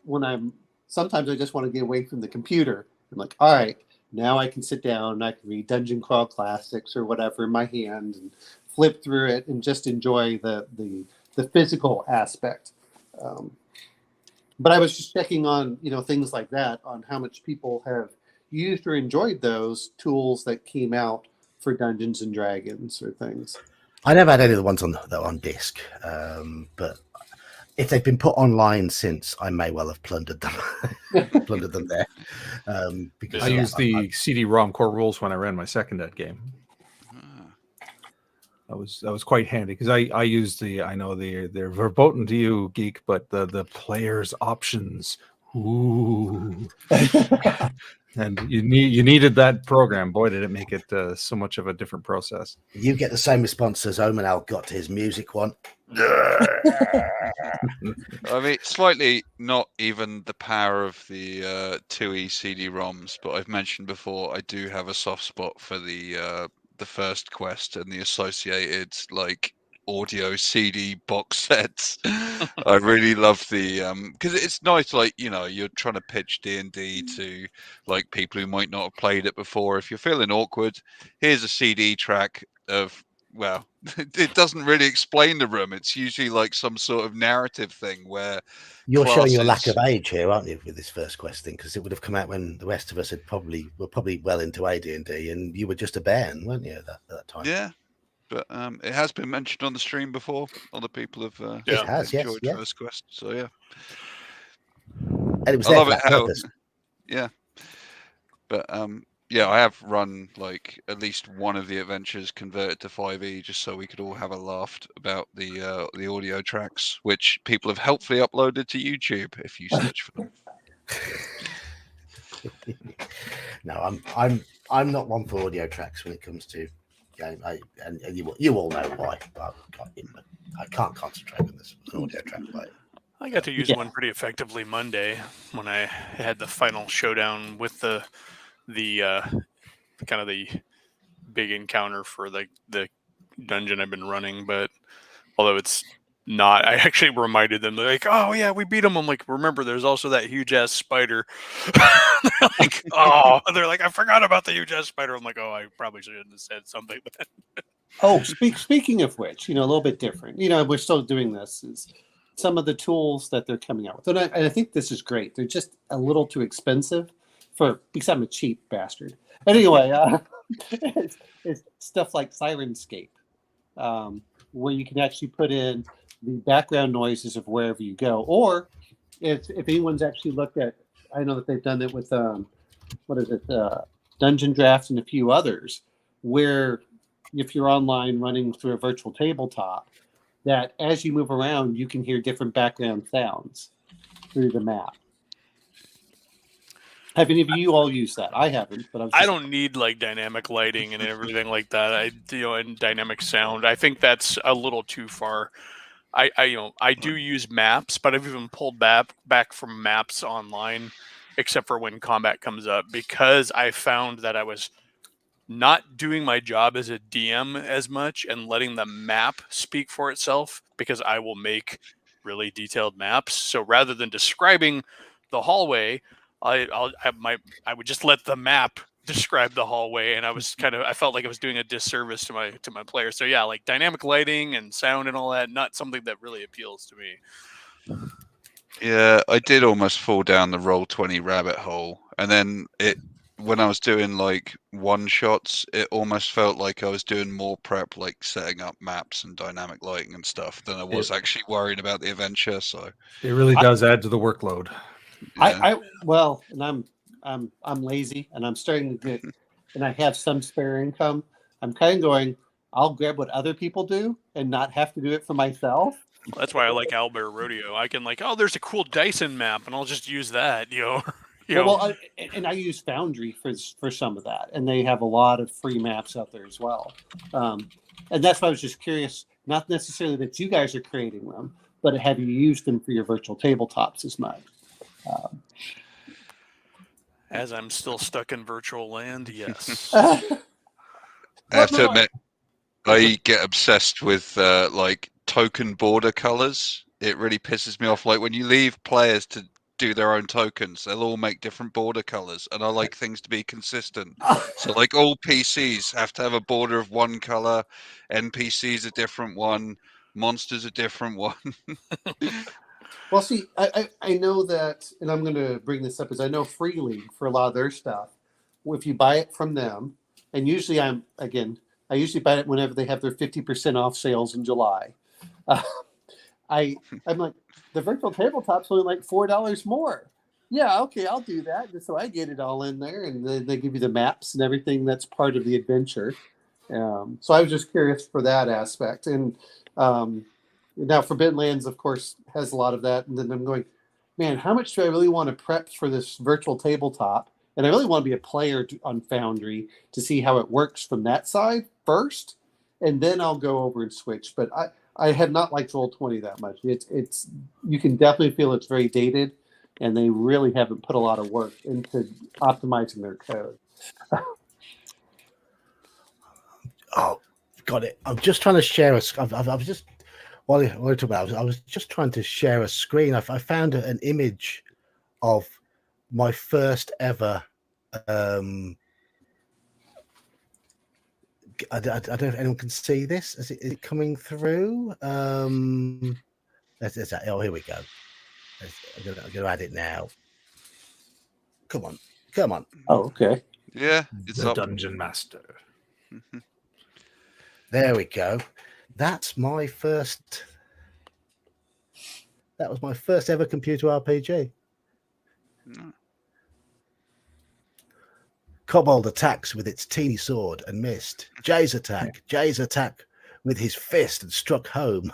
when sometimes I just want to get away from the computer. I'm like, all right, now I can sit down and I can read Dungeon Crawl Classics or whatever in my hand and flip through it and just enjoy the physical aspect. But I was just checking on, things like that, on how much people have used or enjoyed those tools that came out for Dungeons and Dragons or things. I never had any of the ones on disc, but if they've been put online since, I may well have plundered them, there. Because I used the CD-ROM core rules when I ran my second Ed game. That was quite handy, because I used they're verboten to you, Geek, but the player's options. Ooh. And you needed that program. Boy, did it make it so much of a different process. You get the same response as Omanal got to his music one. I mean, slightly not even the power of the 2E CD-ROMs, but I've mentioned before I do have a soft spot for the first quest and the associated audio CD box sets. I really love the because it's nice, you're trying to pitch D&D to people who might not have played it before. If you're feeling awkward, here's a CD track of, well, it doesn't really explain the room. It's usually some sort of narrative thing where you're showing your lack of age here, aren't you, with this first quest thing? Because it would have come out when the rest of us were probably well into AD&D, and you were just a bairn, weren't you, at that time? Yeah, but it has been mentioned on the stream before. Other people have enjoyed First Quest, so yeah. And it was there for that purpose. Yeah, but yeah, I have run at least one of the adventures converted to 5e just so we could all have a laugh about the audio tracks, which people have helpfully uploaded to YouTube if you search for them. No, I'm not one for audio tracks when it comes to game. And you all know why. I can't concentrate with this audio track. I got to use one pretty effectively Monday when I had the final showdown with the kind of the big encounter for the dungeon I've been running. But although it's not. I actually reminded them. They're like, "Oh yeah, we beat them." I'm like, "Remember, there's also that huge ass spider." They're like, "Oh," they're like, "I forgot about the huge ass spider." I'm like, "Oh, I probably shouldn't have said something." Oh, speaking of which, a little bit different. We're still doing this. Is some of the tools that they're coming out with, and I think this is great. They're just a little too expensive because I'm a cheap bastard. Anyway, it's stuff like Sirenscape, where you can actually put in the background noises of wherever you go, or if anyone's actually looked at, I know that they've done it with what is it, Dungeon Drafts and a few others, where if you're online running through a virtual tabletop, that as you move around, you can hear different background sounds through the map. Have any of you all used that? I haven't, but I don't need like dynamic lighting and everything like that. And dynamic sound. I think that's a little too far. I do use maps, but I've even pulled back from maps online, except for when combat comes up, because I found that I was not doing my job as a DM as much and letting the map speak for itself, because I will make really detailed maps. So rather than describing the hallway, I would just let the map describe the hallway, and I felt like I was doing a disservice to my players. So yeah, like dynamic lighting and sound and all that, not something that really appeals to me. Yeah, I did almost fall down the Roll20 rabbit hole, and then when I was doing like one shots, it almost felt like I was doing more prep, like setting up maps and dynamic lighting and stuff, than I was actually worried about the adventure. So It really does add to the workload. yeah. And I'm lazy, and I'm starting to get, and I have some spare income. I'm kind of going, I'll grab what other people do and not have to do it for myself. Well, that's why I like Owlbear Rodeo. I can like, oh, there's a cool Dyson map, and I'll just use that. I use Foundry for some of that, and they have a lot of free maps out there as well. And that's why I was just curious, not necessarily that you guys are creating them, but have you used them for your virtual tabletops as much? As I'm still stuck in virtual land, yes. I have to admit, I get obsessed with like token border colors. It really pisses me off. Like when you leave players to do their own tokens, they'll all make different border colors, and I like things to be consistent. So like all PCs have to have a border of one color, NPCs a different one, monsters a different one. Well, see, I know that, and I'm going to bring this up, is I know Free League, for a lot of their stuff, if you buy it from them, and usually I usually buy it whenever they have their 50% off sales in July. I'm like, the virtual tabletop's only like $4 more. Yeah, okay, I'll do that. So I get it all in there, and they give you the maps and everything that's part of the adventure. So I was just curious for that aspect. And now Forbidden Lands, of course, has a lot of that. And then I'm going, man, how much do I really want to prep for this virtual tabletop? And I really want to be a player on Foundry to see how it works from that side first, and then I'll go over and switch. But I have not liked Roll20 that much. It's you can definitely feel it's very dated, and they really haven't put a lot of work into optimizing their code. Oh, got it. I'm just trying to share I was just while we're talking about, I was just trying to share a screen. I found an image of my first ever. I don't know if anyone can see this. Is it coming through? That's that. Oh, here we go. I'm going to add it now. Come on. Oh, okay. Yeah, it's The up. Dungeon Master. There we go. That was my first ever computer RPG. Mm. Kobold attacks with its teeny sword and missed. Jay's attack with his fist and struck home.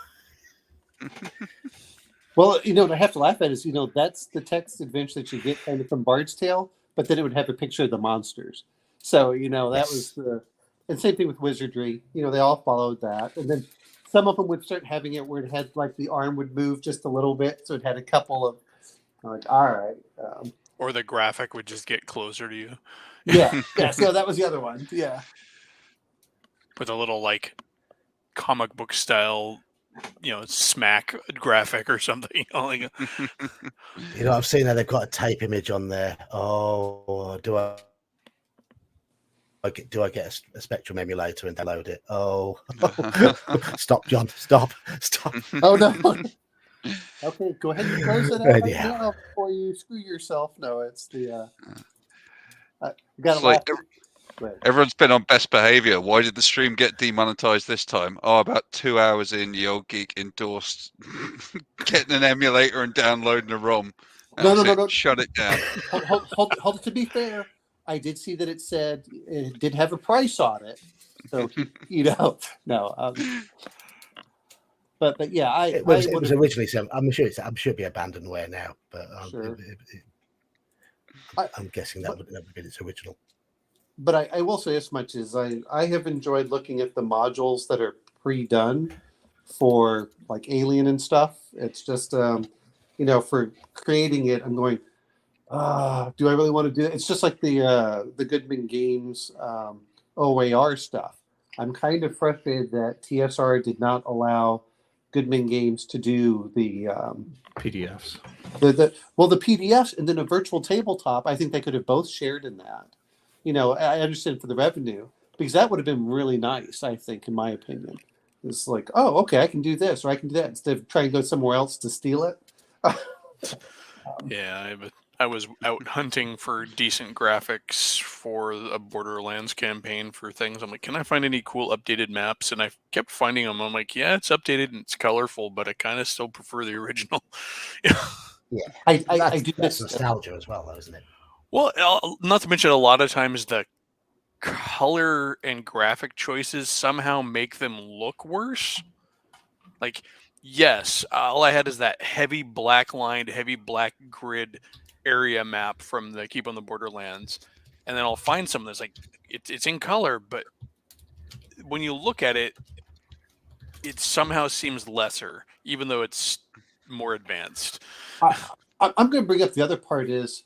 Well, what I have to laugh at is, that's the text adventure that you get kind of from Bard's Tale, but then it would have a picture of the monsters. So, that was and same thing with Wizardry. They all followed that. And then some of them would start having it where it had like the arm would move just a little bit. So it had a couple of, like, all right. Or the graphic would just get closer to you. Yeah. So that was the other one. Yeah. With a little like comic book style smack graphic or something. Like, I've seen that they've got a tape image on there. Oh, do I get a Spectrum emulator and download it? Oh, stop, John! Stop! Oh no. Okay, go ahead and close it out right Yeah. now before you screw yourself. No, it's the. You got It's like Right. everyone's been on best behavior. Why did the stream get demonetized this time? Oh, about 2 hours in, the old geek endorsed getting an emulator and downloading a ROM. No. Shut it down. Hold it. To be fair, I did see that it said it did have a price on it, so no. But yeah, It was originally. I'm sure it'd be abandonware now, but Sure. I'm guessing that would have been its original. But I will say as much as I have enjoyed looking at the modules that are pre-done for like Alien and stuff. It's just for creating it, I'm going, do I really want to do it? It's just like the Goodman Games OAR stuff. I'm kind of frustrated that TSR did not allow Goodman Games to do the PDFs. The PDFs and then a virtual tabletop. I think they could have both shared in that. I understand for the revenue, because that would have been really nice, I think, in my opinion. It's like, oh, okay, I can do this or I can do that instead of trying to go somewhere else to steal it. yeah, I was out hunting for decent graphics for a Borderlands campaign for things. I'm like, can I find any cool updated maps? And I kept finding them. I'm like, yeah, it's updated and it's colorful, but I kind of still prefer the original. Yeah, I do that's miss nostalgia as well, though, isn't it? Well, not to mention a lot of times the color and graphic choices somehow make them look worse. Like, yes, all I had is that heavy black lined, heavy black grid area map from the Keep on the Borderlands, and then I'll find something that's like it's in color, but when you look at it, it somehow seems lesser, even though it's more advanced. I'm going to bring up the other part is,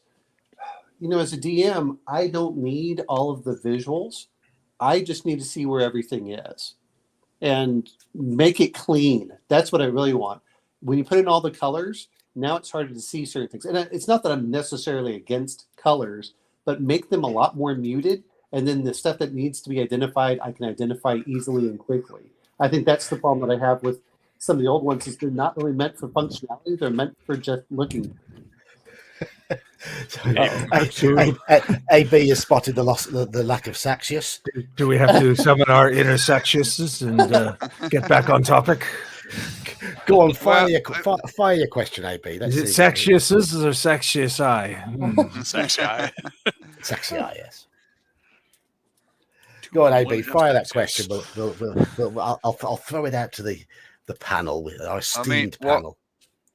as a DM, I don't need all of the visuals. I just need to see where everything is and make it clean. That's what I really want. When you put in all the colors, now it's harder to see certain things. And it's not that I'm necessarily against colors, but make them a lot more muted. And then the stuff that needs to be identified, I can identify easily and quickly. I think that's the problem that I have with some of the old ones is they're not really meant for functionality. They're meant for just looking. AB has spotted the lack of Saxius. Do we have to summon our inner Saxiuses and get back on topic? Go on, fire your question, AB. Is it Saxiuses or Saxiusi? Saxi. Saxi, yes. Go on, AB. Fire that question. I'll throw it out to the panel, our esteemed panel.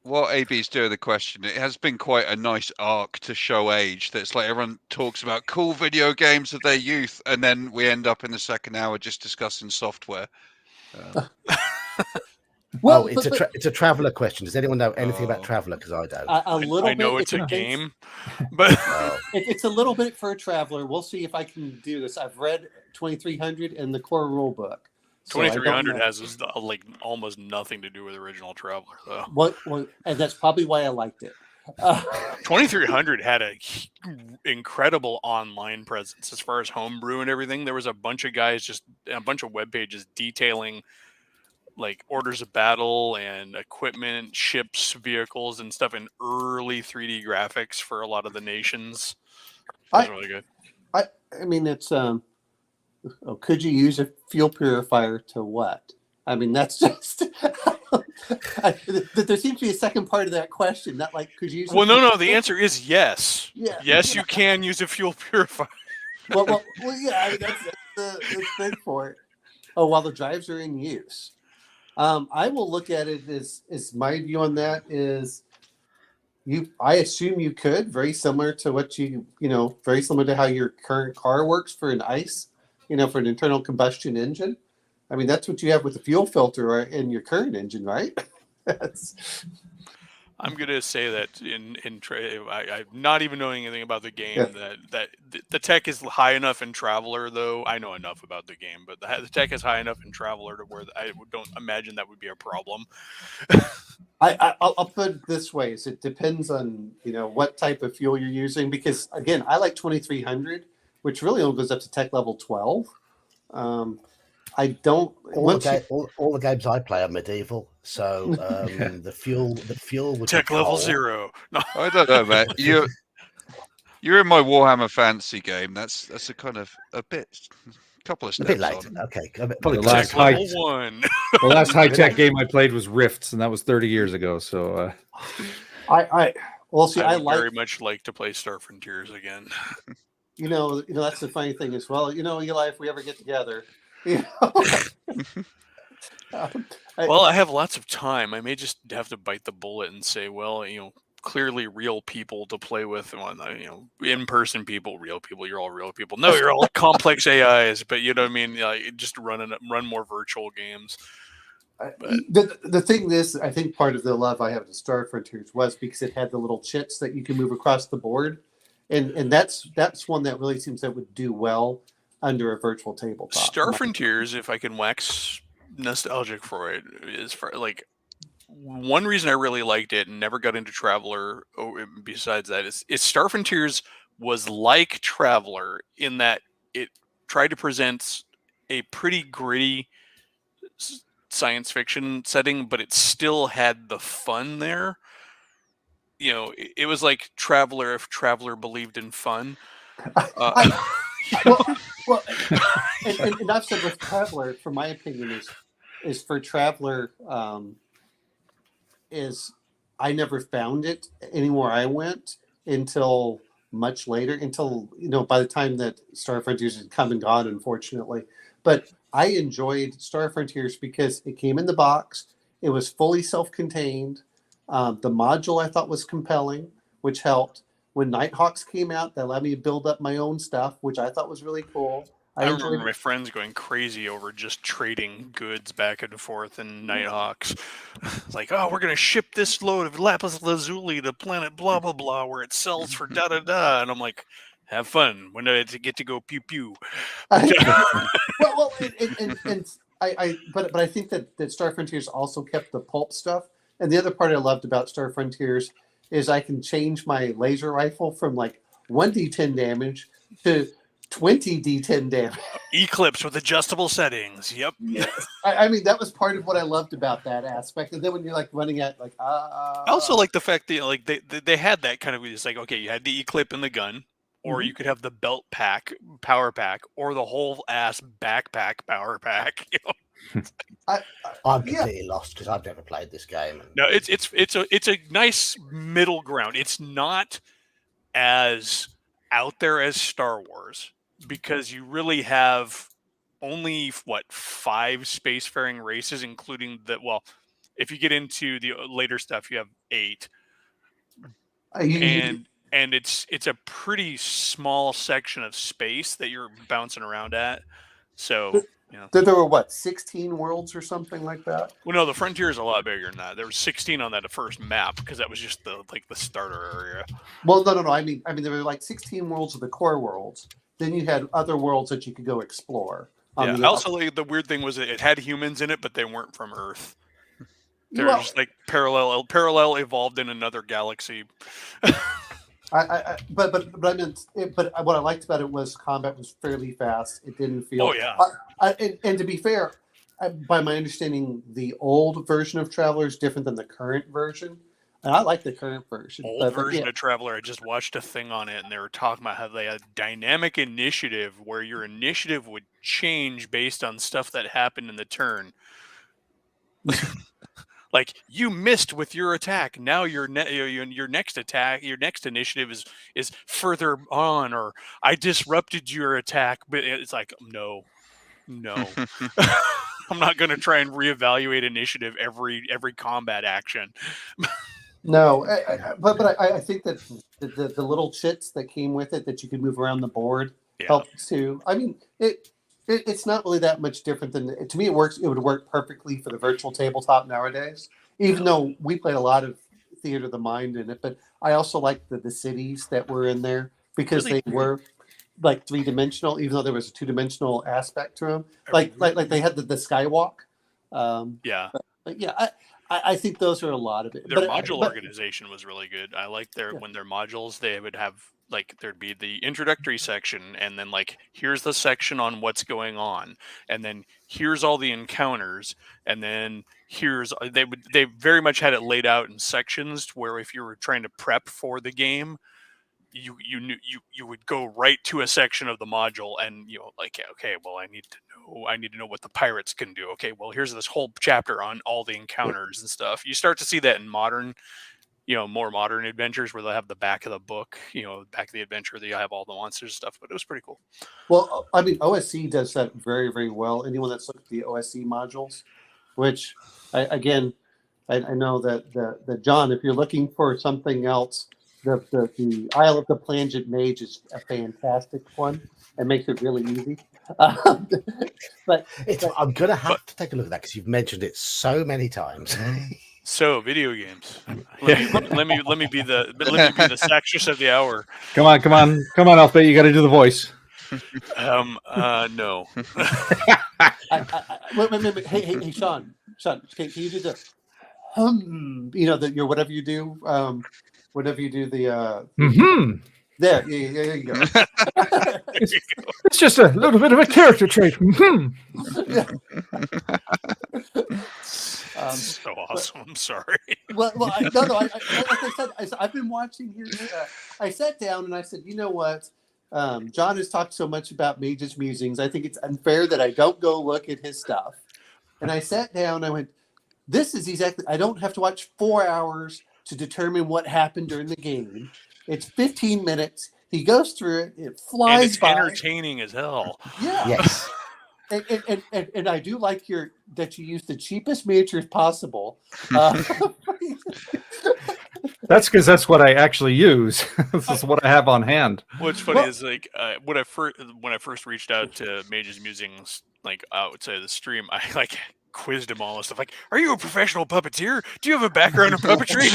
What AB's doing the question, it has been quite a nice arc to show age. That's like everyone talks about cool video games of their youth, and then we end up in the second hour just discussing software. Well, it's a Traveller question. Does anyone know anything about Traveller? Because I don't. I know it's a game, but it's a little bit for a Traveller. We'll see if I can do this. I've read 2300 and the core rule book. 2300 has like almost nothing to do with original Traveller, though. And that's probably why I liked it. 2300 had a incredible online presence as far as homebrew and everything. There was a bunch of guys, just a bunch of web pages detailing like orders of battle and equipment, ships, vehicles, and stuff in early 3D graphics for a lot of the nations. It was really good. I mean, it's could you use a fuel purifier to what? I mean, that's just there seems to be a second part of that question. Not like could you use. Well, no. The answer is yes. Yeah. Yes, you can use a fuel purifier. well, yeah. I mean, that's the thing for it. Oh, while the drives are in use, I will look at it as my view on that is. I assume you could very similar to what very similar to how your current car works for an ICE. For an internal combustion engine. I mean, that's what you have with the fuel filter in your current engine, right? I'm gonna say that I'm not even knowing anything about the game. That the tech is high enough in Traveler, though. I know enough about the game, but the tech is high enough in Traveler to where I don't imagine that would be a problem. I'll put it this way: is it depends on what type of fuel you're using. Because again, I like 2300, which really only goes up to tech level 12. I don't. All the games I play are medieval, so the fuel would Tech be level coal. 0. No. I don't know, mate. You're in my Warhammer Fantasy game. That's a kind of a couple of A steps bit later, on. okay. Probably The closer. last Tech level 1. The last high tech game I played was Rifts, and that was 30 years ago. So I I would like very much like to play Star Frontiers again. that's the funny thing as well. Eli, if we ever get together, you know. Well, I have lots of time. I may just have to bite the bullet and say, well, clearly real people to play with. In-person people, real people. You're all real people. No, you're all complex AIs. But you know what I mean? Just run more virtual games. The thing is, I think part of the love I have to Star Frontiers was because it had the little chits that you can move across the board, and that's one that really seems that would do well under a virtual tabletop. Star Frontiers, if I can wax nostalgic for it, is for like one reason I really liked it and never got into Traveler. Besides that, is Star Frontiers was like Traveler in that it tried to present a pretty gritty science fiction setting, but it still had the fun there. It was like Traveler if Traveler believed in fun. Well, and I've said with Traveler, from my opinion, is for Traveler, is I never found it anywhere I went until much later, until by the time that Star Frontiers had come and gone, unfortunately. But I enjoyed Star Frontiers because it came in the box. It was fully self-contained. The module I thought was compelling, which helped. When Nighthawks came out, that allowed me to build up my own stuff, which I thought was really cool. I remember my friends going crazy over just trading goods back and forth in Nighthawks. It's like, oh, we're going to ship this load of lapis lazuli to planet blah, blah, blah, where it sells for da-da-da. And I'm like, have fun. When do I get to go pew-pew? But I think that Star Frontiers also kept the pulp stuff. And the other part I loved about Star Frontiers is I can change my laser rifle from like 1d10 damage to 20 D10 damage. Eclipse with adjustable settings. Yep. Yes. I mean, that was part of what I loved about that aspect. And then when you're like running at like, I also like the fact that they had that kind of, it's like, okay, you had the Eclipse in the gun, or you could have the belt pack, power pack, or the whole ass backpack power pack. I'm completely lost because I've never played this game. No, it's a nice middle ground. It's not as out there as Star Wars, because you really have only 5 spacefaring races, including if you get into the later stuff, you have 8, and it's a pretty small section of space that you're bouncing around at. So there were 16 worlds or something like that. Well, no, the Frontier is a lot bigger than that. There were 16 on that first map, because that was just the starter area. Well, no. I mean, there were like 16 worlds of the core worlds. Then you had other worlds that you could go explore. Also, the weird thing was that it had humans in it, but they weren't from Earth. They're just like parallel evolved in another galaxy. But what I liked about it was combat was fairly fast. It didn't feel. Oh yeah. And to be fair, by my understanding, the old version of Traveler is different than the current version. And I like the current version. Old version of Traveler, I just watched a thing on it, and they were talking about how they had dynamic initiative, where your initiative would change based on stuff that happened in the turn. Like, you missed with your attack. Now your next attack, your next initiative is further on, or I disrupted your attack. But it's like, no. I'm not going to try and reevaluate initiative every combat action. No, but I think that the little chits that came with it that you could move around the board helped too. I mean, it's not really that much different than, to me, it works. It would work perfectly for the virtual tabletop nowadays, even though we played a lot of theater of the mind in it, but I also liked the cities that were in there because Really? they were like 3-dimensional, even though there was a 2-dimensional aspect to them. Like they had the skywalk. Yeah. But yeah, I think those are a lot of it. Their But- module but- organization was really good. I like their Yeah. when their modules they would have like there'd be the introductory section and then like here's the section on what's going on and then here's all the encounters and then here's they very much had it laid out in sections where if you were trying to prep for the game you knew you would go right to a section of the module and like okay well I need to know what the pirates can do. Okay, well here's this whole chapter on all the encounters and stuff. You start to see that in modern more modern adventures where they'll have the back of the book, back of the adventure that you have all the monsters and stuff. But it was pretty cool. Well, I mean, OSC does that very, very well. Anyone that's looked at the OSC modules, which I know that John, if you're looking for something else, the Isle of the Plangent Mage is a fantastic one. It makes it really easy. But I'm gonna have to take a look at that because you've mentioned it so many times. So video games. Let me be the sextus of the hour. Come on, Alfie, you got to do the voice. No. wait. Hey, Sean, can you do the your whatever you do, the there, yeah, you go. It's just a little bit of a character trait. So awesome. I'm sorry. Well, no. Like I said, I've been watching here. I sat down and I said, you know what? John has talked so much about Mage's Musings. I think it's unfair that I don't go look at his stuff. And I sat down. I went, this is exactly. I don't have to watch 4 hours to determine what happened during the game. It's 15 minutes. He goes through it. It flies and it's by. entertaining as hell. Yeah. Yes. And I do like that you use the cheapest miniatures possible. That's because that's what I actually use. This is what I have on hand. What's funny is like when I first reached out to Mage's Musings, like outside of the stream, I like quizzed him all and stuff. Like, are you a professional puppeteer? Do you have a background in puppetry?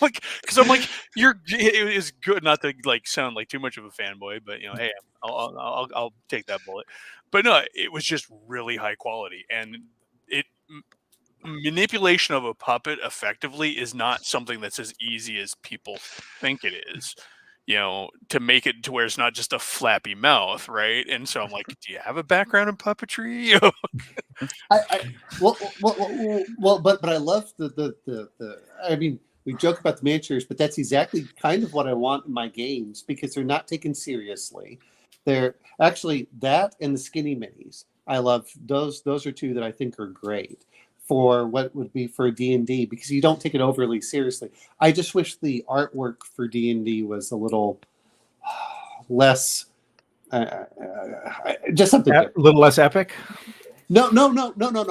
Like, because I'm like, it is good not to like sound like too much of a fanboy, but hey, I'll take that bullet. But no, it was just really high quality, and manipulation of a puppet effectively is not something that's as easy as people think it is. To make it to where it's not just a flappy mouth, right? And so I'm like, do you have a background in puppetry? But I love the. I mean, we joke about the miniatures, but that's exactly kind of what I want in my games because they're not taken seriously. They're actually that and the skinny minis. I love those. Those are two that I think are great for what would be for D&D because you don't take it overly seriously. I just wish the artwork for D&D was a little less, just something A little less epic. No.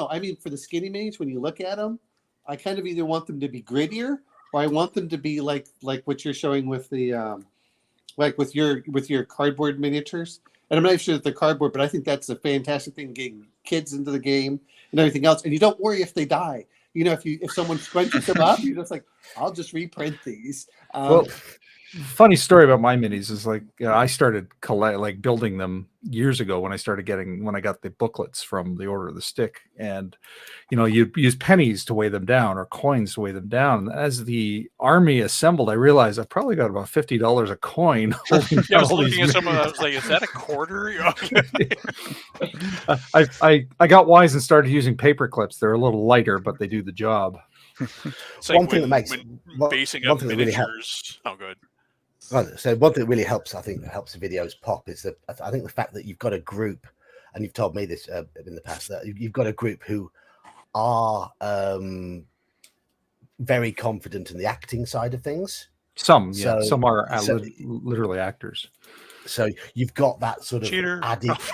I mean, for the skinny minis, when you look at them, I kind of either want them to be grittier or I want them to be like what you're showing with the, like with your cardboard miniatures. And I'm not sure that they're cardboard, but I think that's a fantastic thing, getting kids into the game and everything else. And you don't worry if they die. If someone scrunches them up, you're just like, I'll just reprint these. Well, funny story about my minis is like I started building them years ago when I got the booklets from the Order of the Stick, and you use pennies to weigh them down or coins to weigh them down. As the army assembled, I realized I probably got about $50 a coin. I was looking at someone. I was like, "Is that a quarter?" I got wise and started using paper clips. They're a little lighter, but they do the job. It's like One thing that makes basing one up thing that really miniatures. Oh, good. So one thing that really helps, I think, that helps the videos pop is that I think the fact that you've got a group, and you've told me this in the past, that you've got a group who are very confident in the acting side of things. Some are literally actors. So you've got that sort of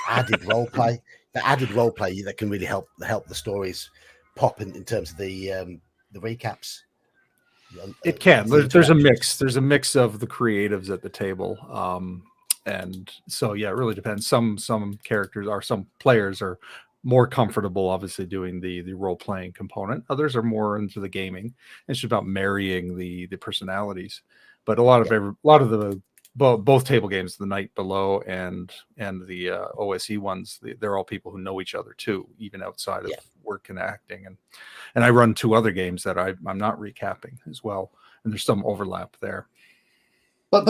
added role play, the added role play that can really help the stories pop in terms of the recaps. It can. There's a mix. There's a mix of the creatives at the table, and so yeah, it really depends. Some characters some players are more comfortable, obviously, doing the role playing component. Others are more into the gaming. It's just about marrying the personalities. But a lot of the both table games, the Night Below and the OSE ones, they're all people who know each other too, even outside of work and acting. And I run 2 other games that I'm not recapping as well, and there's some overlap there. But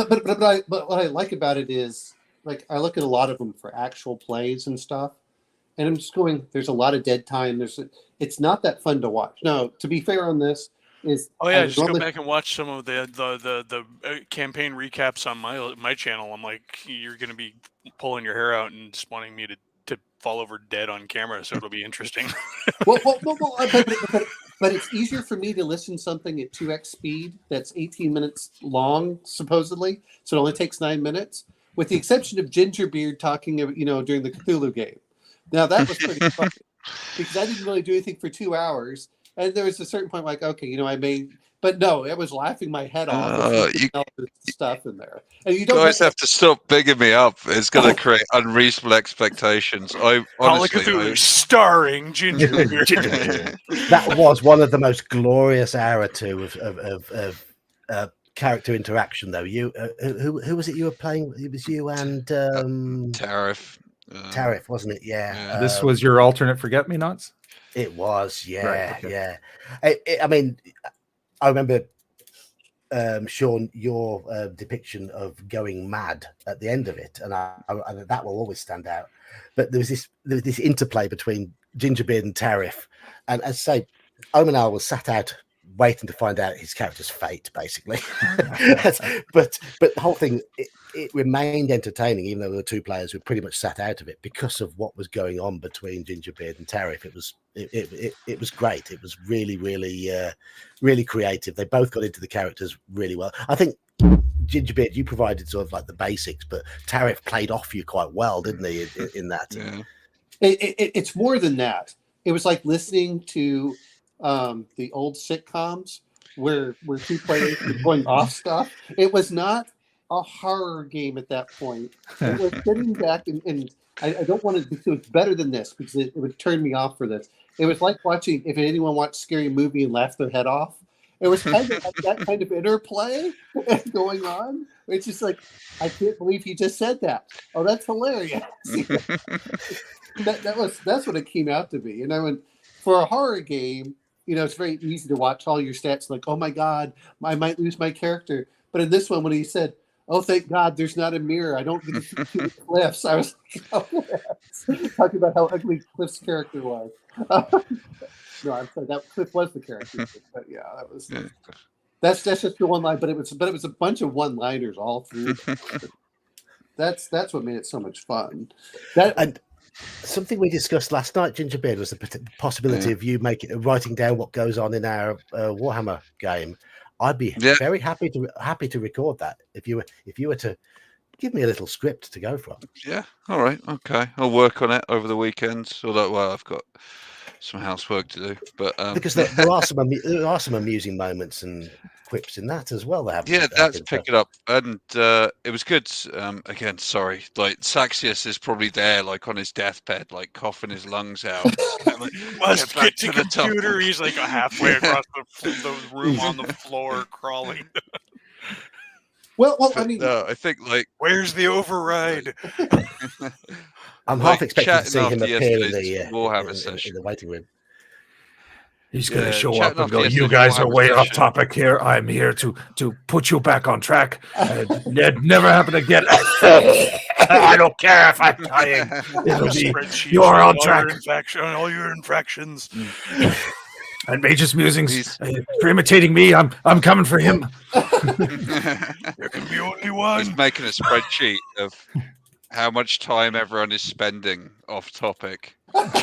what I like about it is, like, I look at a lot of them for actual plays and stuff, and I'm just going, there's a lot of dead time. It's not that fun to watch. Now, to be fair on this, is just go back and watch some of the campaign recaps on my channel. I'm like, you're gonna be pulling your hair out and just wanting me to fall over dead on camera, so it'll be interesting. but it's easier for me to listen to something at 2x speed that's 18 minutes long, supposedly, so it only takes 9 minutes, with the exception of Gingerbeard talking, during the Cthulhu game. Now that was pretty funny because I didn't really do anything for 2 hours, and there was a certain point like, okay, I may, but no, I was laughing my head off. Stuff in there, and you don't guys have to stop bigging me up. It's going to create unreasonable expectations. I honestly, Cthulhu starring Gingerbeard. That was one of the most glorious hour two of character interaction, though. You, who was it you were playing? It was you and Tariff. Tariff, wasn't it? Yeah. This was your alternate Forget-Me-Nots? It was, yeah, right, okay. yeah. I mean, I remember, Sean, your depiction of going mad at the end of it, and that will always stand out. But there was this interplay between Gingerbeard and Tariff, and as I say, Omenal was sat out waiting to find out his character's fate, basically. but the whole thing, it remained entertaining, even though the 2 players were pretty much sat out of it because of what was going on between Gingerbeard and Tariff. It was great. It was really, really, really creative. They both got into the characters really well. I think Gingerbeard, you provided sort of like the basics, but Tariff played off you quite well, didn't he? In that, yeah. It's more than that. It was like listening to the old sitcoms where 2 players were going off stuff. It was not a horror game at that point. It was sitting back and I don't want to. It was better than this because it would turn me off for this. It was like watching, if anyone watched Scary Movie and laughed their head off. It was kind of like that kind of interplay going on. It's just like, I can't believe he just said that. Oh, that's hilarious. That's what it came out to be. And I went, for a horror game, it's very easy to watch all your stats like, oh my God, I might lose my character. But in this one, when he said, oh, thank God there's not a mirror, I don't get to see Cliff's, I was like, oh, yes. Talking about how ugly Cliff's character was. No, I'm sorry, that Cliff was the character. But yeah, that's just the one line, but it was a bunch of one-liners all through. That's what made it so much fun. And something we discussed last night, Gingerbeard, was the possibility of you writing down what goes on in our Warhammer game. I'd be very happy to record that if you were to give me a little script to go from. Yeah, all right, okay. I'll work on it over the weekends. Although, I've got some housework to do, but because there are some amusing moments and quips in that as well. That's pick it up, and it was good. Again, sorry, like Saxius is probably there, like on his deathbed, like coughing his lungs out. Must get to the computer. He's like halfway across the room on the floor, crawling. Well, I mean, I think like, where's the override? I'm half expecting to see him appear in Warhammer session in the waiting room. He's going to show up and go, you guys are way off topic here. I'm here to put you back on track. It never happened again. I don't care if I'm dying. It'll be, you're on track. All your infractions. And Mage's Musings, for imitating me, I'm coming for him. There can be only one. He's making a spreadsheet of how much time everyone is spending off topic.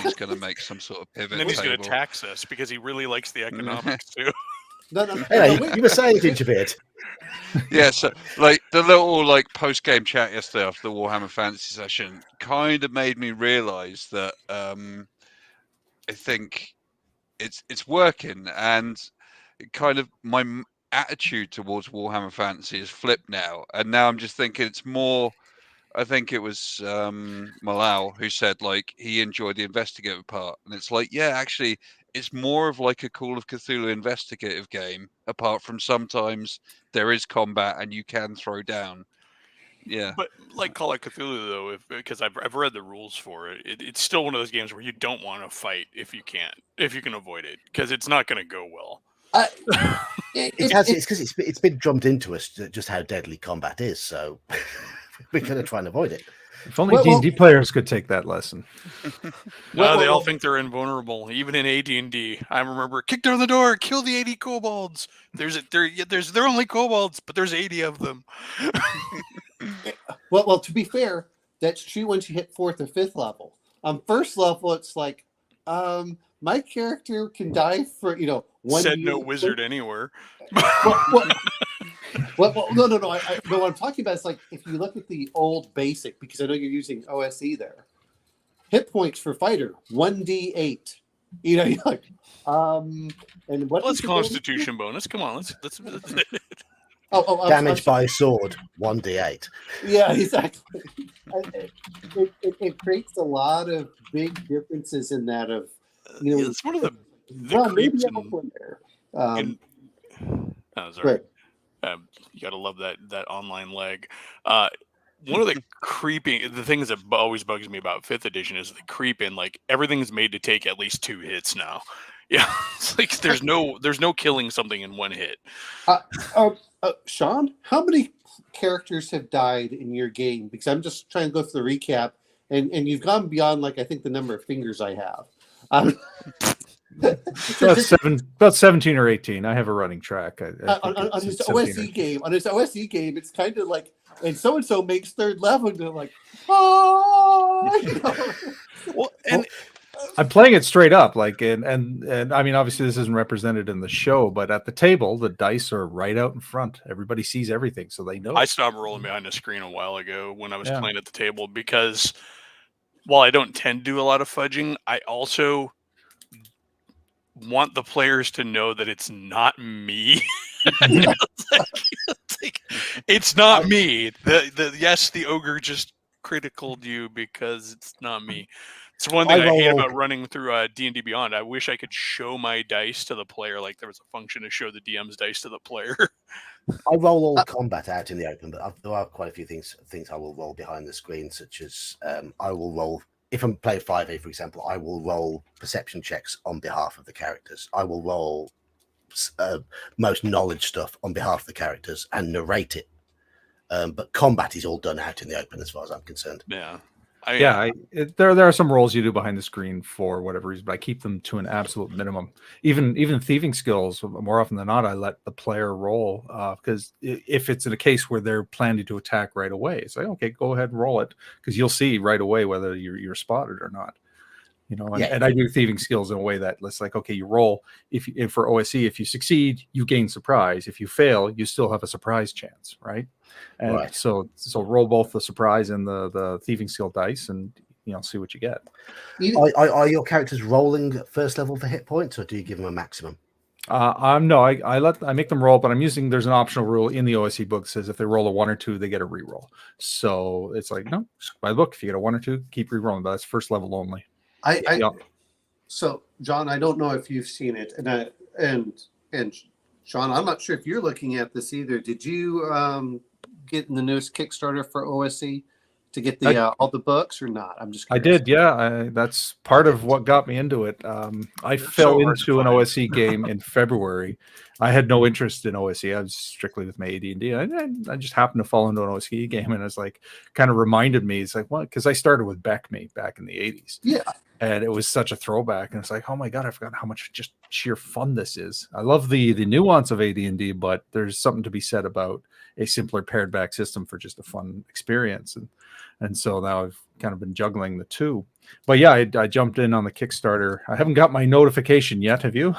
He's going to make some sort of pivot. And then he's going to tax us because he really likes the economics too. No. Anyway, you were saying, Gingerbeard. Yeah, so like the little post game chat yesterday after the Warhammer Fantasy session kind of made me realise that I think it's working, and kind of my attitude towards Warhammer Fantasy is flipped now, and now I'm just thinking it's more I think it was Malal who said like he enjoyed the investigative part, and it's like, yeah, actually, it's more of like a Call of Cthulhu investigative game. Apart from sometimes there is combat and you can throw down. Yeah, But like Call of Cthulhu, though, because I've read the rules for it, it's still one of those games where you don't want to fight if you can avoid it, because it's not going to go well. It's because it's been drummed into us just how deadly combat is, so we're going to try and avoid it. If only D&D players could take that lesson. No, they all think they're invulnerable, even in AD&D. I remember, kick down the door, kill the 80 kobolds. They're only kobolds, but there's 80 of them. Well, to be fair, that's true once you hit 4th or 5th level. On 1st level, it's like, my character can die for, one. Said no wizard anywhere. Well, no. No, what I'm talking about is like if you look at the old basic, because I know you're using OSE there. Hit points for fighter 1d8. You're like, and what? Let's Constitution bonus. Come on, let's. Damage by sword 1d8. Yeah, exactly. It creates a lot of big differences in that of it's one of the maybe creeps I'm up one there. Oh, sorry. You gotta love that online leg. One of the things that always bugs me about 5th edition is the creep in, like everything's made to take at least 2 hits now. Yeah, it's like there's no killing something in 1 hit. Sean, how many characters have died in your game? Because I'm just trying to go through the recap, and you've gone beyond like I think the number of fingers I have. About 17 or 18. I have a running track. On his OSE game, it's kind of like, and so makes 3rd level, and they're like, oh. Well, and I'm playing it straight up, like, and I mean, obviously this isn't represented in the show, but at the table, the dice are right out in front. Everybody sees everything, so they know. I stopped rolling behind the screen a while ago when I was playing at the table, because while I don't tend to do a lot of fudging, I also want the players to know that it's not me. It's not me. Yes, the ogre just criticaled you because it's not me. It's one thing I hate about running through D&D Beyond. I wish I could show my dice to the player, like there was a function to show the DM's dice to the player. I roll all combat out in the open, but there are quite a few things I will roll behind the screen, such as I will roll, if I'm playing 5e, for example, I will roll perception checks on behalf of the characters. I will roll most knowledge stuff on behalf of the characters and narrate it. But combat is all done out in the open as far as I'm concerned. Yeah. There are some rolls you do behind the screen for whatever reason, but I keep them to an absolute minimum. Even thieving skills, more often than not, I let the player roll, because if it's in a case where they're planning to attack right away, it's like, okay, go ahead and roll it, because you'll see right away whether you're spotted or not. And I do thieving skills in a way that it's like, okay, you roll. If for OSE, if you succeed, you gain surprise. If you fail, you still have a surprise chance, right? And right. So roll both the surprise and the thieving skill dice, and see what you get. Are your characters rolling 1st level for hit points, or do you give them a maximum? I make them roll, but there's an optional rule in the OSE book that says if they roll a 1 or 2, they get a reroll. So it's like, no, by the book, if you get a 1 or 2, keep rerolling, but that's 1st level only. So John, I don't know if you've seen it, and Sean, I'm not sure if you're looking at this either. Did you get in the newest Kickstarter for OSE to get the all the books or not? I'm just curious. I did, yeah. That's part of what got me into it. I fell into an OSE game in February. I had no interest in OSE. I was strictly with my AD&D. I just happened to fall into an OSE game, and it's like kind of reminded me. It's like, what? Because I started with Beckme back in the 80s. Yeah. And it was such a throwback, and it's like, oh my god, I forgot how much just sheer fun this is. I love the nuance of AD&D, but there's something to be said about a simpler pared back system for just a fun experience, and so now I've kind of been juggling the two. But yeah, I jumped in on the Kickstarter. I haven't got my notification yet. Have you?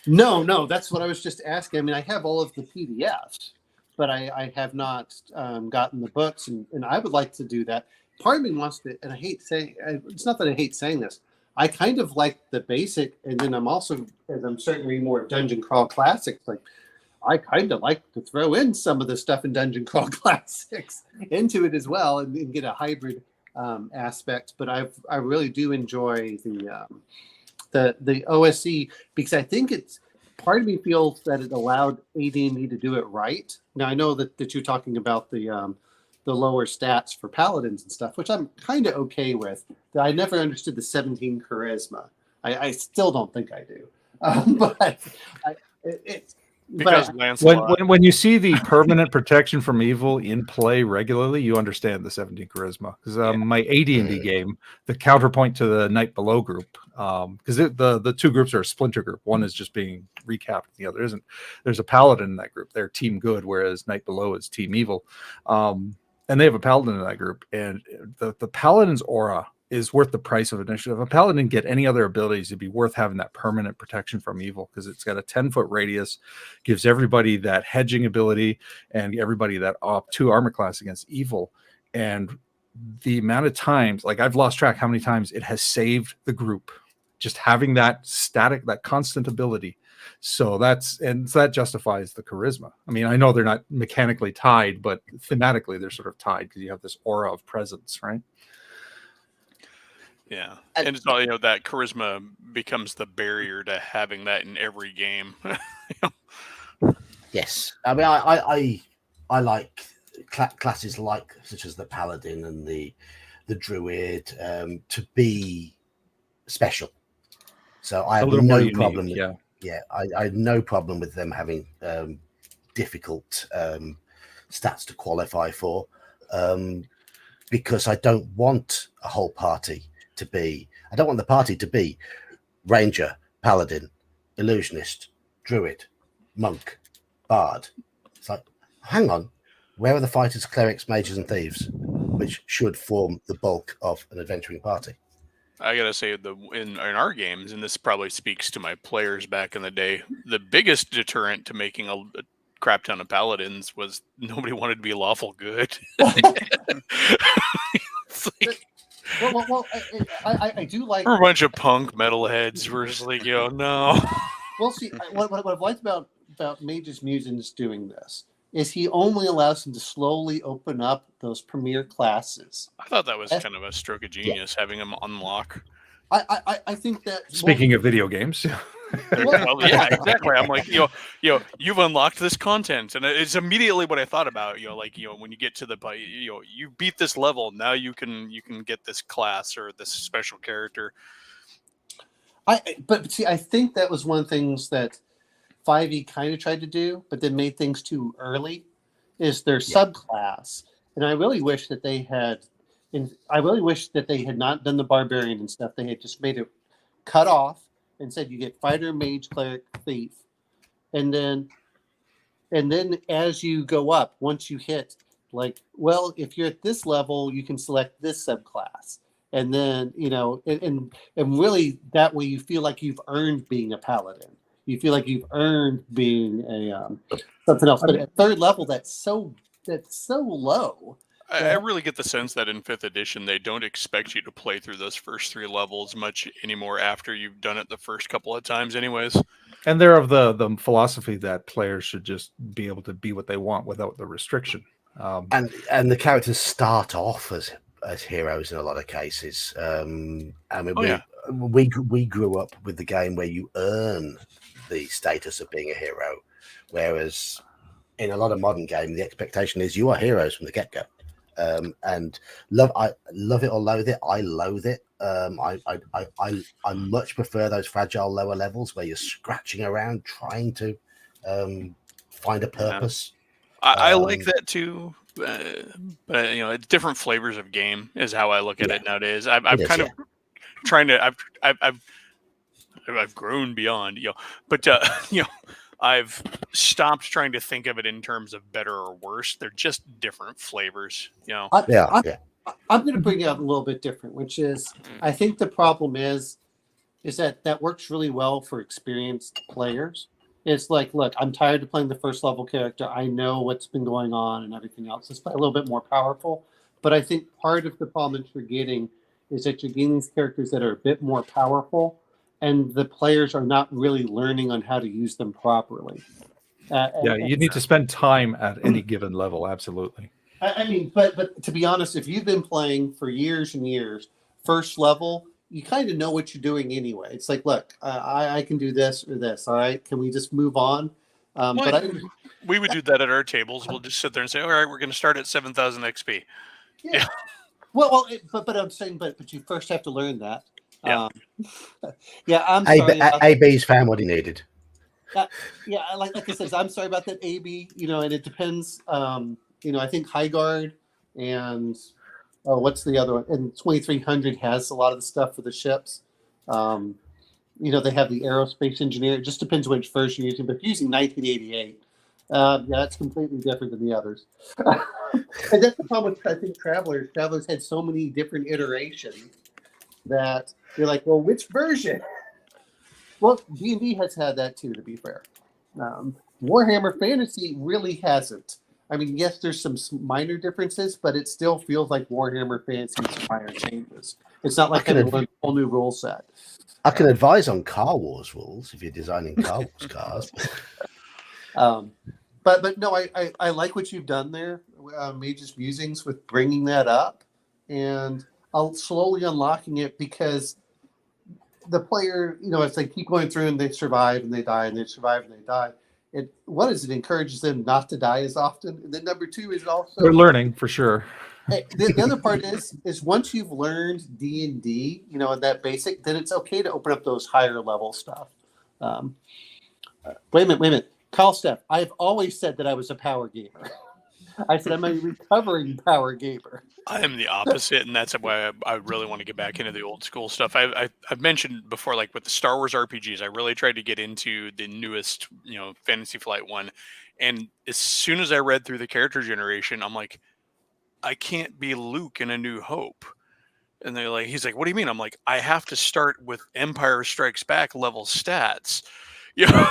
No, that's what I was just asking. I mean, I have all of the PDFs, but I have not gotten the books, and I would like to do that. Part of me wants to, and I hate saying, it's not that I hate saying this. I kind of like the basic, and then I'm also, as I'm starting to read more Dungeon Crawl Classics, like I kind of like to throw in some of the stuff in Dungeon Crawl Classics into it as well, and get a hybrid aspect. But I really do enjoy the OSC, because I think it's part of me feels that it allowed AD&D to do it right. Now I know that you're talking about the lower stats for paladins and stuff, which I'm kind of okay with. I never understood the 17 charisma. I still don't think I do, but it's Because but Lancelot. When you see the permanent protection from evil in play regularly, you understand the 17 charisma. Because my AD&D game, the counterpoint to the Night Below group, because the two groups are a splinter group. One is just being recapped, the other isn't. There's a paladin in that group. They're team good, whereas Night Below is team evil. And they have a paladin in that group, and the paladin's aura is worth the price of initiative. If a paladin didn't get any other abilities, it'd be worth having that permanent protection from evil, because it's got a 10-foot radius, gives everybody that hedging ability and everybody that +2 armor class against evil. And the amount of times, like I've lost track how many times it has saved the group, just having that static, that constant ability. So that justifies the charisma. I mean, I know they're not mechanically tied, but thematically they're sort of tied because you have this aura of presence, right? Yeah, and it's all, that charisma becomes the barrier to having that in every game. Yes, I mean, I like classes like such as the paladin and the druid to be special. So I have no problem. I have no problem with them having difficult stats to qualify for, because I don't want a whole party to be. I don't want the party to be ranger, paladin, illusionist, druid, monk, bard. It's like, hang on, where are the fighters, clerics, mages, and thieves, which should form the bulk of an adventuring party? I gotta say, in our games, and this probably speaks to my players back in the day, the biggest deterrent to making a crap ton of paladins was nobody wanted to be lawful good. It's like, well, I do like. we're a bunch of punk metalheads. We're just like, no. Well, see, what I've liked about Mage's Musings doing this is he only allows them to slowly open up those premier classes. I thought that was kind of a stroke of genius, having them unlock. I think that. Speaking of video games. Well, yeah, exactly. I'm like, you've unlocked this content, and it's immediately what I thought about. When you get to the, you beat this level, now you can get this class or this special character. But see, I think that was one of the things that 5e kind of tried to do, but then made things too early, is their subclass. And I really wish that they had, not done the barbarian and stuff. They had just made it cut off and said you get fighter, mage, cleric, thief, and then as you go up, once you hit, if you're at this level, you can select this subclass. And then, and really that way you feel like you've earned being a paladin. You feel like you've earned being a something else. But at third level, that's so low. I really get the sense that in 5th edition, they don't expect you to play through those first 3 levels much anymore after you've done it the first couple of times anyways. And they're of the philosophy that players should just be able to be what they want without the restriction. And the characters start off as heroes in a lot of cases. We grew up with the game where you earn the status of being a hero, whereas in a lot of modern games, the expectation is you are heroes from the get-go. And I love it or loathe it. I loathe it. I much prefer those fragile lower levels where you're scratching around trying to find a purpose. I like that too, but it's different flavors of game is how I look at it nowadays. I've kind of trying to. I've grown beyond, but I've stopped trying to think of it in terms of better or worse. They're just different flavors, I'm going to bring it up a little bit different, which is I think the problem is that works really well for experienced players. It's like, look, I'm tired of playing the first level character. I know what's been going on and everything else. It's a little bit more powerful. But I think part of the problem that you're getting is that you're getting these characters that are a bit more powerful, and the players are not really learning on how to use them properly. Yeah, you need to spend time at any given level. Absolutely. I mean, but to be honest, if you've been playing for years and years, first level, you kind of know what you're doing anyway. It's like, look, I can do this or this. All right, can we just move on? We would do that at our tables. We'll just sit there and say, all right, we're going to start at 7,000 XP. Yeah. Well, but I'm saying, but you first have to learn that. Yeah. Yeah, I'm sorry. AB's found what he needed. Yeah, like I said, I'm sorry about that, AB. And it depends. I think High Guard and what's the other one? And 2300 has a lot of the stuff for the ships. They have the aerospace engineer. It just depends which version you're using. But if you're using 1988, that's completely different than the others. And that's the problem with, I think, Travelers. Travelers had so many different iterations that you're like, well, which version? Well, D&D has had that too, to be fair. Warhammer Fantasy really hasn't. I mean, yes, there's some minor differences, but it still feels like Warhammer Fantasy's minor changes. It's not like having a whole new rule set. I can advise on Car Wars rules if you're designing Car Wars cars. But no, I like what you've done there, Mage's Musings, with bringing that up, and I'll slowly unlocking it because the player, as they keep going through and they survive and they die and they survive and they die. It encourages them not to die as often. And then number two is also they're learning for sure. The other part is once you've learned D&D, and that basic, then it's okay to open up those higher level stuff. Wait a minute. Call Steph, I've always said that I was a power gamer. I said I'm a recovering power gamer. I am the opposite, and that's why I really want to get back into the old school stuff. I've mentioned before, like with the Star Wars RPGs, I really tried to get into the newest, Fantasy Flight one. And as soon as I read through the character generation, I'm like, I can't be Luke in A New Hope. And he's like, what do you mean? I'm like, I have to start with Empire Strikes Back level stats.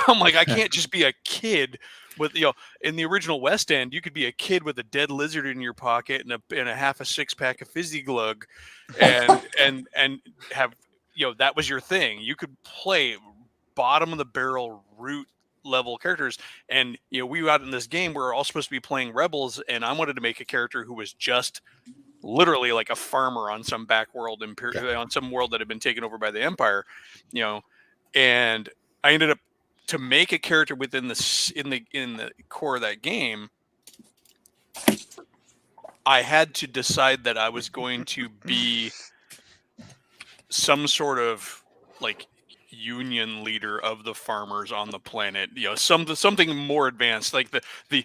I'm like, I can't just be a kid with, in the original West End, you could be a kid with a dead lizard in your pocket and a half a 6-pack of Fizzy Glug and have, that was your thing. You could play bottom of the barrel root level characters. And, we were out in this game, we're all supposed to be playing rebels. And I wanted to make a character who was just literally like a farmer on some back world, on some world that had been taken over by the Empire, and I ended up, to make a character within in the core of that game, I had to decide that I was going to be some sort of like union leader of the farmers on the planet, something more advanced, like the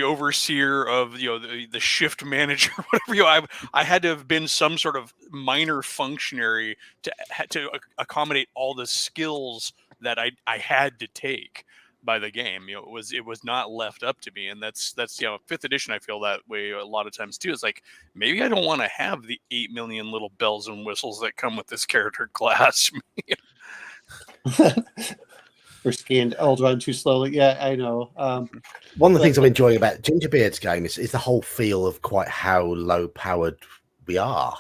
overseer of the shift manager, whatever. I had to have been some sort of minor functionary to accommodate all the skills that I had to take by the game. It was not left up to me, and that's 5th edition. I feel that way a lot of times too. It's like, maybe I don't want to have the 8 million little bells and whistles that come with this character class. We're scanned Eldron too slowly. Yeah, I know. One of the things I'm enjoying about Gingerbeard's game is the whole feel of quite how low powered we are.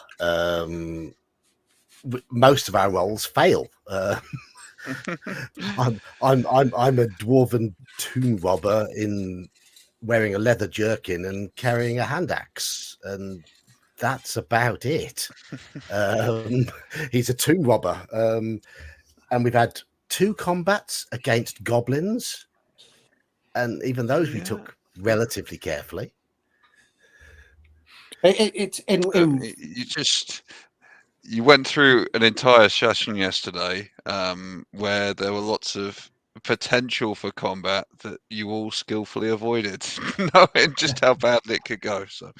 Most of our roles fail. I'm a dwarven tomb robber in wearing a leather jerkin and carrying a hand axe, and that's about it. He's a tomb robber, and we've had 2 combats against goblins, and even those we took relatively carefully. You went through an entire session yesterday where there were lots of potential for combat that you all skillfully avoided, knowing just how badly it could go. So,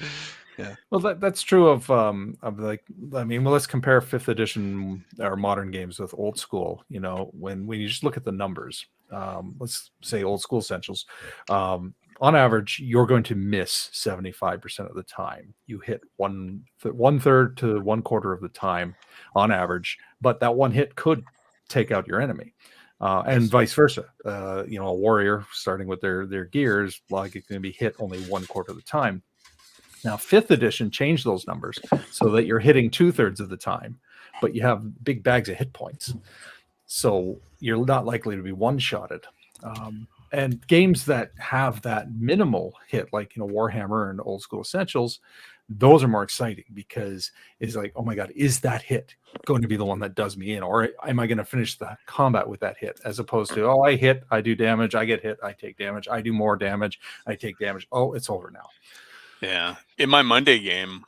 yeah. Well, that's true of let's compare 5th edition or modern games with old school. When you just look at the numbers, let's say old school essentials. On average, you're going to miss 75% of the time. You hit one third to 1/4 of the time on average, but that one hit could take out your enemy, and vice versa. A warrior starting with their gears, like, it's going to be hit only 1/4 of the time. Now, 5th edition changed those numbers so that you're hitting 2/3 of the time, but you have big bags of hit points, so you're not likely to be one-shotted. And games that have that minimal hit, like Warhammer and Old School Essentials, those are more exciting because it's like, oh my god, is that hit going to be the one that does me in, or am I going to finish the combat with that hit, as opposed to, oh, I hit, I do damage, I get hit, I take damage, I do more damage, I take damage, oh, it's over now. Yeah. In my Monday game,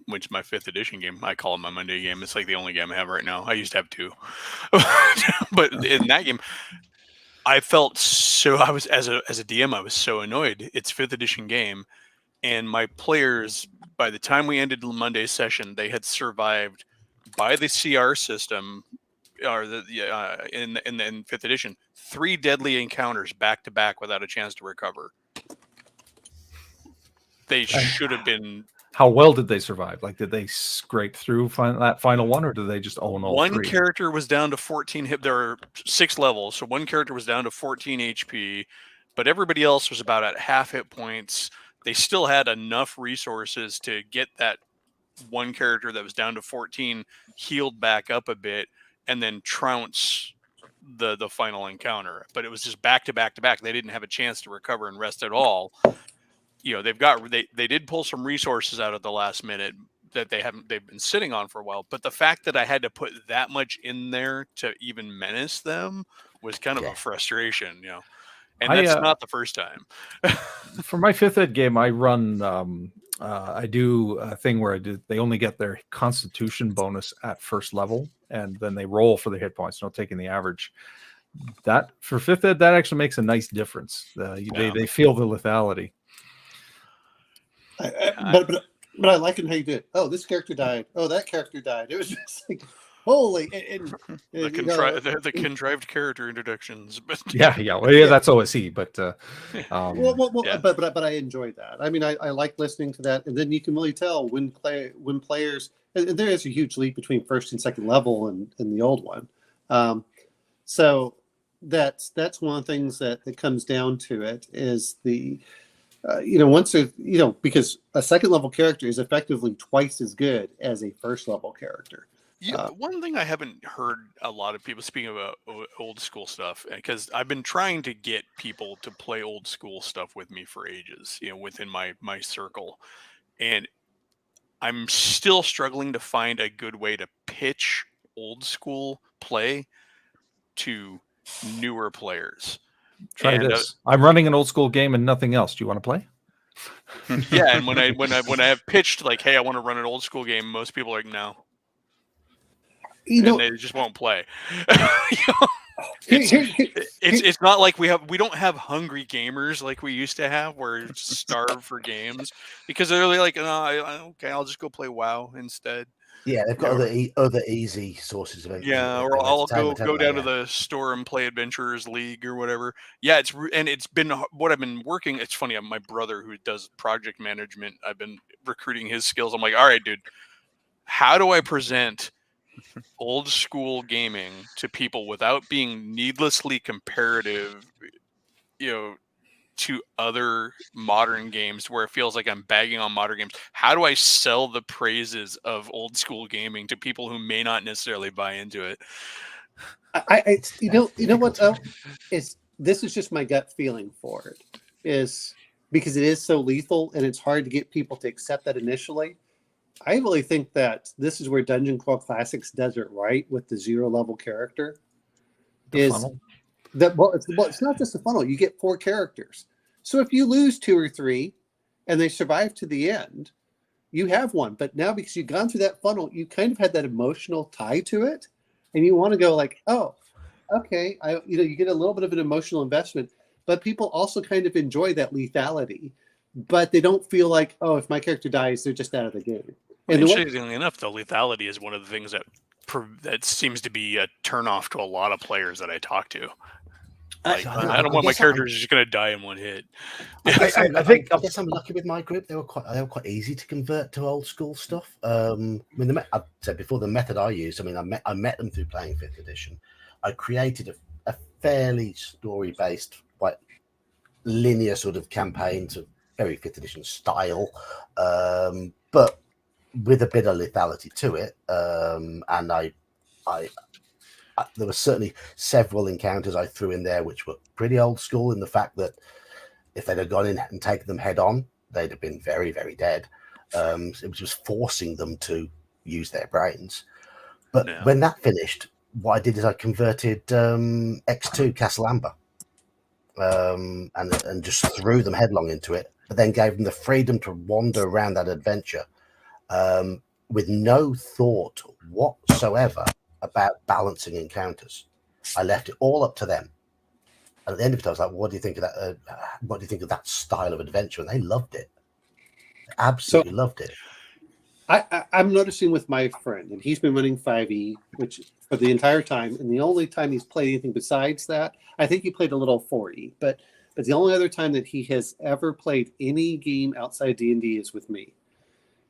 which is my 5th edition game, I call it my Monday game. It's like the only game I have right now. I used to have 2. But in that game, I felt so, I was, as a DM, I was so annoyed. It's 5th edition game, and my players, by the time we ended the Monday session, they had survived by the CR system, or in 5th edition, 3 deadly encounters back to back without a chance to recover. They should have been. How well did they survive? Like, did they scrape through that final one, or did they just own all One 3? character was down to 14 hit. There are 6 levels, so one character was down to 14 HP, but everybody else was about at half hit points. They still had enough resources to get that one character that was down to 14 healed back up a bit, and then trounce the final encounter. But it was just back to back to back. They didn't have a chance to recover and rest at all. They did pull some resources out at the last minute that they've been sitting on for a while. But the fact that I had to put that much in there to even menace them was kind of a frustration, And that's not the first time. For my 5th ed game, I run. I do a thing where they only get their Constitution bonus at first level, and then they roll for the hit points, not taking the average. That for 5th ed, that actually makes a nice difference. They feel the lethality. But I like it how you did. Oh, this character died. Oh, that character died. It was just like, holy. The contrived character introductions. But that's OSE. But but I enjoyed that. I mean, I like listening to that, and then you can really tell when players. And there is a huge leap between first and second level and the old one. So that's one of the things that comes down to it is the. Because a second level character is effectively twice as good as a first level character. One thing I haven't heard a lot of people speaking about old school stuff, because I've been trying to get people to play old school stuff with me for ages, within my circle. And I'm still struggling to find a good way to pitch old school play to newer players. Try this. I'm running an old school game and nothing else. Do you want to play? Yeah, and when I have pitched like, hey, I want to run an old school game, most people are like, no. And they just won't play. It's not like we don't have hungry gamers like we used to have, where you're just starved for games, because they're really like, okay, I'll just go play WoW instead. Yeah, they've got other easy sources of entertainment. Yeah, or I'll go down to the store and play Adventurers League or whatever. Yeah, it's been what I've been working. It's funny, my brother who does project management, I've been recruiting his skills. I'm like, all right, dude, how do I present old school gaming to people without being needlessly comparative, to other modern games, where it feels like I'm bagging on modern games? How do I sell the praises of old school gaming to people who may not necessarily buy into it? This is just my gut feeling for it, is because it is so lethal and it's hard to get people to accept that initially. I really think that this is where Dungeon Crawl Classics does it right with the 0 level character. It's not just a funnel. You get 4 characters. So if you lose 2 or 3 and they survive to the end, you have one. But now, because you've gone through that funnel, you kind of had that emotional tie to it. And you want to go like, oh, okay. You get a little bit of an emotional investment, but people also kind of enjoy that lethality, but they don't feel like, oh, if my character dies, they're just out of the game. And interestingly enough, though, lethality is one of the things that seems to be a turnoff to a lot of players that I talk to. Like, I don't want my characters just going to die in one hit. I guess I'm lucky with my group. They were quite easy to convert to old school stuff. I've said before, the method I used. I mean, I met them through playing 5th edition. I created a fairly story based, quite linear sort of campaign, to very 5th edition style, but with a bit of lethality to it. And I there were certainly several encounters I threw in there which were pretty old school in the fact that if they'd have gone in and taken them head on, they'd have been very, very dead. It was just forcing them to use their brains. But when that finished, what I did is I converted X2 Castle Amber and just threw them headlong into it, but then gave them the freedom to wander around that adventure with no thought whatsoever about balancing encounters. I left it all up to them. And at the end of it, I was like, "What do you think of that? What do you think of that style of adventure?" And they loved it. They absolutely loved it. I'm noticing with my friend, and he's been running 5e, which for the entire time, and the only time he's played anything besides that, I think he played a little 4e, but the only other time that he has ever played any game outside D&D is with me.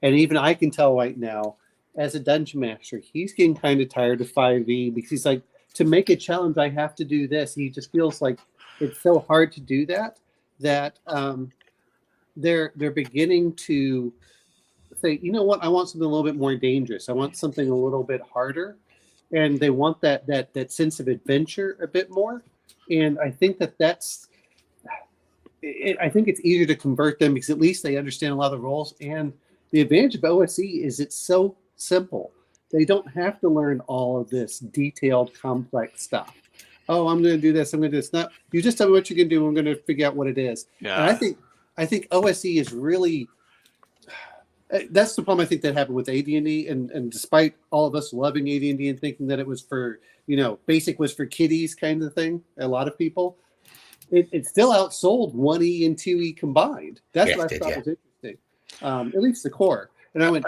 And even I can tell right now, as a dungeon master, he's getting kind of tired of 5e because he's like, to make a challenge, I have to do this. He just feels like it's so hard to do that they're beginning to say, you know what, I want something a little bit more dangerous. I want something a little bit harder, and they want that sense of adventure a bit more. And I think that's I think it's easier to convert them because at least they understand a lot of the rules. And the advantage of OSE is it's so simple. They don't have to learn all of this detailed, complex stuff. Oh, I'm going to do this. I'm going to do this. No, you just tell me what you're going to do. I'm going to figure out what it is. Yeah. And I think OSE is really. That's the problem I think that happened with AD&D, and despite all of us loving AD&D and thinking that it was for, basic was for kiddies kind of thing, a lot of people, it still outsold 1E and 2E combined. That's what I thought was interesting, at least the core. And I went,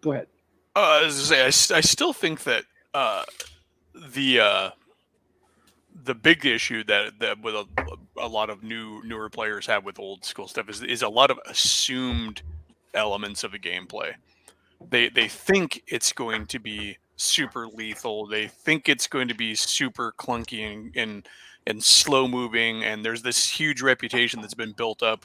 go ahead. I was going to say, I still think that the big issue that with a lot of newer players have with old school stuff is a lot of assumed elements of a gameplay. They think it's going to be super lethal. They think it's going to be super clunky and slow moving. And there's this huge reputation that's been built up,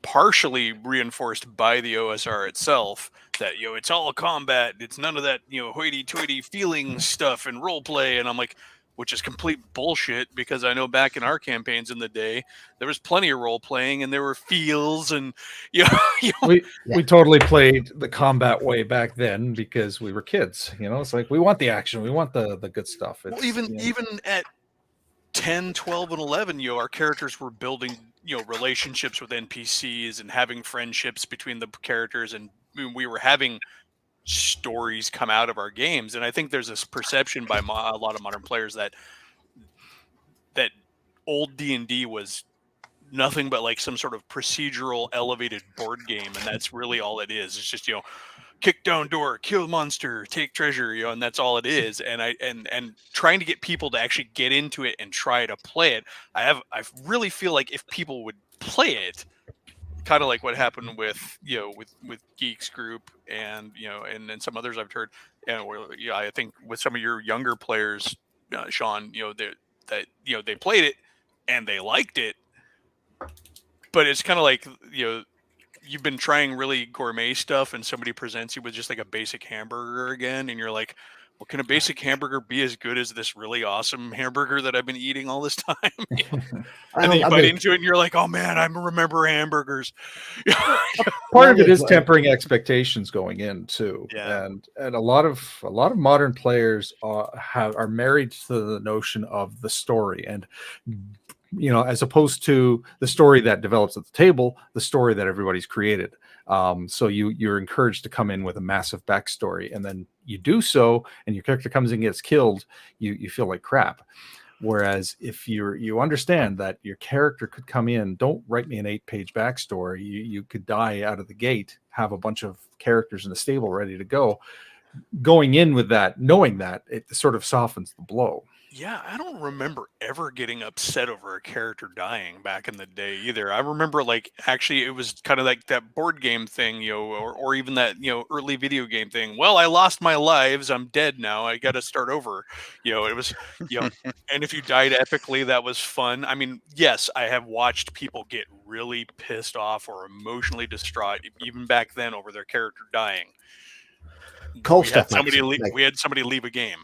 partially reinforced by the OSR itself, that it's all combat. It's none of that hoity-toity feeling stuff and role play. And I'm like, which is complete bullshit, because I know back in our campaigns in the day, there was plenty of role playing and there were feels and we totally played the combat way back then because we were kids. It's like we want the action, we want the good stuff. Well, even at 10, 12, and 11, our characters were building relationships with NPCs and having friendships between the characters, and we were having stories come out of our games. And I think there's this perception by a lot of modern players that old D&D was nothing but like some sort of procedural elevated board game, and that's really all it is. It's just kick down door, kill monster, take treasure, and that's all it is. And and trying to get people to actually get into it and try to play it, I really feel like if people would play it, kind of like what happened with with Geek's group and and then some others I've heard, and I think with some of your younger players, Sean, that they played it and they liked it, but it's kind of like you've been trying really gourmet stuff and somebody presents you with just like a basic hamburger again, and you're like, well, can a basic hamburger be as good as this really awesome hamburger that I've been eating all this time? And then you bite into it and you're like, oh man, I remember hamburgers. Part of it is tempering expectations going in too. Yeah. And a lot of modern players are married to the notion of the story, and as opposed to the story that develops at the table, the story that everybody's created. So you're encouraged to come in with a massive backstory, and then you do so, and your character comes in and gets killed, you feel like crap. Whereas if you understand that your character could come in, don't write me an 8-page backstory. You could die out of the gate, have a bunch of characters in the stable ready to go. Going in with that, knowing that, it sort of softens the blow. Yeah, I don't remember ever getting upset over a character dying back in the day either. I remember actually it was kind of like that board game thing, or even that, early video game thing. Well, I lost my lives. I'm dead now. I got to start over. It was, and if you died epically, that was fun. I mean, yes, I have watched people get really pissed off or emotionally distraught, even back then, over their character dying. We had somebody leave a game.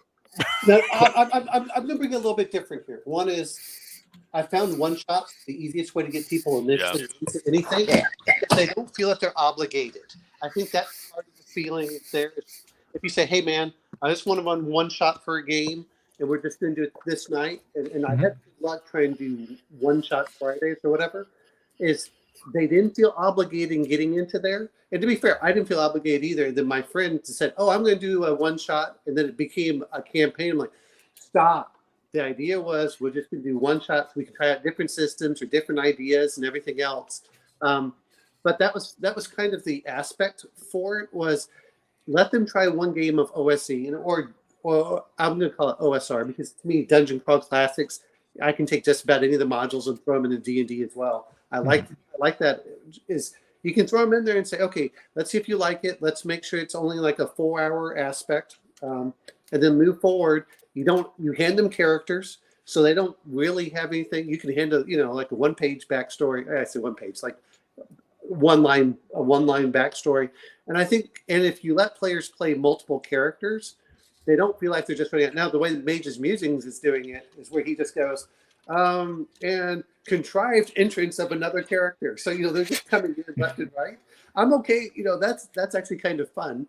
Now, I'm going to bring it a little bit different here. One is I found one shots the easiest way to get people initially into anything. They don't feel that they're obligated. I think that's part of the feeling there. If you say, hey, man, I just want to run one shot for a game, and we're just going to do it this night, and I had good luck trying to do one shot Fridays or whatever, is they didn't feel obligated in getting into there. And to be fair, I didn't feel obligated either. Then my friend said, oh, I'm going to do a one shot. And then it became a campaign. I'm like, stop. The idea was we're just going to do one shot so we can try out different systems or different ideas and everything else. But that was kind of the aspect for it, was let them try one game of OSE or I'm going to call it OSR, because to me, Dungeon Crawl Classics, I can take just about any of the modules and throw them into D&D as well. I like that. Is you can throw them in there and say, okay, let's see if you like it. Let's make sure it's only like a 4-hour aspect, and then move forward. You hand them characters, so they don't really have anything. You can handle, like a 1-page backstory. I say 1 page, like a one-line backstory. And I think, and if you let players play multiple characters, they don't feel like they're just running out. Now, the way Mage's Musings is doing it is where he just goes, and contrived entrance of another character. So, they're just coming in left and right. I'm okay. That's actually kind of fun,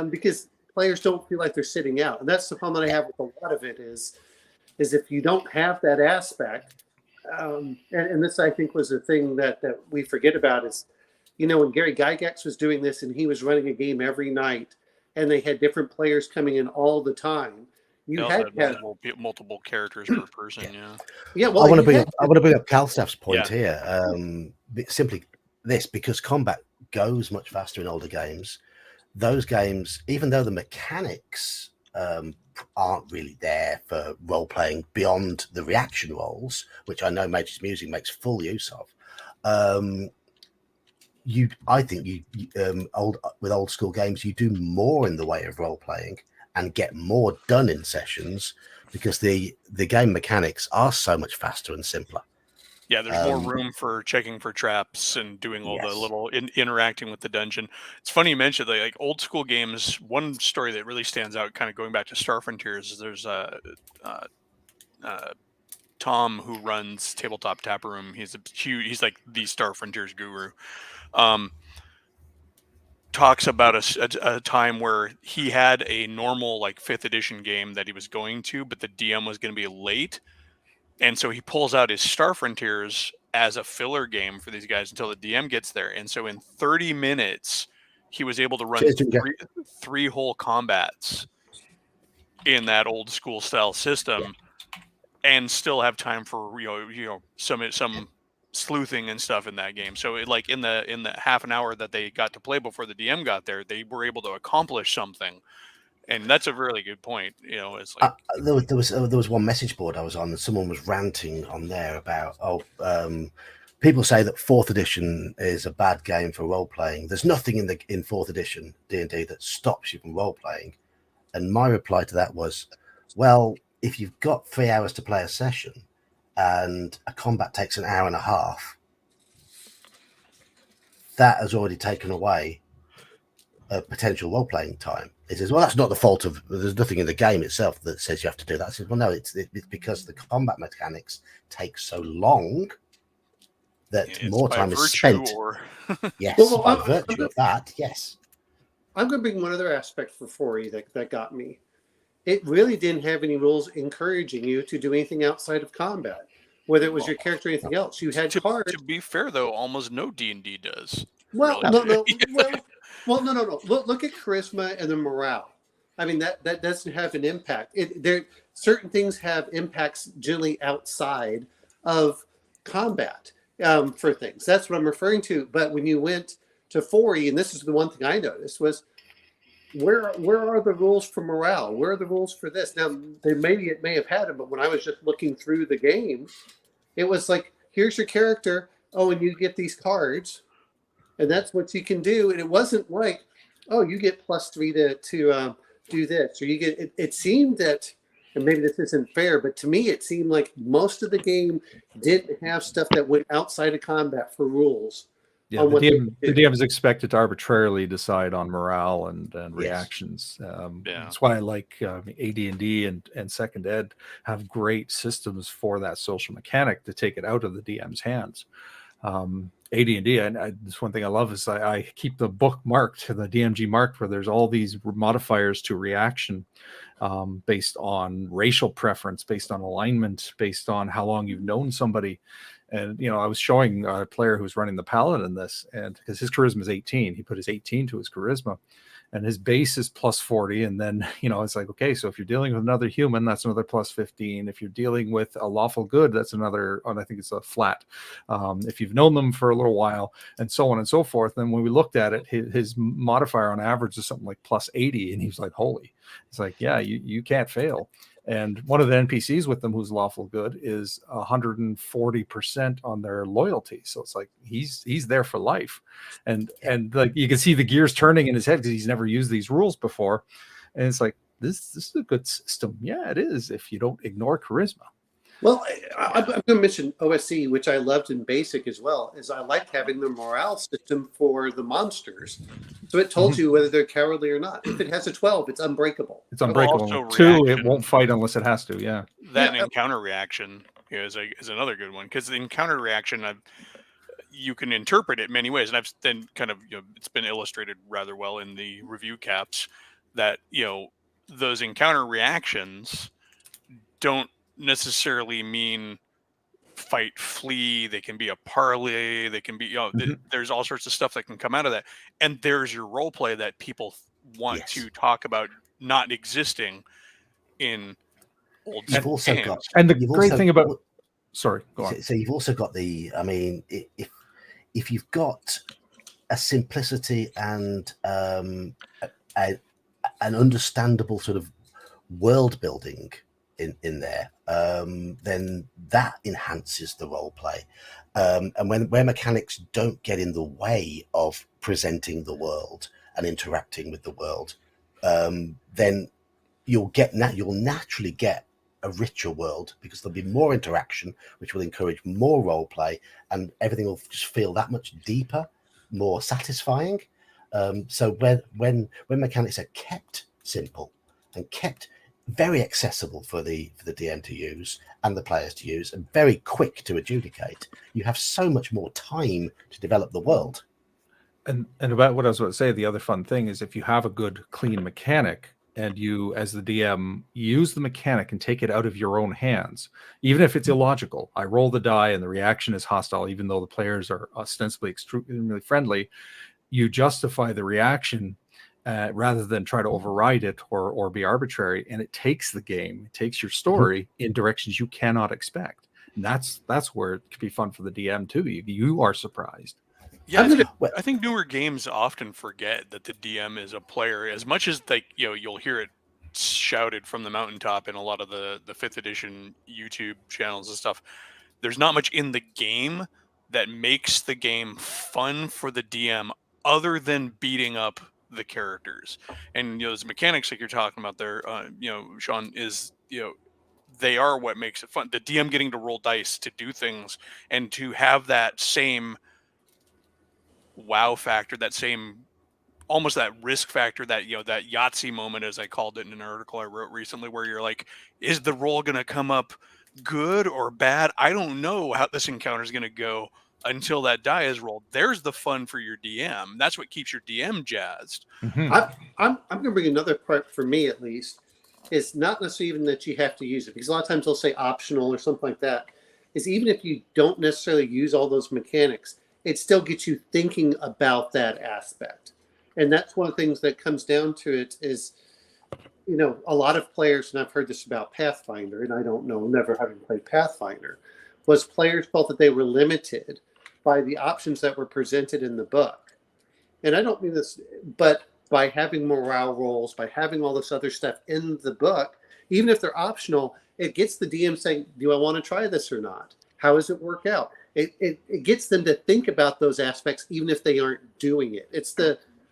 because players don't feel like they're sitting out. And that's the problem that I have with a lot of it is if you don't have that aspect, and this, I think, was the thing that we forget about is, when Gary Gygax was doing this and he was running a game every night and they had different players coming in all the time, you had multiple characters per person. Yeah. Well, I want to bring up Calstaff's point here. Simply this, because combat goes much faster in older games. Those games, even though the mechanics aren't really there for role playing beyond the reaction rolls, which I know Mage's Music makes full use of, I think with old school games, you do more in the way of role playing and get more done in sessions because the game mechanics are so much faster and simpler. Yeah, there's more room for checking for traps and doing all the little interacting with the dungeon. It's funny you mentioned like old school games. One story that really stands out, kind of going back to Star Frontiers, is there's Tom, who runs Tabletop Tap Room. He's like the Star Frontiers guru. Talks about a time where he had a normal like 5th edition game that he was going to, but the DM was going to be late. And so he pulls out his Star Frontiers as a filler game for these guys until the DM gets there. And so in 30 minutes, he was able to run three whole combats in that old school style system and still have time for, some sleuthing and stuff in that game. So like in the half an hour that they got to play before the DM got there, they were able to accomplish something. And that's a really good point. It's like there was one message board I was on, and someone was ranting on there about people say that 4th edition is a bad game for role playing. There's nothing in 4th edition D&D that stops you from role playing. And my reply to that was, well, if you've got 3 hours to play a session and a combat takes an hour and a half, that has already taken away a potential role-playing time. It says, well, that's not the fault of, there's nothing in the game itself that says you have to do that. I said, well, no, it's because the combat mechanics take so long that more time is spent. Yes, by virtue of that, yes. I'm going to bring one other aspect for 4E that got me. It really didn't have any rules encouraging you to do anything outside of combat, whether it was your character or anything else. You had cards. To be fair, though, almost no D&D does. Well, no. Well, no. Look at charisma and the morale. I mean, that doesn't have an impact. Certain things have impacts generally outside of combat for things. That's what I'm referring to. But when you went to 4E, and this is the one thing I noticed, was where are the rules for morale? Where are the rules for this? Now, it may have had them, but when I was just looking through the game, it was like, here's your character. Oh, and you get these cards. And that's what you can do. And it wasn't like, oh, you get +3 to do this. Or you get, it seemed that, and maybe this isn't fair, but to me, it seemed like most of the game didn't have stuff that went outside of combat for rules. Yeah, on what they can the do. DM is expected to arbitrarily decide on morale and reactions. Yeah. That's why I like AD&D and Second Ed have great systems for that social mechanic to take it out of the DM's hands. AD&D, and this one thing I love is I keep the book marked, the DMG marked, where there's all these modifiers to reaction based on racial preference, based on alignment, based on how long you've known somebody. And, you know, I was showing a player who was running the paladin in this, and because his charisma is 18, he put his 18 to his charisma, and his base is plus 40. And then, you know, it's like, okay, so if you're dealing with another human, that's another plus 15. If you're dealing with a lawful good, that's another, I think it's a flat. If you've known them for a little while, and so on and so forth. Then when we looked at it, his modifier on average is something like plus 80. And he was like, holy, it's like, yeah, you can't fail. And one of the NPCs with them who's lawful good is 140% on their loyalty. So it's like he's there for life. And like you can see the gears turning in his head because he's never used these rules before. And it's like this is a good system. Yeah, it is if you don't ignore charisma. Well, I'm going to mention OSC, which I loved in Basic as well, is I like having the morale system for the monsters. So it told you whether they're cowardly or not. If it has a 12, it's unbreakable. It's unbreakable. Also 2, it reaction. won't fight unless it has to. Yeah. That encounter reaction is another good one, because the encounter reaction, you can interpret it many ways, and I've then kind of, you know, it's been illustrated rather well in the review caps that, you know, those encounter reactions don't necessarily mean fight, flee. They can be a parley. They can be, you know, there's all sorts of stuff that can come out of that. And there's your role play that people want to talk about not existing in old You've also games. got, And the you've great also- thing about, sorry, go on. So you've also got the, I mean, if you've got a simplicity and an understandable sort of world building in there, then that enhances the role play. And where mechanics don't get in the way of presenting the world and interacting with the world, then you'll naturally get a richer world, because there'll be more interaction, which will encourage more role play, and everything will just feel that much deeper, more satisfying. So when mechanics are kept simple and kept very accessible for the DM to use and the players to use, and very quick to adjudicate, you have so much more time to develop the world. And about what I was about to say, the other fun thing is if you have a good, clean mechanic, and you, as the DM, use the mechanic and take it out of your own hands, even if it's illogical. I roll the die and the reaction is hostile, even though the players are ostensibly extremely friendly. You justify the reaction rather than try to override it or be arbitrary. And it takes the game, it takes your story in directions you cannot expect. And that's where it can be fun for the DM too. You are surprised. Yeah, I think newer games often forget that the DM is a player. As much as, like, you know, you'll hear it shouted from the mountaintop in a lot of the 5th edition YouTube channels and stuff, there's not much in the game that makes the game fun for the DM other than beating up the characters. And, you know, those mechanics like you're talking about there, you know, Sean, is, you know, they are what makes it fun. The DM getting to roll dice, to do things, and to have that same wow factor, that same, almost that risk factor, that, you know, that Yahtzee moment, as I called it in an article I wrote recently, where you're like, is the roll going to come up good or bad? I don't know how this encounter is going to go until that die is rolled. There's the fun for your DM. That's what keeps your DM jazzed. I'm going to bring another part, for me at least, is not necessarily even that you have to use it, because a lot of times they'll say optional or something like that, is even if you don't necessarily use all those mechanics, it still gets you thinking about that aspect. And that's one of the things that comes down to it is, you know, a lot of players, and I've heard this about Pathfinder, and I don't know, never having played Pathfinder, was players felt that they were limited by the options that were presented in the book. And I don't mean this, but by having morale rolls, by having all this other stuff in the book, even if they're optional, it gets the DM saying, do I want to try this or not? How does it work out? It gets them to think about those aspects, even if they aren't doing it. It's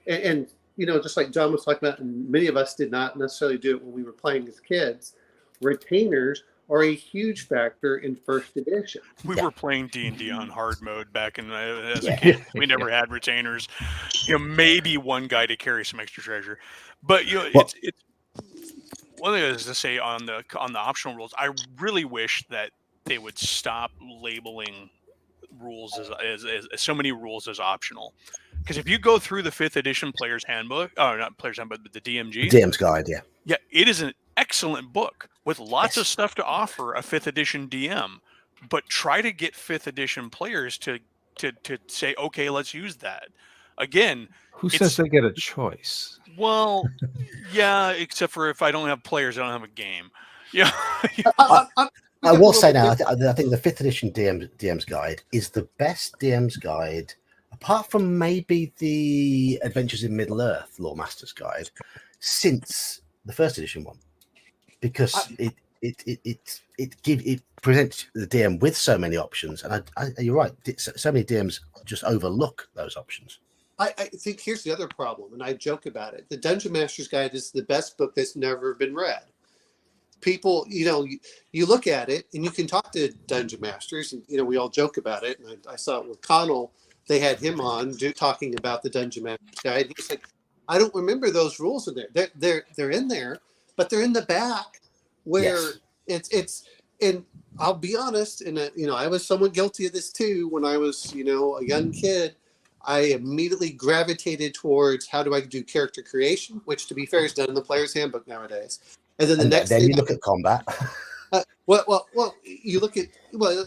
and you know, just like John was talking about, and many of us did not necessarily do it when we were playing as kids, retainers are a huge factor in first edition. We were playing D&D on hard mode back in as a Yeah. kid. We never had retainers. Maybe one guy to carry some extra treasure, but Well- it's one thing is to say on the optional rules. I really wish that they would stop labeling rules as so many rules as optional. Because if you go through the 5th edition Player's Handbook, not Player's Handbook, but the DMG, DM's Guide, yeah. yeah, it is an excellent book with lots of stuff to offer a 5th edition DM. But try to get 5th edition players to say, okay, let's use that. Again, Who says they get a choice? well, yeah, except for if I don't have players, I don't have a game. Yeah. I will say now, I think the 5th edition DM's Guide is the best DM's Guide, apart from maybe the Adventures in Middle Earth Lore Master's Guide, since the 1st edition one, because it presents the DM with so many options, and you're right, so many DMs just overlook those options. I think here's the other problem, and I joke about it. The Dungeon Master's Guide is the best book that's never been read. People, you look at it, and you can talk to Dungeon Masters, and we all joke about it. And I saw it with Connell. They had him on talking about the Dungeon Master's Guide. He's like, I don't remember those rules in there. They're in there, but they're in the back where it's. And I'll be honest, and I was somewhat guilty of this too when I was a young kid. I immediately gravitated towards how do I do character creation, which to be fair is done in the Player's Handbook nowadays. And then next then thing you look at combat. Well, you look at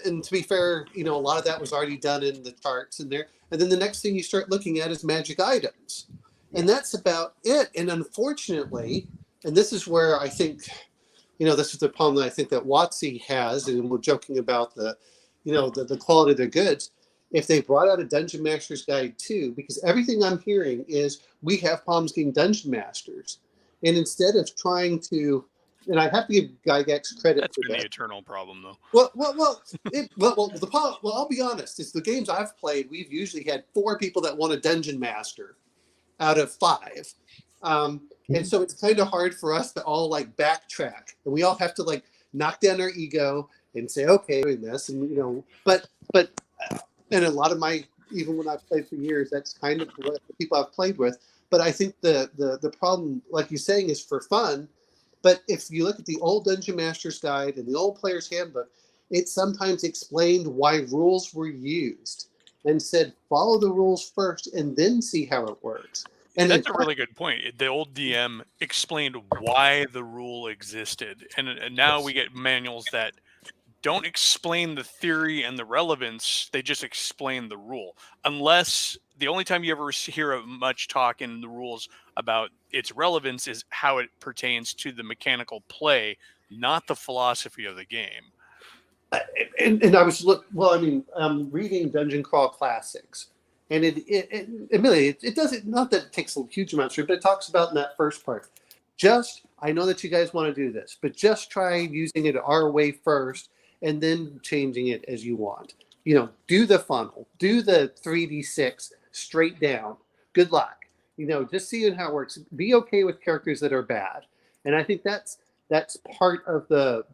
and to be fair, a lot of that was already done in the charts in there. And then the next thing you start looking at is magic items, and that's about it. And unfortunately, and this is where I think, this is the problem that I think that WotC has, and we're joking about the quality of their goods. If they brought out a Dungeon Master's Guide too, because everything I'm hearing is we have problems getting Dungeon Masters, and instead of trying to, and I have to give Gygax credit That's for been that. the eternal problem, though. The problem. Well, I'll be honest. It's the games I've played. We've usually had 4 people that want a Dungeon Master out of 5, and so it's kind of hard for us to all backtrack, and we all have to knock down our ego and say, okay, doing this, and but. And a lot of even when I've played for years, that's kind of what the people I've played with. But I think the problem, like you're saying, is for fun. But if you look at the old Dungeon Master's Guide and the old Player's Handbook, it sometimes explained why rules were used and said, follow the rules first and then see how it works. And that's a really good point. The old DM explained why the rule existed. And now we get manuals that don't explain the theory and the relevance. They just explain the rule. Unless the only time you ever hear much talk in the rules about its relevance is how it pertains to the mechanical play, not the philosophy of the game. And I was I'm reading Dungeon Crawl Classics, and it doesn't, not that it takes a huge amount of time, but it talks about in that first part. I know that you guys want to do this, but just try using it our way first, and then changing it as you want. Do the funnel, do the 3d6 straight down. Good luck. Just seeing how it works. Be okay with characters that are bad. And I think that's part of the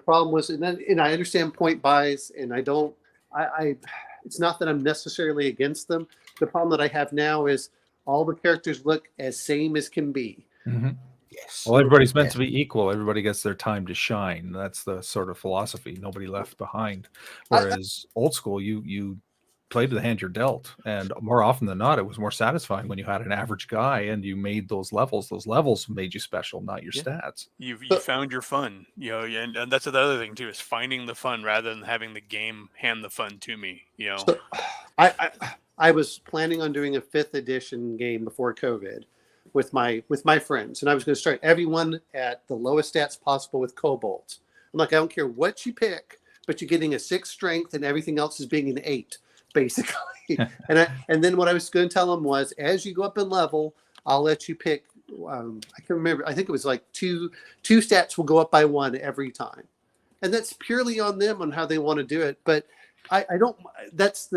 problem was, and I understand point buys, and it's not that I'm necessarily against them. The problem that I have now is all the characters look as same as can be. Mm-hmm. Yes. Well, everybody's meant to be equal. Everybody gets their time to shine. That's the sort of philosophy. Nobody left behind. Whereas old school, you played the hand you're dealt, and more often than not, it was more satisfying when you had an average guy and you made those levels. Those levels made you special, not your stats. You found your fun, and that's the other thing too, is finding the fun rather than having the game hand the fun to me. So, I was planning on doing a 5th edition game before COVID with my friends, and I was going to start everyone at the lowest stats possible with kobolds. I'm like, I don't care what you pick, but you're getting a 6 strength and everything else is being an 8, basically. and then what I was going to tell them was, as you go up in level, I'll let you pick. I can remember. I think it was two stats will go up by 1 every time, and that's purely on them on how they want to do it. But I don't. That's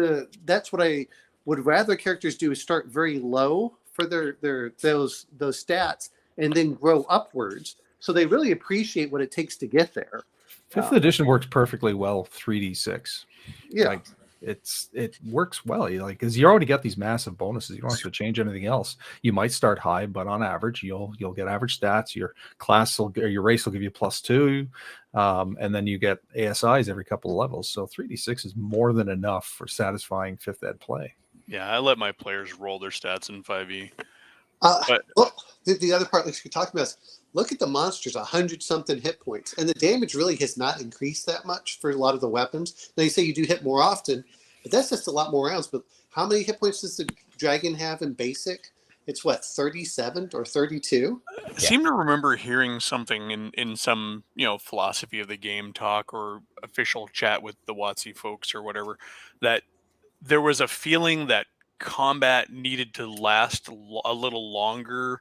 what I would rather characters do, is start very low for those stats and then grow upwards, So they really appreciate what it takes to get there. Fifth edition works perfectly well. 3d6. Yeah. Like it works well. Because you already got these massive bonuses. You don't have to change anything else. You might start high, but on average, you'll get average stats. Your class or your race will give you +2, and then you get ASIs every couple of levels. So 3d6 is more than enough for satisfying 5th ed play. Yeah, I let my players roll their stats in 5e. Well, the other part, like you're talking about, is look at the monsters, 100-something hit points, and the damage really has not increased that much for a lot of the weapons. Now you say you do hit more often, but that's just a lot more rounds. But how many hit points does the dragon have in basic? It's what, 37 or 32? I seem to remember hearing something in some philosophy of the game talk or official chat with the WotC folks or whatever, that there was a feeling that combat needed to last a little longer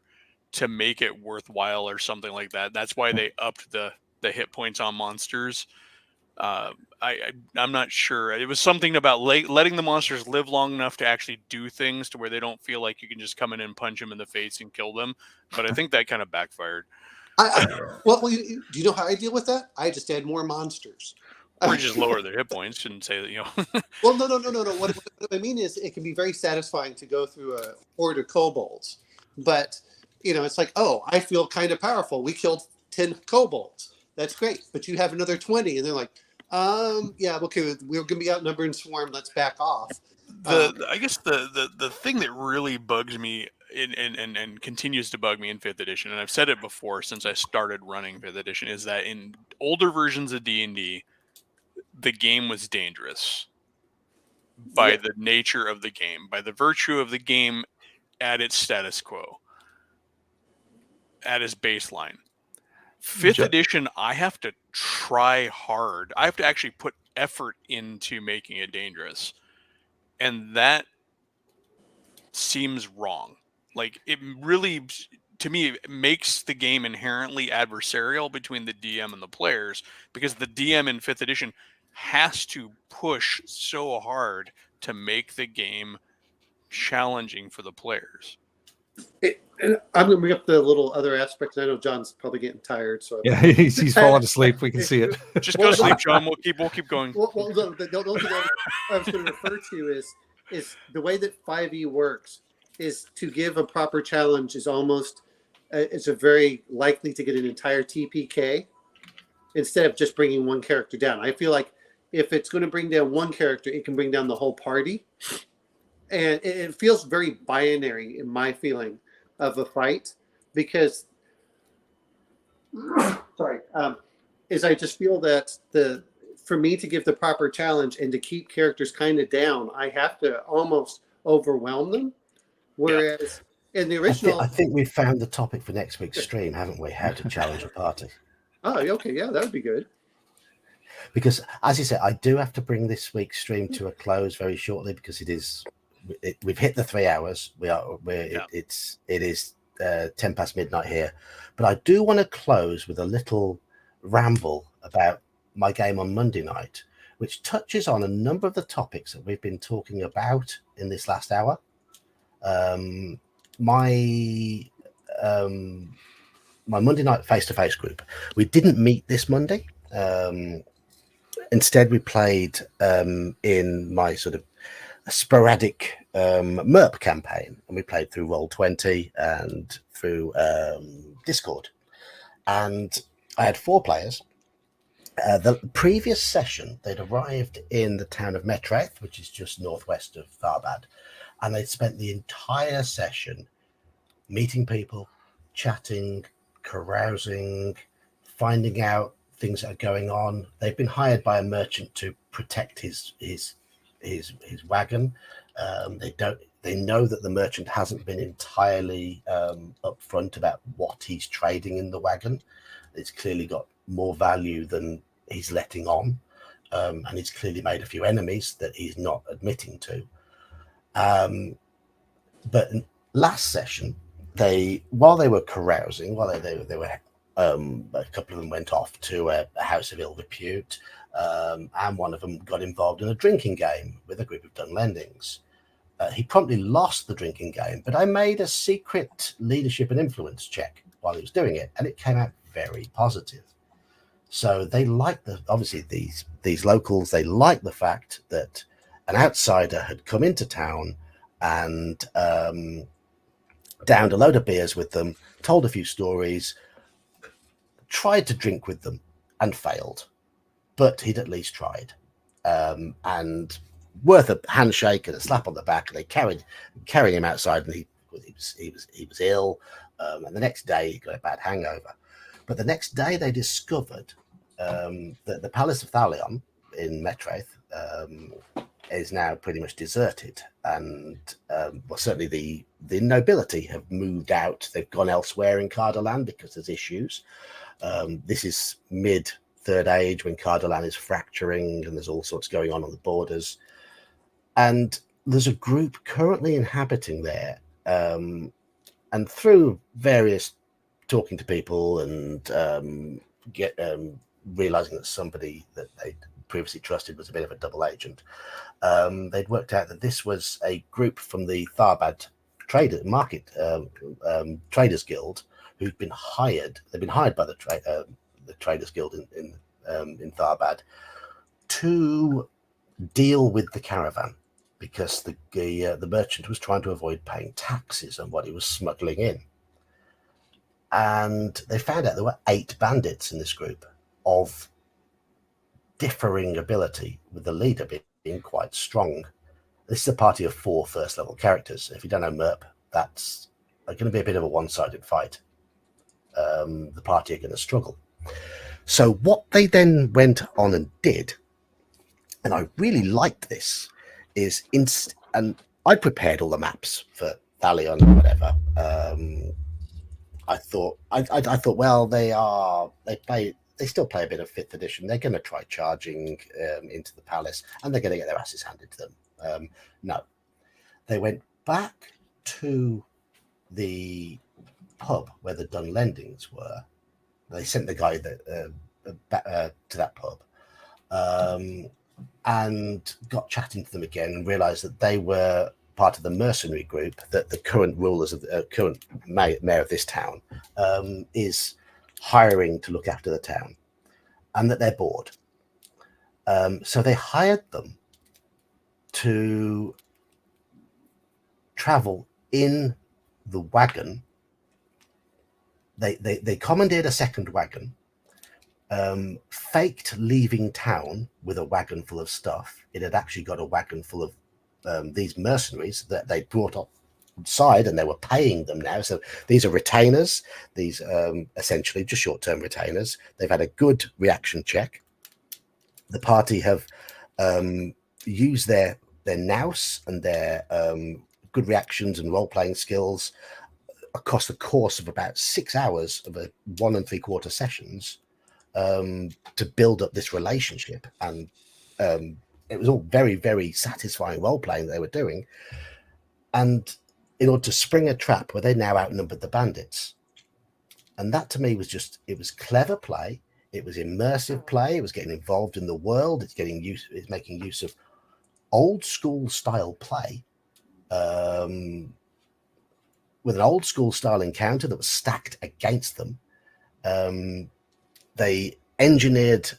to make it worthwhile or something like that. That's why they upped the hit points on monsters. I'm not sure. It was something about letting the monsters live long enough to actually do things to where they don't feel like you can just come in and punch them in the face and kill them. But I think that kind of backfired. Well, do you know how I deal with that? I just add more monsters. Or just lower their hit points and say that, Well, no. What I mean is it can be very satisfying to go through a horde of kobolds. But, it's like, oh, I feel kind of powerful. We killed 10 kobolds. That's great. But you have another 20. And they're like, yeah, okay, we're going to be outnumbered and swarm. Let's back off. I guess the thing that really bugs me and continues to bug me in 5th edition, and I've said it before since I started running 5th edition, is that in older versions of D&D, the game was dangerous by the nature of the game, by the virtue of the game at its status quo, at its baseline. 5th edition, I have to try hard. I have to actually put effort into making it dangerous. And that seems wrong. Like, it really, to me, it makes the game inherently adversarial between the DM and the players, because the DM in 5th edition has to push so hard to make the game challenging for the players. And I'm going to bring up the little other aspects. I know John's probably getting tired, so Yeah, he's falling asleep. We can see it. Just go to sleep, John. We'll keep going. Well, don't what I was going to refer to is the way that 5e works is to give a proper challenge is almost it's a very likely to get an entire TPK instead of just bringing one character down. I feel like if it's going to bring down one character, it can bring down the whole party. And it feels very binary in my feeling of a fight because, is I just feel that for me to give the proper challenge and to keep characters kind of down, I have to almost overwhelm them. Whereas in the original, I think we've found the topic for next week's stream, haven't we? How to challenge a party. Oh, okay, yeah, that would be good. Because, as you said, I do have to bring this week's stream to a close very shortly because we've hit the 3 hours. It is 10 past midnight here, but I do want to close with a little ramble about my game on Monday night, which touches on a number of the topics that we've been talking about in this last hour. My Monday night face-to-face group, we didn't meet this Monday. Instead, we played in my sort of sporadic MERP campaign, and we played through Roll20 and through Discord. And I had 4 players. The previous session, they'd arrived in the town of Metreth, which is just northwest of Tharbad, and they'd spent the entire session meeting people, chatting, carousing, finding out things that are going on. They've been hired by a merchant to protect his wagon. They know that the merchant hasn't been entirely upfront about what he's trading in the wagon. It's clearly got more value than he's letting on, and he's clearly made a few enemies that he's not admitting to. But last session, while they were carousing, while they were a couple of them went off to a house of ill repute, and one of them got involved in a drinking game with a group of Dunlendings. He promptly lost the drinking game, but I made a secret leadership and influence check while he was doing it, and it came out very positive. So they like obviously these locals, they like the fact that an outsider had come into town and downed a load of beers with them, told a few stories, tried to drink with them and failed, but he'd at least tried. And worth a handshake and a slap on the back, and they carried him outside, and he was ill, and the next day he got a bad hangover. But the next day they discovered that the Palace of Thalion in Metraith is now pretty much deserted, and well, certainly the nobility have moved out. They've gone elsewhere in Cardolan because there's issues. This is mid Third Age when Cardolan is fracturing, and there's all sorts going on the borders. And there's a group currently inhabiting there, and through various talking to people and realizing that somebody that they previously trusted was a bit of a double agent, they'd worked out that this was a group from the Tharbad Traders Guild who'd been hired. They'd been hired by the Traders Guild in Tharbad to deal with the caravan, because the merchant was trying to avoid paying taxes on what he was smuggling in. And they found out there were 8 bandits in this group of differing ability, with the leader being quite strong. This is a party of 4 first-level characters. If you don't know Merp, that's going to be a bit of a one-sided fight. The party are going to struggle. So what they then went on and did, and I really liked this, is and I prepared all the maps for Thalion or whatever. I thought, well, they still play a bit of 5th edition. They're going to try charging into the palace, and they're going to get their asses handed to them. No, they went back to the pub where the Dunlendings were. They sent the guy back to that pub, and got chatting to them again, and realised that they were part of the mercenary group that the current rulers of the current mayor of this town is hiring to look after the town, and that they're bored. So they hired them to travel in the wagon. They commandeered a second wagon, faked leaving town with a wagon full of stuff. It had actually got a wagon full of these mercenaries that they brought up side, and they were paying them now. So these are retainers, these essentially just short-term retainers. They've had a good reaction check. The party have used their nous and their good reactions and role-playing skills across the course of about 6 hours of a 1 3/4 sessions to build up this relationship. And it was all very, very satisfying role-playing they were doing. And in order to spring a trap where they now outnumbered the bandits. And that to me was it was clever play. It was immersive play. It was getting involved in the world. It's making use of old school style play, with an old school style encounter that was stacked against them. They engineered,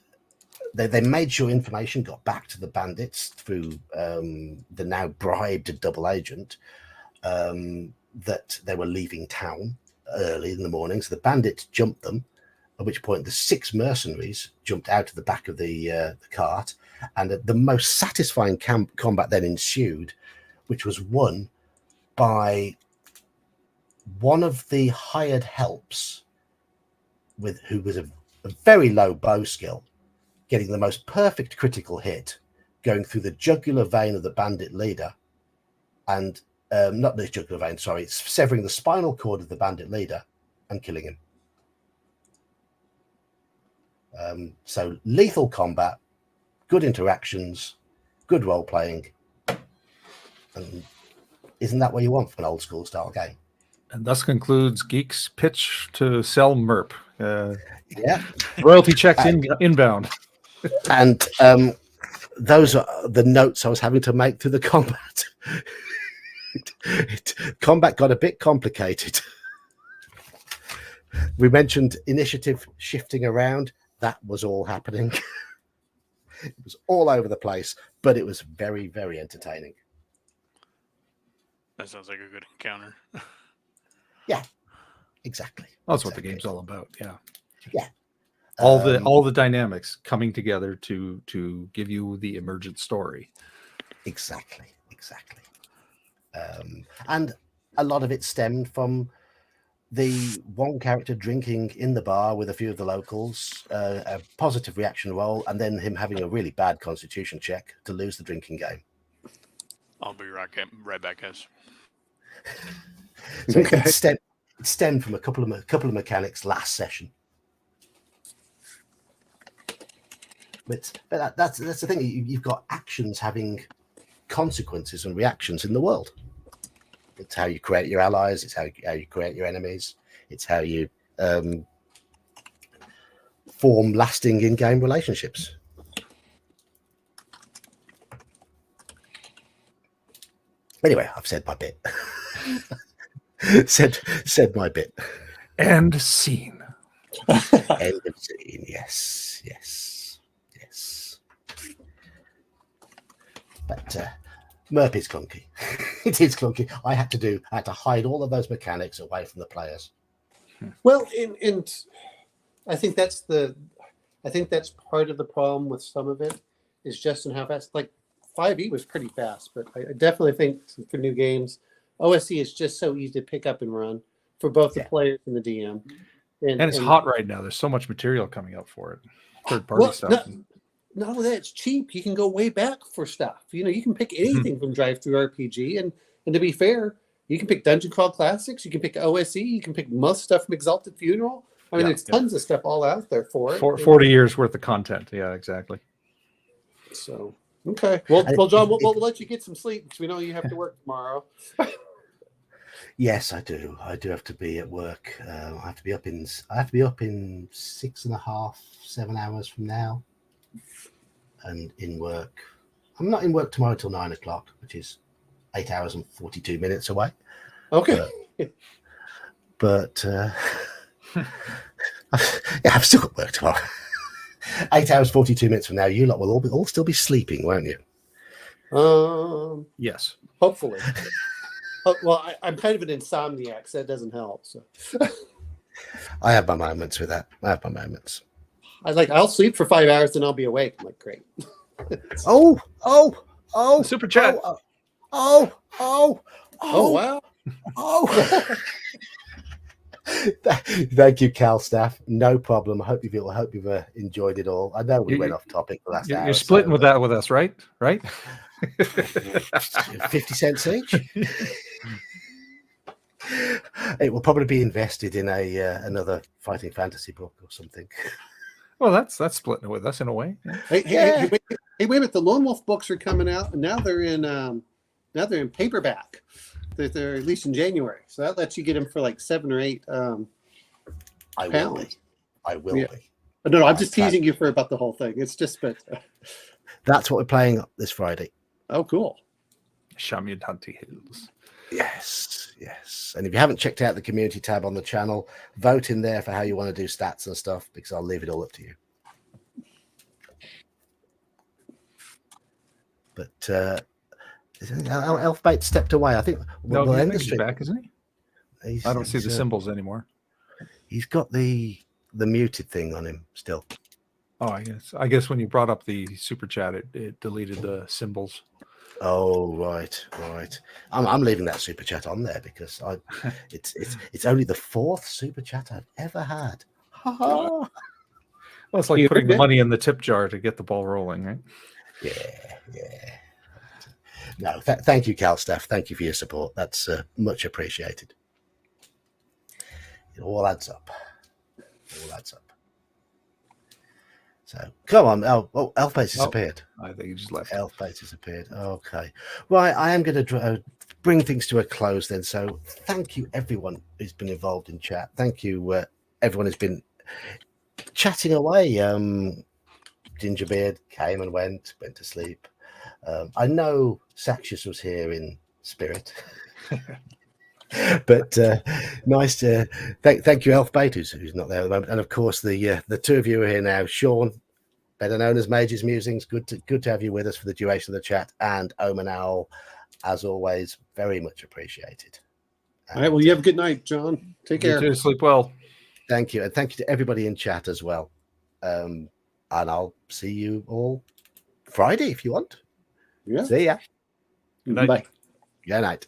they made sure information got back to the bandits through the now bribed double agent, that they were leaving town early in the morning. So the bandits jumped them, at which point the 6 mercenaries jumped out of the back of the cart, and the most satisfying combat then ensued, which was won by one of the hired helps, who was a very low bow skill, getting the most perfect critical hit, going through the jugular vein of the bandit leader, and not the jugular vein, sorry, severing the spinal cord of the bandit leader and killing him. So lethal combat, good interactions, good role playing, and isn't that what you want from an old school style game? And thus concludes Geek's pitch to sell MERP. Yeah, Royalty checks inbound. and those are the notes I was having to make through the combat. Combat got a bit complicated. We mentioned initiative shifting around. That was all happening. It was all over the place, but it was very, very entertaining. That sounds like a good encounter. Exactly. That's what the Exactly. game's all about. Yeah. Yeah. All the dynamics coming together to give you the emergent story. Exactly. And a lot of it stemmed from the one character drinking in the bar with a few of the locals, a positive reaction roll, and then him having a really bad constitution check to lose the drinking game. I'll be right back, guys. So Okay. it stemmed from a couple of mechanics last session. But that's the thing. You've got actions having consequences and reactions in the world. It's how you create your allies. It's how you create your enemies. It's how you form lasting in-game relationships. Anyway, I've said my bit. said my bit. And scene. End of scene. Yes. But Merp is clunky. It is clunky. I had to hide all of those mechanics away from the players. Well, and I think that's part of the problem with some of it is just in how fast. Like 5e was pretty fast, but I definitely think for new games, OSC is just so easy to pick up and run for both the players and the DM. And it's hot right now. There's so much material coming up for it. Third party stuff. Not only that, it's cheap. You can go way back for stuff. You can pick anything from Drive Through RPG, and to be fair, you can pick Dungeon Crawl Classics, you can pick OSE, you can pick most stuff from Exalted Funeral. I mean, there's tons of stuff all out there for it. 40 years worth of content. Yeah, exactly. So, okay. Well, John, we'll let you get some sleep because we know you have to work tomorrow. Yes, I do. I do have to be at work. I have to be up in 6.5, 7 hours from now. And in work. I'm not in work tomorrow till 9 o'clock, which is 8 hours and 42 minutes away. Okay. But I've still got work tomorrow. 8 hours, 42 minutes from now, you lot will all still be sleeping, won't you? Yes. Hopefully. Well, I'm kind of an insomniac, so that doesn't help. So I have my moments with that. I'll sleep for 5 hours, then I'll be awake. I'm like, great. Oh, Super chat. Oh wow. Oh. Thank you, Cal staff. No problem. I hope you've enjoyed it all. I know we went off topic the last hour. You're splitting with that with us, right? 50 cents each. It will probably be invested in another fighting fantasy book or something. Well, that's splitting it with us in a way. Hey, wait a minute! The Lone Wolf books are coming out, and now they're in paperback. They're released in January, so that lets you get them for like 7 or 8 I pounds. will be. No, I'm just teasing you about the whole thing. It's just, but that's what we're playing this Friday. Oh, cool! Shamutanti Hills. Yes. And if you haven't checked out the community tab on the channel, vote in there for how you want to do stats and stuff, because I'll leave it all up to you. But Elfbait stepped away. I think No, we'll end the he's stream. back, isn't he? I don't see the symbols anymore. He's got the muted thing on him still. Oh, I guess when you brought up the super chat, it deleted the symbols. Oh, right. I'm leaving that super chat on there because it's only the 4th super chat I've ever had. Well, it's like putting the money in the tip jar to get the ball rolling, right? Yeah. No, thank you, Cal staff. Thank you for your support. That's much appreciated. It all adds up. So come on. Elfbait disappeared. I think he just left. Elfbait disappeared. Okay. Right. I am going to bring things to a close then. So thank you, everyone who's been involved in chat. Thank you, everyone who's been chatting away. Gingerbeard came and went to sleep. I know Saxius was here in spirit. But nice to thank you, Elfbait, who's not there at the moment, and of course the two of you are here now. Sean, better known as Mage's Musings, good to have you with us for the duration of the chat, and Omen Owl, as always, very much appreciated. All right. Well, you have a good night, John. Take You care. too. Sleep well. Thank you, and thank you to everybody in chat as well. And I'll see you all Friday if you want. Yeah. See ya. Good night. Bye. Good night.